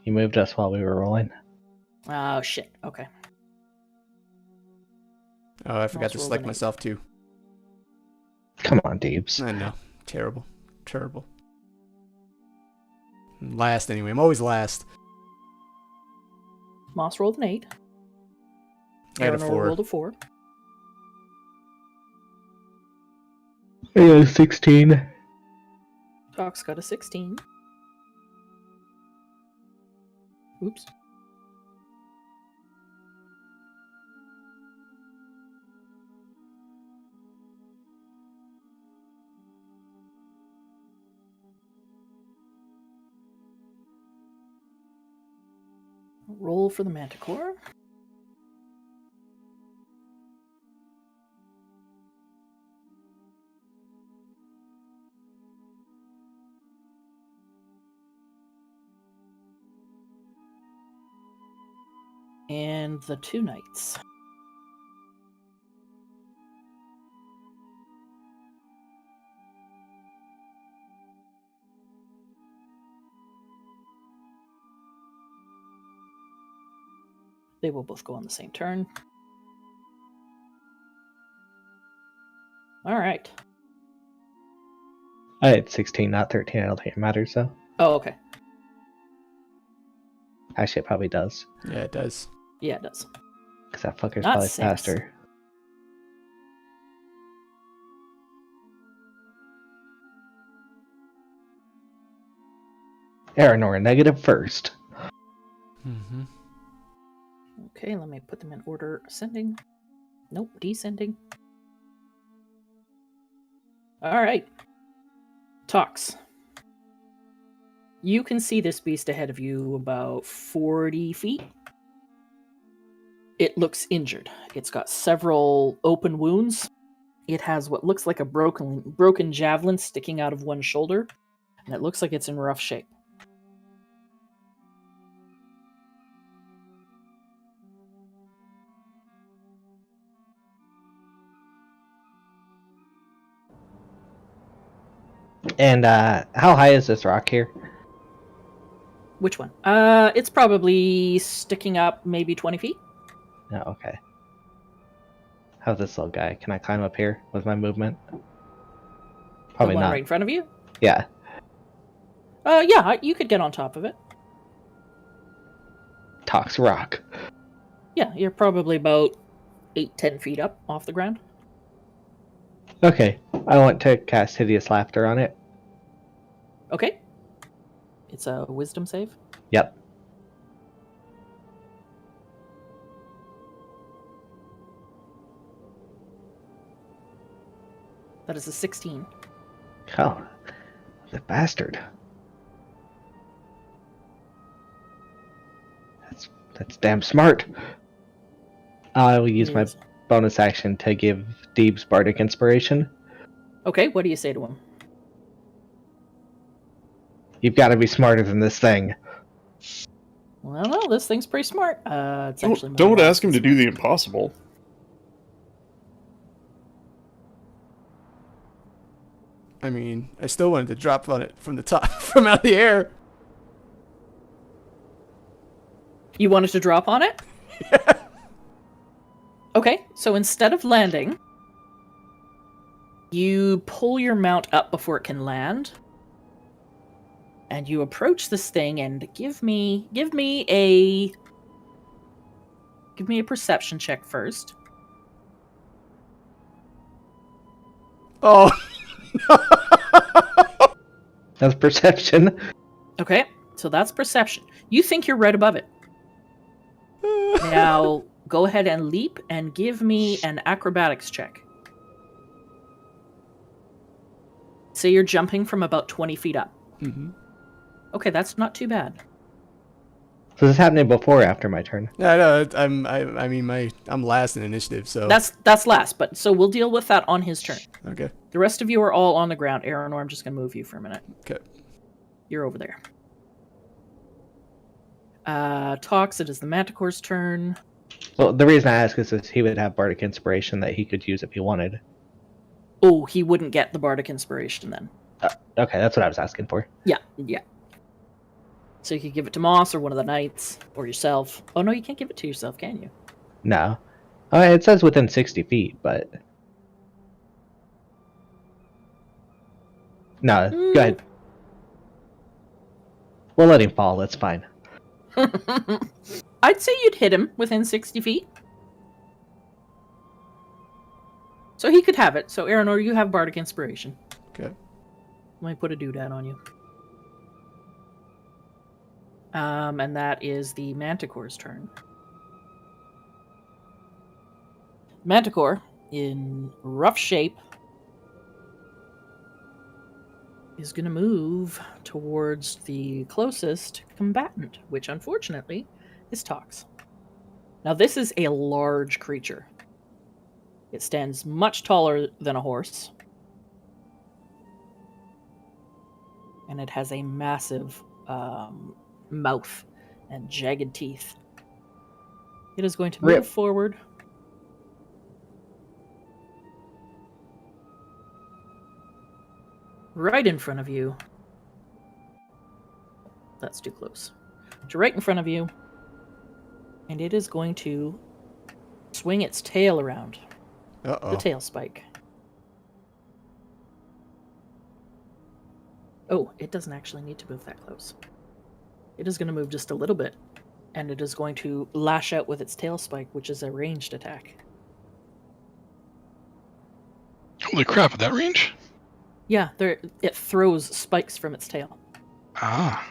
Speaker 5: You moved us while we were rolling.
Speaker 1: Oh, shit. Okay.
Speaker 2: Oh, I forgot
Speaker 1: Moss
Speaker 2: to
Speaker 1: rolled
Speaker 2: select
Speaker 1: an 8.
Speaker 2: myself too.
Speaker 5: Come on, Deebs.
Speaker 2: I know. Terrible. Terrible. Last anyway. I'm always last.
Speaker 1: Moss rolled an 8.
Speaker 2: I had a
Speaker 1: Eleanor
Speaker 2: 4.
Speaker 1: rolled a 4.
Speaker 5: Yeah, 16.
Speaker 1: Tox got a 16. Oops. Roll for the Manticore. And the two knights. They will both go on the same turn. All right.
Speaker 5: I had 16, not 13. I don't think it matters, though.
Speaker 1: Oh, okay.
Speaker 5: Actually, it probably does.
Speaker 2: Yeah, it does.
Speaker 1: Yeah, it does.
Speaker 5: Because that fucker's
Speaker 1: Not
Speaker 5: probably
Speaker 1: 6.
Speaker 5: faster. Aranor, negative first.
Speaker 2: Mm-hmm.
Speaker 1: Okay, let me put them in order ascending. Nope, descending. All right. Tox. You can see this beast ahead of you about 40 feet. It looks injured. It's got several open wounds. It has what looks like a broken javelin sticking out of one shoulder, and it looks like it's in rough shape.
Speaker 5: And how high is this rock here?
Speaker 1: Which one? It's probably sticking up maybe 20 feet.
Speaker 5: Oh, okay. How's this little guy? Can I climb up here with my movement? Probably
Speaker 1: The one
Speaker 5: not.
Speaker 1: right in front of you?
Speaker 5: Yeah.
Speaker 1: Yeah, you could get on top of it.
Speaker 5: Tox rock.
Speaker 1: Yeah, you're probably about 8-10 feet up off the ground.
Speaker 5: Okay. I want to cast Hideous Laughter on it.
Speaker 1: Okay. It's a wisdom save.
Speaker 5: Yep.
Speaker 1: That is a 16.
Speaker 5: Oh, the bastard. That's damn smart. I will use my
Speaker 1: Yes.
Speaker 5: bonus action to give Deebs Bardic Inspiration.
Speaker 1: Okay, what do you say to him?
Speaker 5: You've got to be smarter than this thing.
Speaker 1: Well, no, this thing's pretty smart. It's actually
Speaker 3: Don't
Speaker 1: more
Speaker 3: ask him to
Speaker 1: smart.
Speaker 3: do the impossible.
Speaker 2: I mean, I still wanted to drop on it from the top, from out of the air.
Speaker 1: You wanted to drop on it? Okay, so instead of landing, you pull your mount up before it can land, and you approach this thing and give me a perception check first.
Speaker 2: Oh,
Speaker 5: That's perception.
Speaker 1: Okay, so that's perception. You think you're right above it. Now, go ahead and leap and give me an acrobatics check. Say you're jumping from about 20 feet up.
Speaker 2: Mm-hmm.
Speaker 1: Okay, that's not too bad.
Speaker 5: So this is happening before or after my turn?
Speaker 2: I know. I'm last in initiative, so
Speaker 1: That's last, but so we'll deal with that on his turn.
Speaker 2: okay.
Speaker 1: The rest of you are all on the ground. Aeronor, I'm just going to move you for a minute.
Speaker 2: Okay.
Speaker 1: You're over there. Tox, it is the Manticore's turn.
Speaker 5: Well, the reason I ask is he would have Bardic Inspiration that he could use if he wanted.
Speaker 1: Oh, he wouldn't get the Bardic Inspiration then.
Speaker 5: Okay, that's what I was asking for.
Speaker 1: Yeah. So you could give it to Moss or one of the knights, or yourself. Oh no, you can't give it to yourself, can you?
Speaker 5: No. It says within 60 feet, but... No, go ahead. We'll let him fall, that's fine.
Speaker 1: I'd say you'd hit him within 60 feet. So he could have it. So Aeronor, you have Bardic Inspiration.
Speaker 2: Okay.
Speaker 1: Let me put a doodad on you. And that is the Manticore's turn. Manticore, in rough shape, is going to move towards the closest combatant, which unfortunately is Tox. Now this is a large creature. It stands much taller than a horse. And it has a massive mouth and jagged teeth. It is going to move forward. Right in front of you. That's too close. To right in front of you. And it is going to swing its tail around.
Speaker 2: Uh-oh.
Speaker 1: The tail spike. Oh, it doesn't actually need to move that close. It is going to move just a little bit. And it is going to lash out with its tail spike, which is a ranged attack.
Speaker 4: Holy crap, at that range?
Speaker 1: Yeah, it throws spikes from its tail.
Speaker 4: Ah.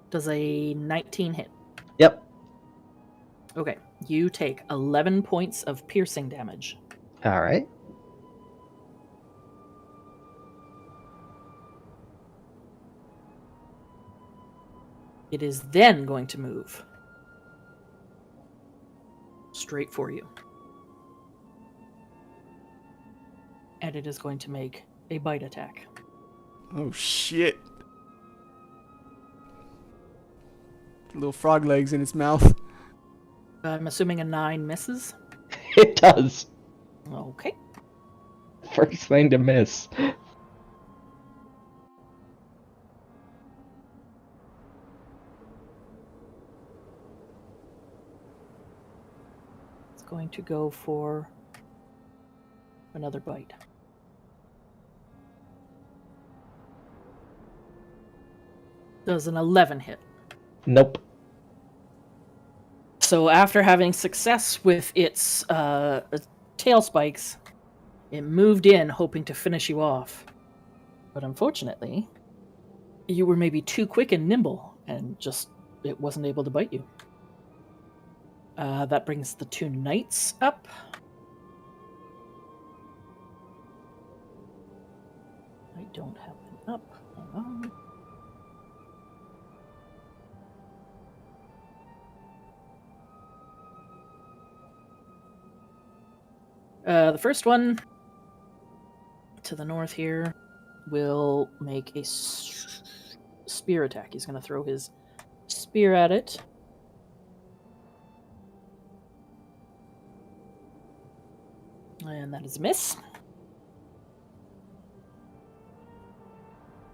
Speaker 1: Does a 19 hit?
Speaker 5: Yep.
Speaker 1: Okay, you take 11 points of piercing damage.
Speaker 5: Alright.
Speaker 1: It is then going to move straight for you. And it is going to make a bite attack.
Speaker 2: Oh shit. Little frog legs in its mouth.
Speaker 1: I'm assuming a 9 misses.
Speaker 5: It does.
Speaker 1: Okay.
Speaker 5: First thing to miss.
Speaker 1: It's going to go for another bite. Does an 11 hit?
Speaker 5: Nope.
Speaker 1: So after having success with its tail spikes, it moved in hoping to finish you off. But unfortunately, you were maybe too quick and nimble, and just it wasn't able to bite you. That brings the 2 knights up. I don't have them up. Hang on. The first one to the north here will make a spear attack. He's going to throw his spear at it. And that is a miss.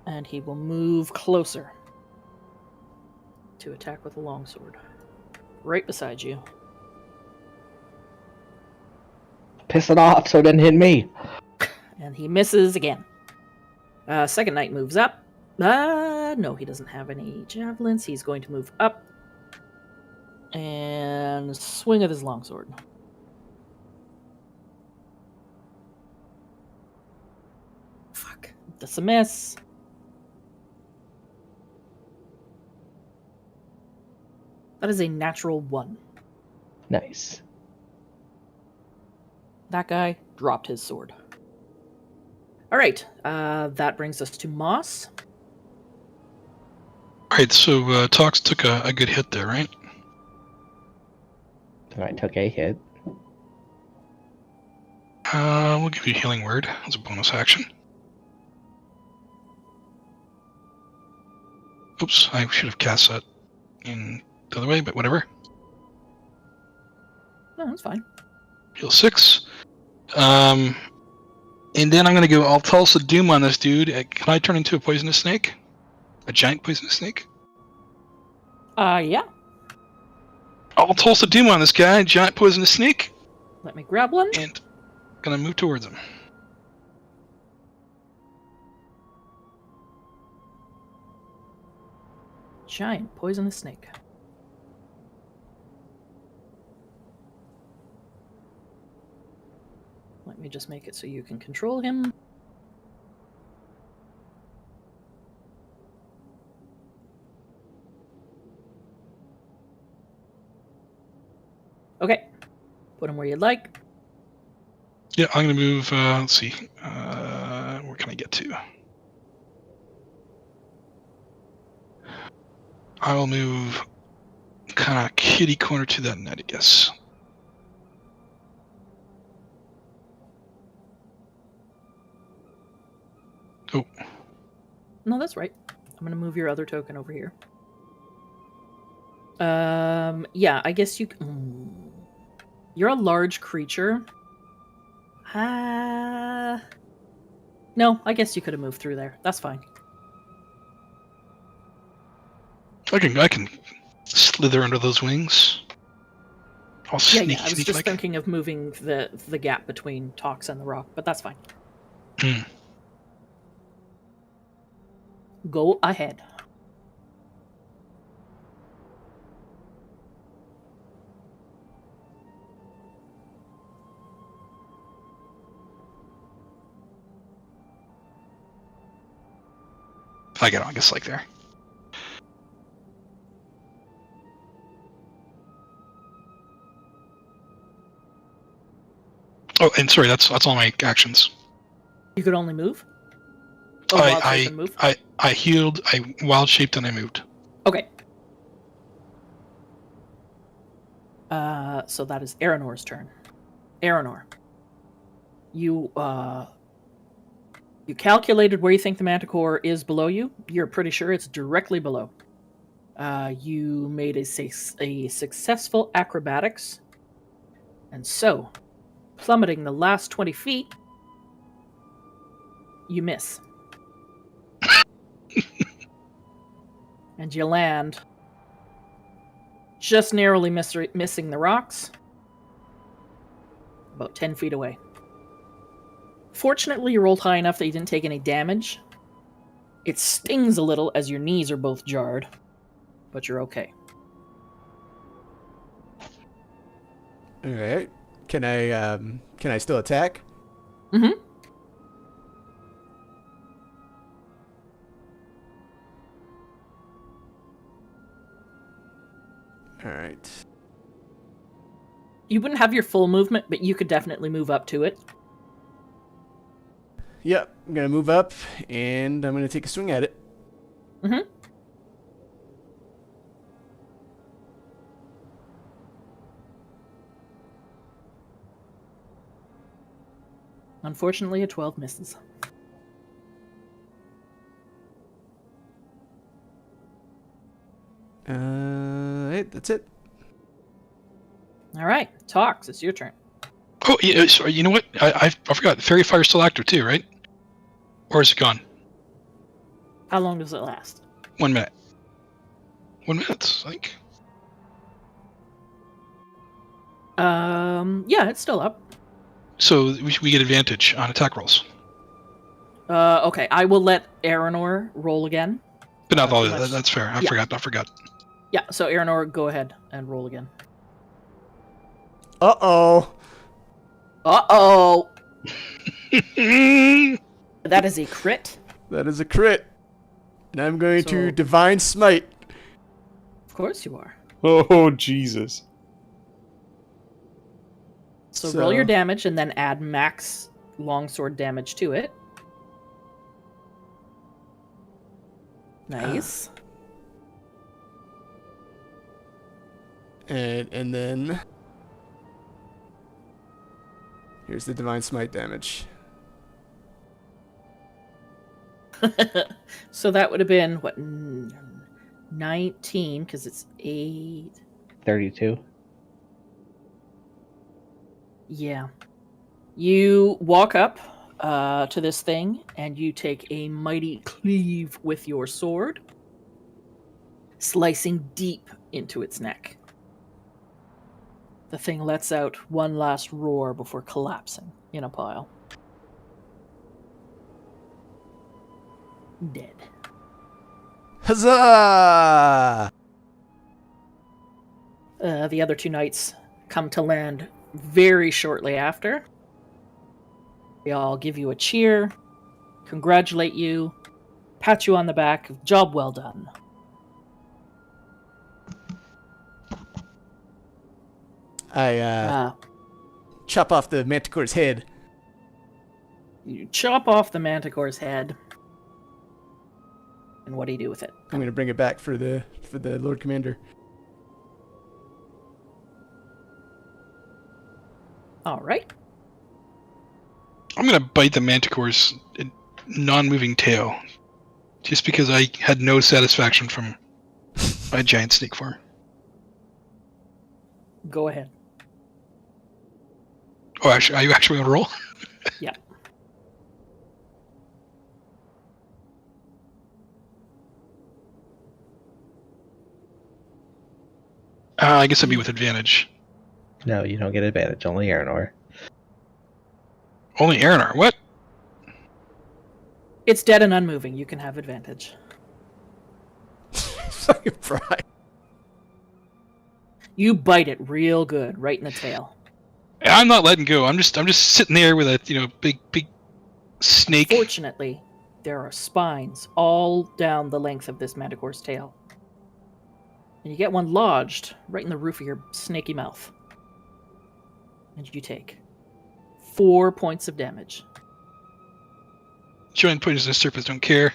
Speaker 1: And he will move closer to attack with a longsword. Right beside you.
Speaker 5: Piss it off so it didn't hit me.
Speaker 1: And he misses again. Second knight moves up. No, he doesn't have any javelins. He's going to move up and swing with his longsword. Fuck. That's a miss. That is a natural 1.
Speaker 5: Nice.
Speaker 1: That guy dropped his sword. Alright, that brings us to Moss.
Speaker 4: Alright, so Tox took a good hit there, right?
Speaker 5: And I took a hit.
Speaker 4: We'll give you a healing word as a bonus action. Oops, I should have cast that in the other way, but whatever.
Speaker 1: No, that's fine.
Speaker 4: Heal 6. And then I'm going to go All Tulsa Doom on this dude. Can I turn into a poisonous snake? A giant poisonous snake?
Speaker 1: Yeah.
Speaker 4: All Tulsa Doom on this guy, giant poisonous snake.
Speaker 1: Let me grab one.
Speaker 4: And going to move towards him.
Speaker 1: Giant poisonous snake. Let me just make it so you can control him. Okay. Put him where you'd like.
Speaker 4: Yeah, I'm going to move, let's see. Where can I get to? I will move kind of kitty corner to that net, I guess. Oh.
Speaker 1: No, that's right. I'm going to move your other token over here. Yeah, I guess you... You're a large creature. No, I guess you could have moved through there. That's fine.
Speaker 4: I can slither under those wings. I'll sneak,
Speaker 1: I was just thinking of moving the gap between Tox and the rock, but that's fine. Go ahead.
Speaker 4: I get on, I guess, like there. Oh, and sorry, that's all my actions.
Speaker 1: You could only move? Move?
Speaker 4: I healed, I wild shaped, and I moved.
Speaker 1: Okay. So that is Aranor's turn. Aranor. You calculated where you think the Manticore is below you. You're pretty sure it's directly below. You made a successful acrobatics. And so, plummeting the last 20 feet, you miss. And you land just narrowly missing the rocks, about 10 feet away. Fortunately, you rolled high enough that you didn't take any damage. It stings a little as your knees are both jarred, but you're okay.
Speaker 2: Alright. Can I still attack?
Speaker 1: Mm-hmm.
Speaker 2: Alright.
Speaker 1: You wouldn't have your full movement, but you could definitely move up to it.
Speaker 2: Yep, I'm gonna move up, and I'm gonna take a swing at it.
Speaker 1: Mm-hmm. Unfortunately, a 12 misses.
Speaker 2: it. That's it.
Speaker 1: All right, Tox, it's your turn.
Speaker 4: Oh, yeah, sorry. You know what? I forgot. Fairy Fire's still active too, right? Or is it gone?
Speaker 1: How long does it last?
Speaker 4: 1 minute. 1 minute, I think.
Speaker 1: Yeah, it's still up.
Speaker 4: So we get advantage on attack rolls.
Speaker 1: Okay, I will let Aranor roll again.
Speaker 4: But not all
Speaker 1: pretty
Speaker 4: that.
Speaker 1: much-
Speaker 4: That's fair. I
Speaker 1: yeah.
Speaker 4: forgot.
Speaker 1: Yeah, so Aranor, go ahead and roll again.
Speaker 2: Uh-oh.
Speaker 1: Uh-oh! That is a crit.
Speaker 2: That is a crit. And I'm going to
Speaker 1: So-
Speaker 2: Divine Smite.
Speaker 1: Of course you are.
Speaker 3: Oh, Jesus.
Speaker 1: So roll your damage and then add max longsword damage to it. Nice.
Speaker 2: And then... Here's the Divine Smite damage.
Speaker 1: So that would have been, what, 19, because it's 8.
Speaker 5: 32.
Speaker 1: Yeah. You walk up to this thing, and you take a mighty cleave with your sword, slicing deep into its neck. The thing lets out one last roar before collapsing in a pile. Dead.
Speaker 2: Huzzah!
Speaker 1: The other two knights come to land very shortly after. They all give you a cheer, congratulate you, pat you on the back. Job well done.
Speaker 2: I chop off the Manticore's head.
Speaker 1: You chop off the Manticore's head. And what do you do with it?
Speaker 2: I'm going to bring it back for the Lord Commander.
Speaker 1: All right.
Speaker 4: I'm gonna bite the Manticore's non-moving tail, just because I had no satisfaction from my giant snake form.
Speaker 1: Go ahead.
Speaker 4: Oh, actually, are you actually gonna roll?
Speaker 1: Yeah.
Speaker 4: I guess I'd be with advantage.
Speaker 5: No, you don't get advantage. Only Aranor.
Speaker 4: Only Aranar. What?
Speaker 1: It's dead and unmoving. You can have advantage.
Speaker 2: Fucking pride.
Speaker 1: You bite it real good, right in the tail.
Speaker 4: I'm not letting go. I'm just sitting there with a big snake.
Speaker 1: Fortunately, there are spines all down the length of this Manticore's tail. And you get one lodged right in the roof of your snaky mouth. And you take 4 points of damage.
Speaker 4: Giant poisonous serpents don't care.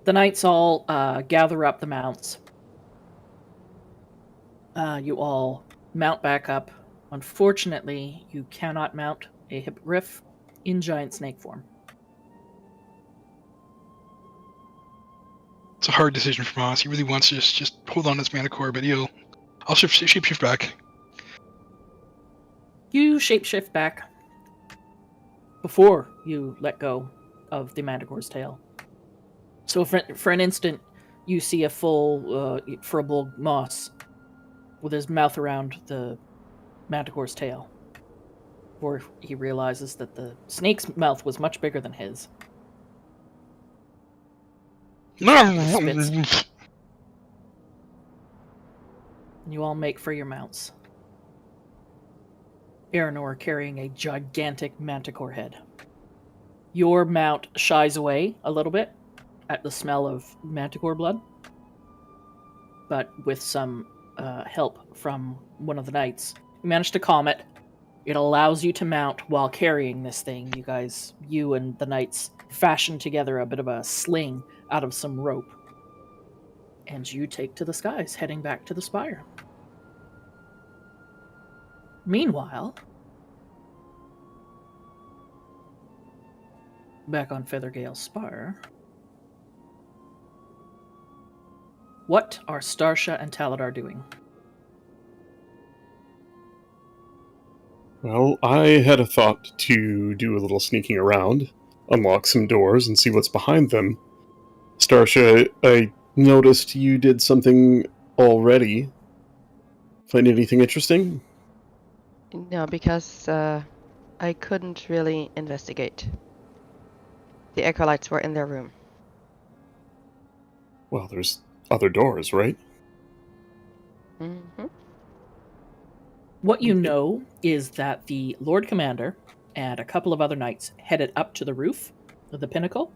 Speaker 1: The knights all gather up the mounts. You all mount back up. Unfortunately, you cannot mount a hippogriff in giant snake form.
Speaker 4: It's a hard decision for Moss. He really wants to just hold on to this Manticore, but I'll shapeshift back.
Speaker 1: You shapeshift back before you let go of the Manticore's tail. So for an instant, you see a full Firbolg Moss with his mouth around the Manticore's tail. Before he realizes that the snake's mouth was much bigger than his. Spits. You all make for your mounts. Aranor carrying a gigantic manticore head. Your mount shies away a little bit at the smell of manticore blood, but with some help from one of the knights, you manage to calm it. It allows you to mount while carrying this thing. You and the knights fashion together a bit of a sling out of some rope. And you take to the skies, heading back to the spire. Meanwhile, back on Feathergale Spire. What are Starsha and Taladar doing?
Speaker 3: Well, I had a thought to do a little sneaking around, unlock some doors, and see what's behind them. Starsha, I noticed you did something already. Find anything interesting?
Speaker 6: No, because I couldn't really investigate. The acolytes were in their room.
Speaker 3: Well, there's other doors, right?
Speaker 6: Mm-hmm.
Speaker 1: What you know is that the Lord Commander and a couple of other knights headed up to the roof of the pinnacle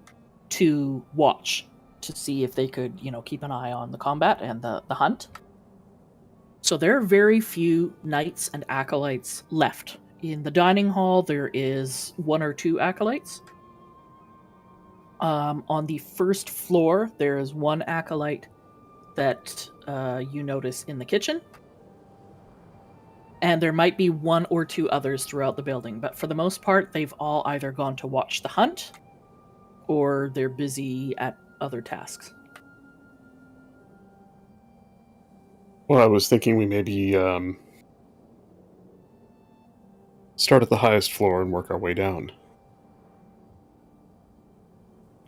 Speaker 1: to watch, to see if they could, keep an eye on the combat and the hunt. So there are very few knights and acolytes left. In the dining hall, there is 1 or 2 acolytes. On the first floor, there is 1 acolyte that you notice in the kitchen. And there might be 1 or 2 others throughout the building, but for the most part, they've all either gone to watch the hunt, or they're busy at other tasks.
Speaker 3: Well, I was thinking we maybe start at the highest floor and work our way down.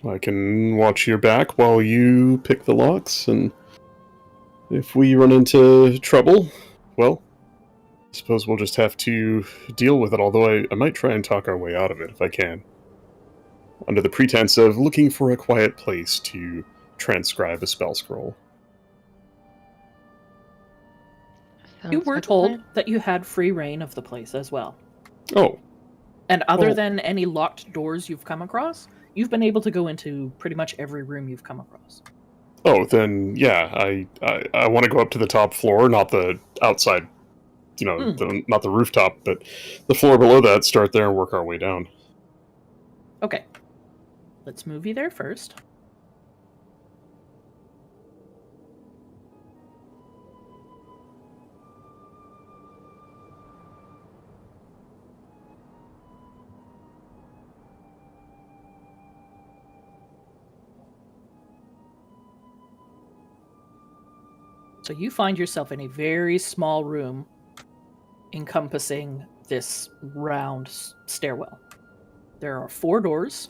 Speaker 3: I can watch your back while you pick the locks, and if we run into trouble, well, I suppose we'll just have to deal with it, although I might try and talk our way out of it if I can. Under the pretense of looking for a quiet place to transcribe a spell scroll.
Speaker 1: You
Speaker 6: Sounds
Speaker 1: were
Speaker 6: like a
Speaker 1: told
Speaker 6: plan.
Speaker 1: that you had free reign of the place as well.
Speaker 3: Oh,
Speaker 1: And other
Speaker 3: Oh.
Speaker 1: than any locked doors you've come across, you've been able to go into pretty much every room you've come across.
Speaker 3: then yeah, I want to go up to the top floor, not the outside, not the rooftop, but the floor below that, start there and work our way down.
Speaker 1: Okay. Let's move you there first. So you find yourself in a very small room encompassing this round stairwell. There are 4 doors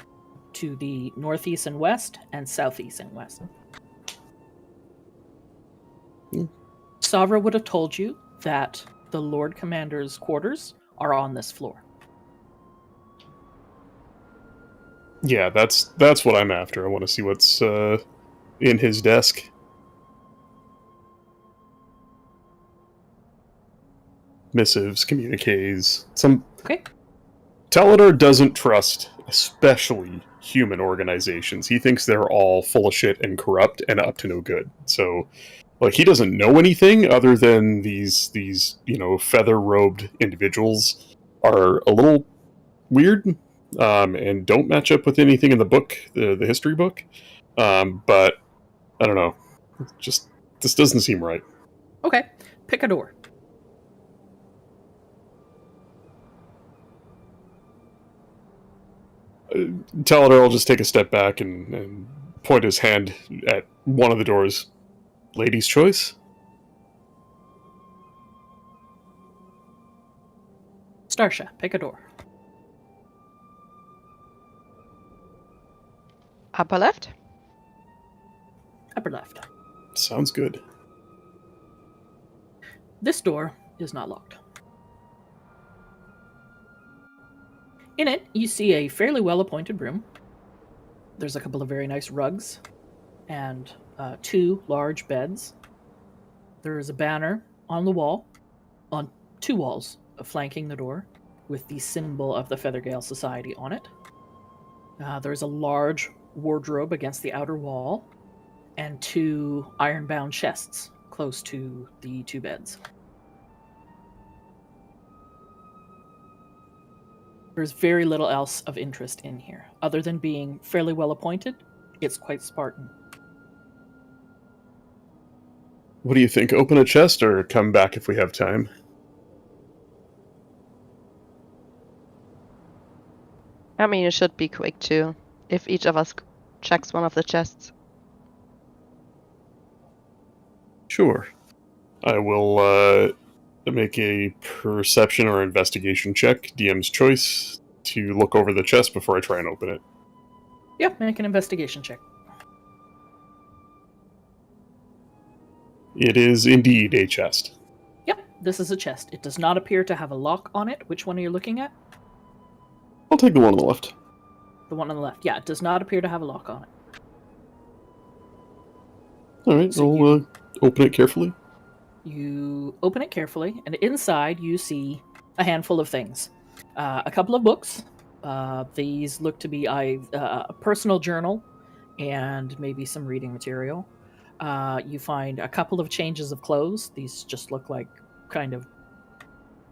Speaker 1: to the northeast and west and southeast and west. Savra would have told you that the Lord Commander's quarters are on this floor.
Speaker 3: Yeah, that's what I'm after. I want to see what's in his desk. Missives, communiques, some...
Speaker 1: Okay.
Speaker 3: Taladar doesn't trust, especially human organizations. He thinks they're all full of shit and corrupt and up to no good. So, he doesn't know anything other than these feather-robed individuals are a little weird, and don't match up with anything in the book, the history book. But, I don't know. This doesn't seem right.
Speaker 1: Okay. Pick a door.
Speaker 3: Taladar will just take a step back and point his hand at one of the doors. Lady's choice?
Speaker 1: Starsha, pick a door.
Speaker 6: Upper left?
Speaker 1: Upper left.
Speaker 3: Sounds good.
Speaker 1: This door is not locked. In it, you see a fairly well-appointed room. There's a couple of very nice rugs and 2 large beds. There is a banner on the wall, on 2 walls flanking the door, with the symbol of the Feathergale Society on it. There's a large wardrobe against the outer wall, and 2 iron-bound chests close to the 2 beds. There's very little else of interest in here. Other than being fairly well appointed, it's quite Spartan.
Speaker 3: What do you think? Open a chest or come back if we have time?
Speaker 6: I mean, it should be quick too. if each of us checks one of the chests?
Speaker 3: Sure. I will make a perception or investigation check, DM's choice, to look over the chest before I try and open it.
Speaker 1: Yeah, make an investigation check.
Speaker 3: It is indeed a chest.
Speaker 1: Yep, this is a chest. It does not appear to have a lock on it. Which one are you looking at?
Speaker 3: I'll take the one on the left.
Speaker 1: The one on the left. Yeah, it does not appear to have a lock on it.
Speaker 3: Alright,
Speaker 1: So
Speaker 3: I'll open it carefully.
Speaker 1: You open it carefully, and inside you see a handful of things. A couple of books. These look to be a personal journal and maybe some reading material. You find a couple of changes of clothes. These just look like kind of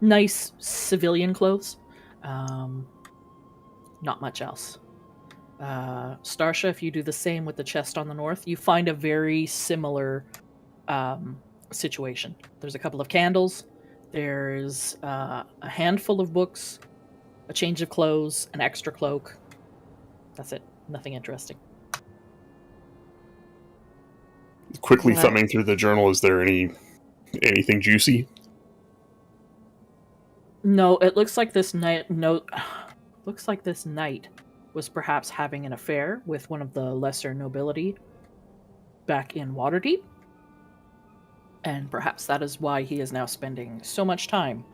Speaker 1: nice civilian clothes. Not much else. Starsha, if you do the same with the chest on the north, you find a very similar situation. There's a couple of candles. There's a handful of books, a change of clothes, an extra cloak. That's it. Nothing interesting.
Speaker 3: Quickly
Speaker 6: Yeah.
Speaker 3: thumbing through the journal, is there anything juicy?
Speaker 1: No, it looks like this knight. No, looks like this knight was perhaps having an affair with one of the lesser nobility back in Waterdeep, and perhaps that is why he is now spending so much time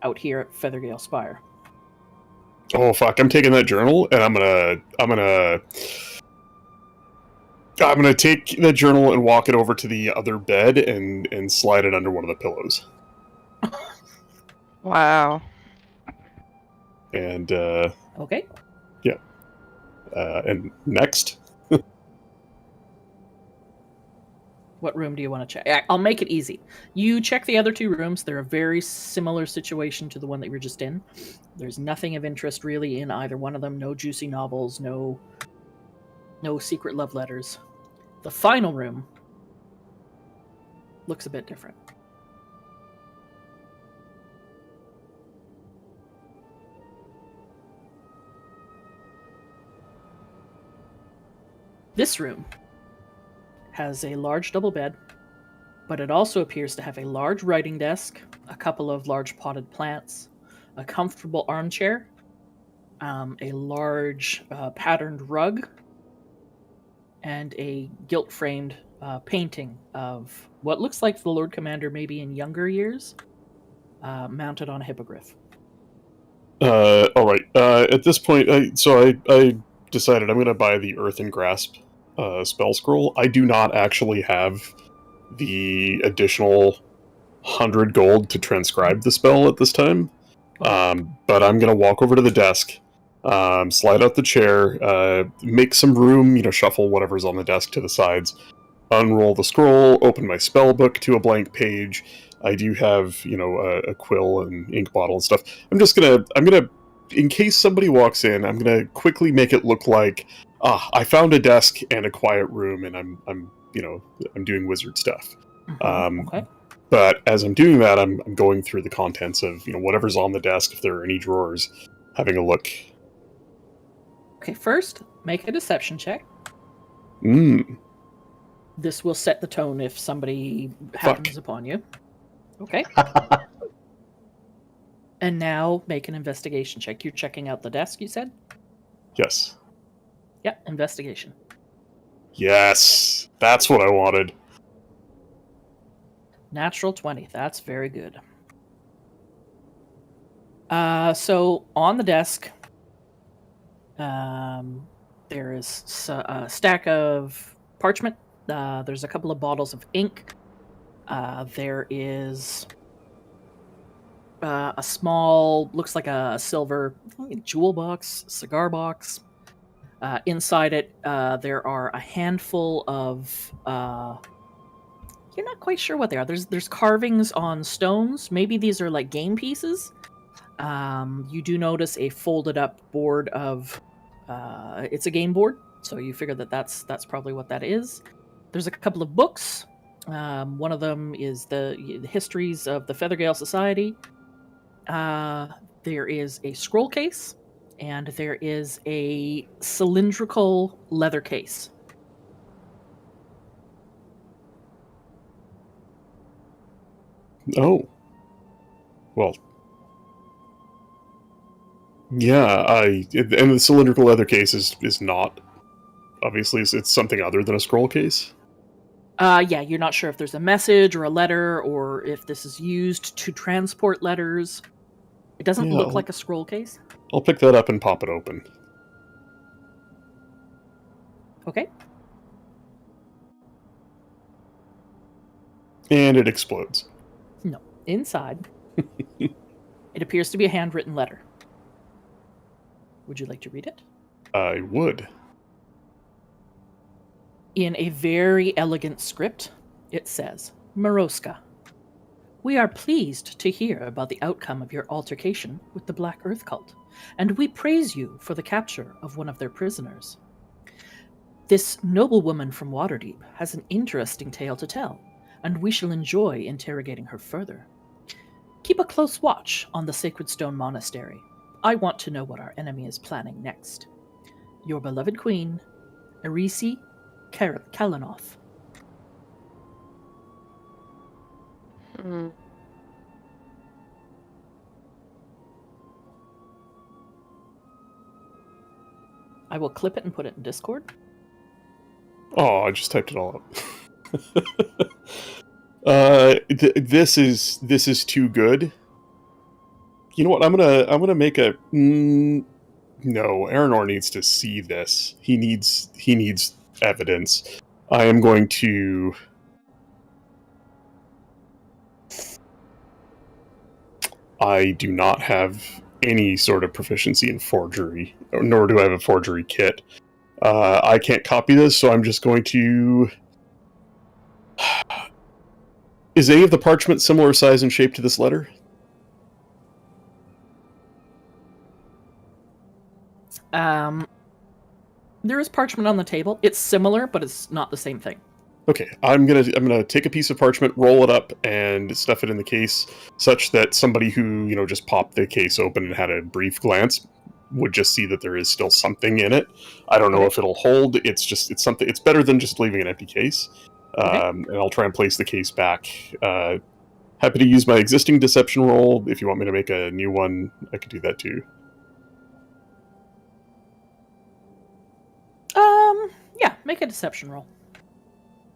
Speaker 1: out here at Feathergale Spire.
Speaker 3: Oh fuck! I'm taking that journal and I'm gonna take the journal and walk it over to the other bed and slide it under one of the pillows.
Speaker 6: Wow.
Speaker 3: And
Speaker 1: Okay.
Speaker 3: and next,
Speaker 1: What room do you want to check? I'll make it easy. You check the other two rooms. They're a very similar situation to the one that you were just in. There's nothing of interest really in either one of them. No juicy novels, no secret love letters. The final room looks a bit different. This room has a large double bed, but it also appears to have a large writing desk, a couple of large potted plants, a comfortable armchair, a large patterned rug, and a gilt-framed painting of what looks like the Lord Commander maybe in younger years, mounted on a hippogriff.
Speaker 3: all right. At this point, I decided I'm gonna buy the Earth and Grasp spell scroll. I do not actually have the additional 100 gold to transcribe the spell at this time. But I'm gonna walk over to the desk, slide out the chair, make some room, shuffle whatever's on the desk to the sides, unroll the scroll, open my spell book to a blank page. I do have, a quill and ink bottle and stuff. I'm gonna, in case somebody walks in, I'm gonna quickly make it look like, I found a desk and a quiet room, and I'm doing wizard stuff.
Speaker 1: Okay.
Speaker 3: But as I'm doing that, I'm going through the contents of whatever's on the desk, if there are any drawers, having a look.
Speaker 1: Okay, first, make a deception check. This will set the tone if somebody happens upon you. Okay. And now make an investigation check. You're checking out the desk, you said?
Speaker 3: Yes.
Speaker 1: Yeah, investigation.
Speaker 3: Yes, that's what I wanted.
Speaker 1: Natural 20. That's very good. So on the desk, there is a stack of parchment. There's a couple of bottles of ink. There is a small, looks like a silver jewel box, cigar box. Inside it, there are a handful of... you're not quite sure what they are. There's carvings on stones. Maybe these are like game pieces. You do notice a folded up board of... it's a game board, so you figure that's probably what that is. There's a couple of books. One of them is the histories of the Feathergale Society. There is a scroll case and there is a cylindrical leather case.
Speaker 3: Oh. Well. Yeah, and the cylindrical leather case is not, obviously, it's something other than a scroll case.
Speaker 1: Yeah, you're not sure if there's a message or a letter, or if this is used to transport letters. It doesn't
Speaker 3: Yeah,
Speaker 1: look like a scroll case.
Speaker 3: I'll pick that up and pop it open.
Speaker 1: Okay.
Speaker 3: And it explodes.
Speaker 1: No. Inside, it appears to be a handwritten letter. Would you like to read it?
Speaker 3: I would.
Speaker 1: In a very elegant script, it says, Maroska, we are pleased to hear about the outcome of your altercation with the Black Earth Cult, and we praise you for the capture of one of their prisoners. This noblewoman from Waterdeep has an interesting tale to tell, and we shall enjoy interrogating her further. Keep a close watch on the Sacred Stone Monastery. I want to know what our enemy is planning next. Your beloved queen, Erisi Kalanoth.
Speaker 6: Hmm.
Speaker 1: I will clip it and put it in Discord.
Speaker 3: Oh, I just typed it all up. This is too good. You know what? I'm gonna make a. No, Aranor needs to see this. He needs evidence. I am going to. I do not have any sort of proficiency in forgery, nor do I have a forgery kit. I can't copy this, so I'm just going to... Is any of the parchment similar size and shape to this letter?
Speaker 1: There is parchment on the table. It's similar, but it's not the same thing.
Speaker 3: Okay, I'm gonna take a piece of parchment, roll it up, and stuff it in the case, such that somebody who just popped the case open and had a brief glance would just see that there is still something in it. I don't know if it'll hold. It's something. It's better than just leaving an empty case. And I'll try and place the case back. Happy to use my existing deception roll. If you want me to make a new one, I could do that too.
Speaker 1: Yeah, make a deception roll.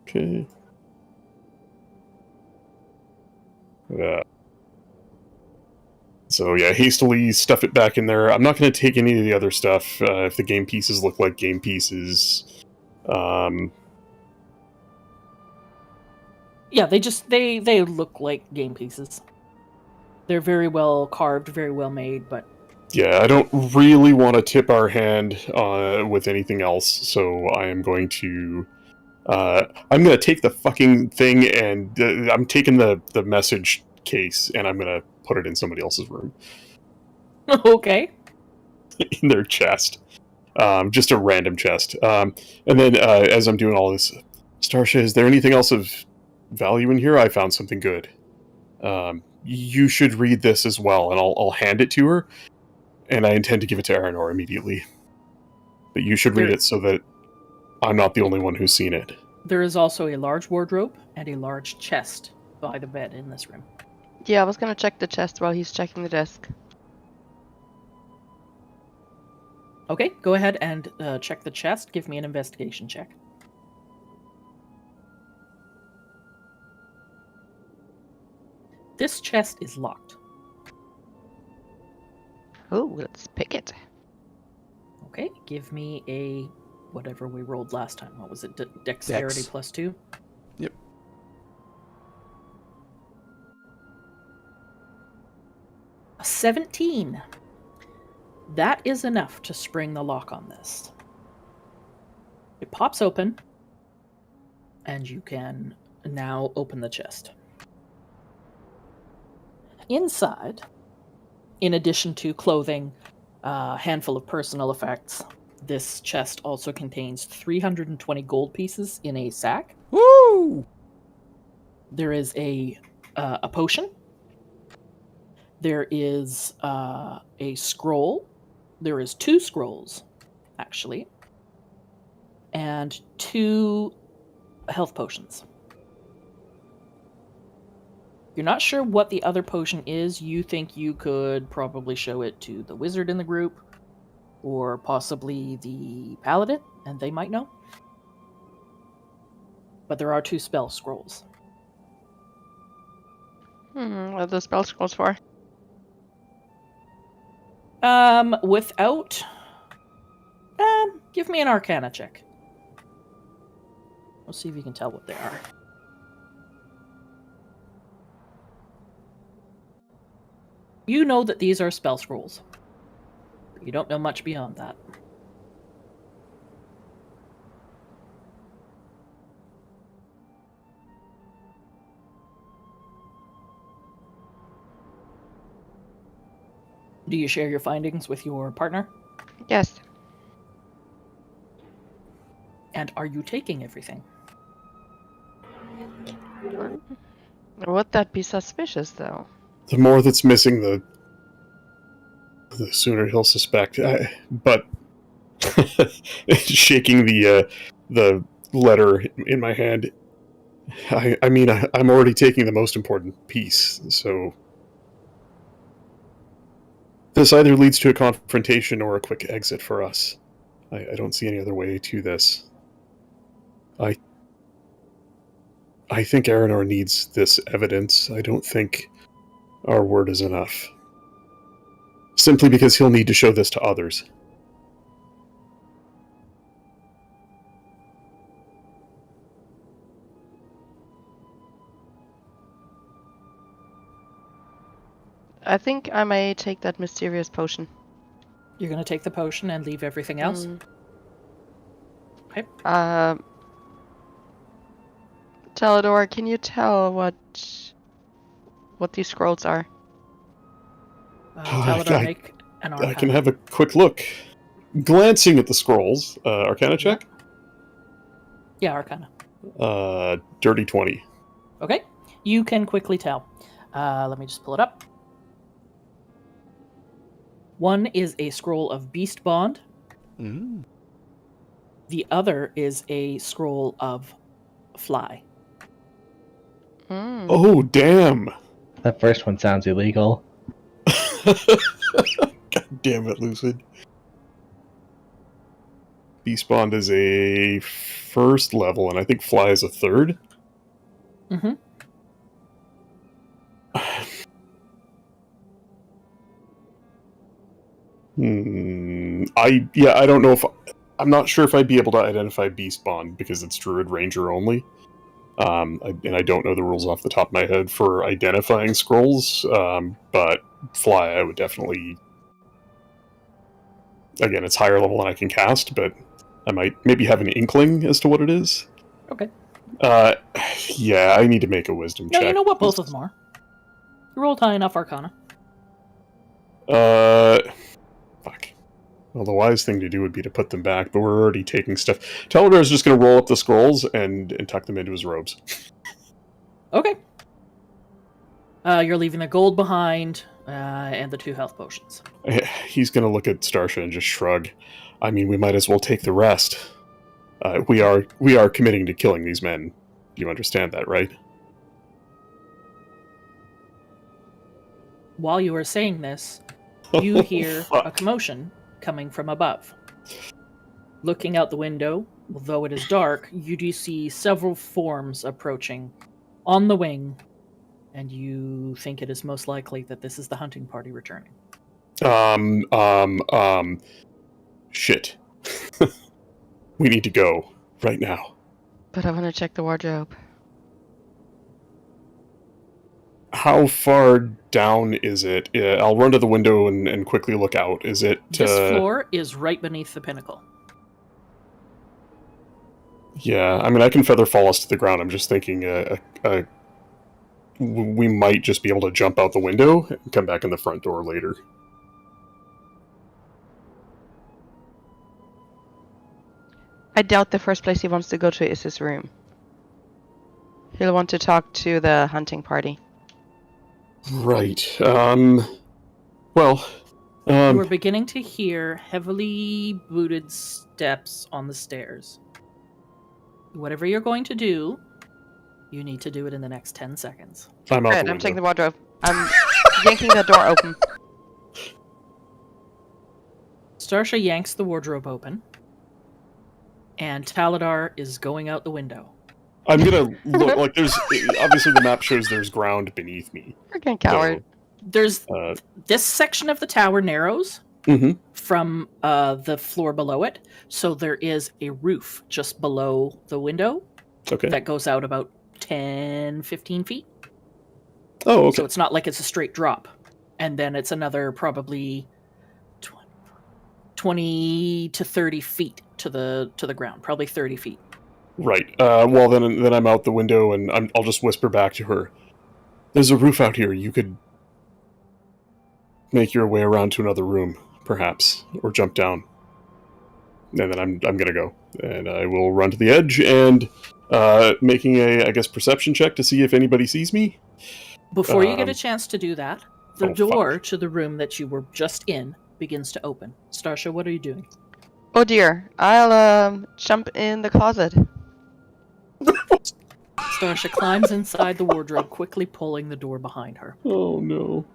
Speaker 3: Okay. So yeah, hastily stuff it back in there. I'm not going to take any of the other stuff. If the game pieces look like game pieces,
Speaker 1: yeah, they look like game pieces. They're very well carved, very well made, but
Speaker 3: yeah, I don't really want to tip our hand with anything else. So I am going to. I'm going to take the fucking thing and I'm taking the message case and I'm going to put it in somebody else's room.
Speaker 1: Okay.
Speaker 3: In their chest. Just a random chest. And then as I'm doing all this, Starsha, is there anything else of value in here? I found something good. You should read this as well, and I'll hand it to her, and I intend to give it to Aranor immediately. But you should read it so that I'm not the only one who's seen it.
Speaker 1: There is also a large wardrobe and a large chest by the bed in this room.
Speaker 6: Yeah, I was gonna check the chest while he's checking the desk.
Speaker 1: Okay, go ahead and check the chest. Give me an investigation check. This chest is locked.
Speaker 6: Oh, let's pick it.
Speaker 1: Okay, give me a whatever we rolled last time. What was it? Dexterity
Speaker 2: Dex.
Speaker 1: +2?
Speaker 2: Yep.
Speaker 1: A 17. That is enough to spring the lock on this. It pops open, and you can now open the chest. Inside, in addition to clothing, a handful of personal effects, this chest also contains 320 gold pieces in a sack.
Speaker 2: Woo!
Speaker 1: There is a potion. There is a scroll there is 2 scrolls, actually, and 2 health potions. You're not sure what the other potion is. You think you could probably show it to the wizard in the group, or possibly the paladin, and they might know. But there are 2 spell scrolls.
Speaker 6: What are the spell scrolls for?
Speaker 1: Without... give me an Arcana check. We'll see if you can tell what they are. You know that these are spell scrolls. But you don't know much beyond that. Do you share your findings with your partner?
Speaker 6: Yes.
Speaker 1: And are you taking everything?
Speaker 6: Would that be suspicious, though?
Speaker 3: The more that's missing, the sooner he'll suspect. But shaking the letter in my hand, I mean, I'm already taking the most important piece, so this either leads to a confrontation or a quick exit for us. I don't see any other way to this. I think Aranor needs this evidence. I don't think our word is enough. Simply because he'll need to show this to others.
Speaker 6: I think I may take that mysterious potion.
Speaker 1: You're going to take the potion and leave everything else? Okay.
Speaker 6: Teledor, can you tell what these scrolls are?
Speaker 1: Talador, make an Arcana.
Speaker 3: I can have a quick look. Glancing at the scrolls, Arcana check?
Speaker 1: Yeah, Arcana.
Speaker 3: Dirty 20.
Speaker 1: Okay. You can quickly tell. Let me just pull it up. One is a scroll of Beast Bond.
Speaker 2: Mm.
Speaker 1: The other is a scroll of Fly.
Speaker 3: Oh, damn!
Speaker 5: That first one sounds illegal.
Speaker 3: God damn it, Lucid. Beast Bond is a first level, and I think Fly is a third.
Speaker 1: Mm-hmm.
Speaker 3: I don't know if... I'm not sure if I'd be able to identify Beast Bond, because it's Druid Ranger only. And I don't know the rules off the top of my head for identifying scrolls, but Fly, I would definitely... Again, it's higher level than I can cast, but I might maybe have an inkling as to what it is.
Speaker 1: Okay.
Speaker 3: Yeah, I need to make a wisdom
Speaker 1: No,
Speaker 3: check.
Speaker 1: you know what both of them are. You rolled high enough Arcana.
Speaker 3: Fuck. Well, the wise thing to do would be to put them back, but we're already taking stuff. Teledor is just going to roll up the scrolls and tuck them into his robes.
Speaker 1: Okay. You're leaving the gold behind, and the 2 health potions.
Speaker 3: He's going to look at Starsha and just shrug. I mean, we might as well take the rest. We are committing to killing these men. You understand that, right?
Speaker 1: While you are saying this, you hear a commotion coming from above. Looking out the window, although it is dark, you do see several forms approaching on the wing, and you think it is most likely that this is the hunting party returning.
Speaker 3: Shit. We need to go right now.
Speaker 6: But I want to check the wardrobe.
Speaker 3: How far down is it? I'll run to the window and quickly look out. Is it...
Speaker 1: This floor is right beneath the pinnacle.
Speaker 3: Yeah, I mean, I can feather fall us to the ground. I'm just thinking we might just be able to jump out the window and come back in the front door later.
Speaker 6: I doubt the first place he wants to go to is his room. He'll want to talk to the hunting party.
Speaker 3: Right. Well,
Speaker 1: You are
Speaker 3: Um,
Speaker 1: beginning to hear heavily booted steps on the stairs. Whatever you're going to do, you need to do it in the next 10 seconds.
Speaker 3: I'm out
Speaker 6: Right,
Speaker 3: the
Speaker 6: I'm taking the
Speaker 3: window.
Speaker 6: wardrobe. I'm yanking the door open.
Speaker 1: Starsha yanks the wardrobe open, and Taladar is going out the window.
Speaker 3: I'm gonna look like there's obviously the map shows there's ground beneath me.
Speaker 6: Freaking coward.
Speaker 1: There's
Speaker 3: Uh,
Speaker 1: this section of the tower narrows
Speaker 3: mhm.
Speaker 1: from the floor below it, so there is a roof just below the window
Speaker 3: Okay.
Speaker 1: that goes out about 10, 15 feet.
Speaker 3: Oh, okay.
Speaker 1: So it's not like it's a straight drop. And then it's another probably 20 to 30 feet to the ground, probably 30 feet.
Speaker 3: Right. Well, then I'm out the window, and I'll just whisper back to her. There's a roof out here. You could make your way around to another room, perhaps, or jump down. And then I'm gonna go, and I will run to the edge and making a, I guess, perception check to see if anybody sees me.
Speaker 1: Before you get a
Speaker 3: Um,
Speaker 1: chance to do that, the
Speaker 3: oh,
Speaker 1: door
Speaker 3: fuck.
Speaker 1: to the room that you were just in begins to open. Starsha, what are you doing?
Speaker 6: Oh dear. I'll jump in the closet.
Speaker 1: Starsha climbs inside the wardrobe, quickly pulling the door behind her.
Speaker 3: Oh no.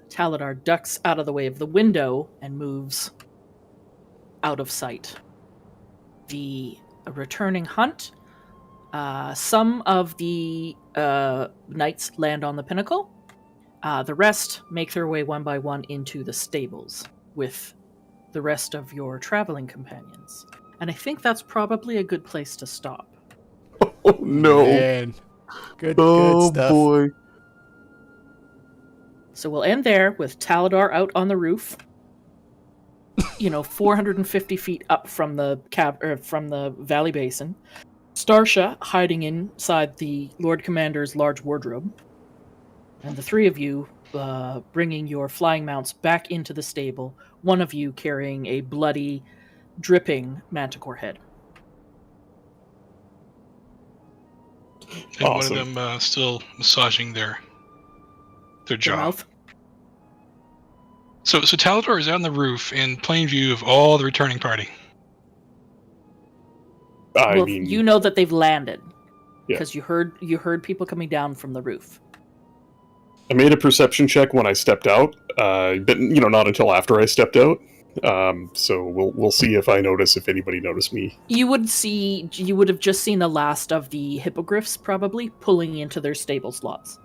Speaker 1: Taladar ducks out of the way of the window and moves out of sight. The returning hunt, some of the knights land on the pinnacle. The rest make their way one by one into the stables with the rest of your traveling companions. And I think that's probably a good place to stop.
Speaker 3: Oh no.
Speaker 2: Man. Good
Speaker 3: Oh
Speaker 2: stuff.
Speaker 3: boy.
Speaker 1: So we'll end there with Taladar out on the roof. 450 feet up from the from the valley basin. Starsha hiding inside the Lord Commander's large wardrobe. And the three of you bringing your flying mounts back into the stable, one of you carrying a bloody, dripping manticore head.
Speaker 4: And
Speaker 3: Awesome.
Speaker 4: one of them still massaging their
Speaker 1: Their
Speaker 4: jaw.
Speaker 1: mouth.
Speaker 4: So Talador is out on the roof in plain view of all the returning party.
Speaker 3: I
Speaker 1: Well,
Speaker 3: mean,
Speaker 1: you know that they've landed
Speaker 3: Yeah.
Speaker 1: because you heard people coming down from the roof.
Speaker 3: I made a perception check when I stepped out, but not until after I stepped out. So we'll see if I notice if anybody noticed me.
Speaker 1: You would have just seen the last of the hippogriffs probably pulling into their stable slots.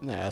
Speaker 2: Yeah,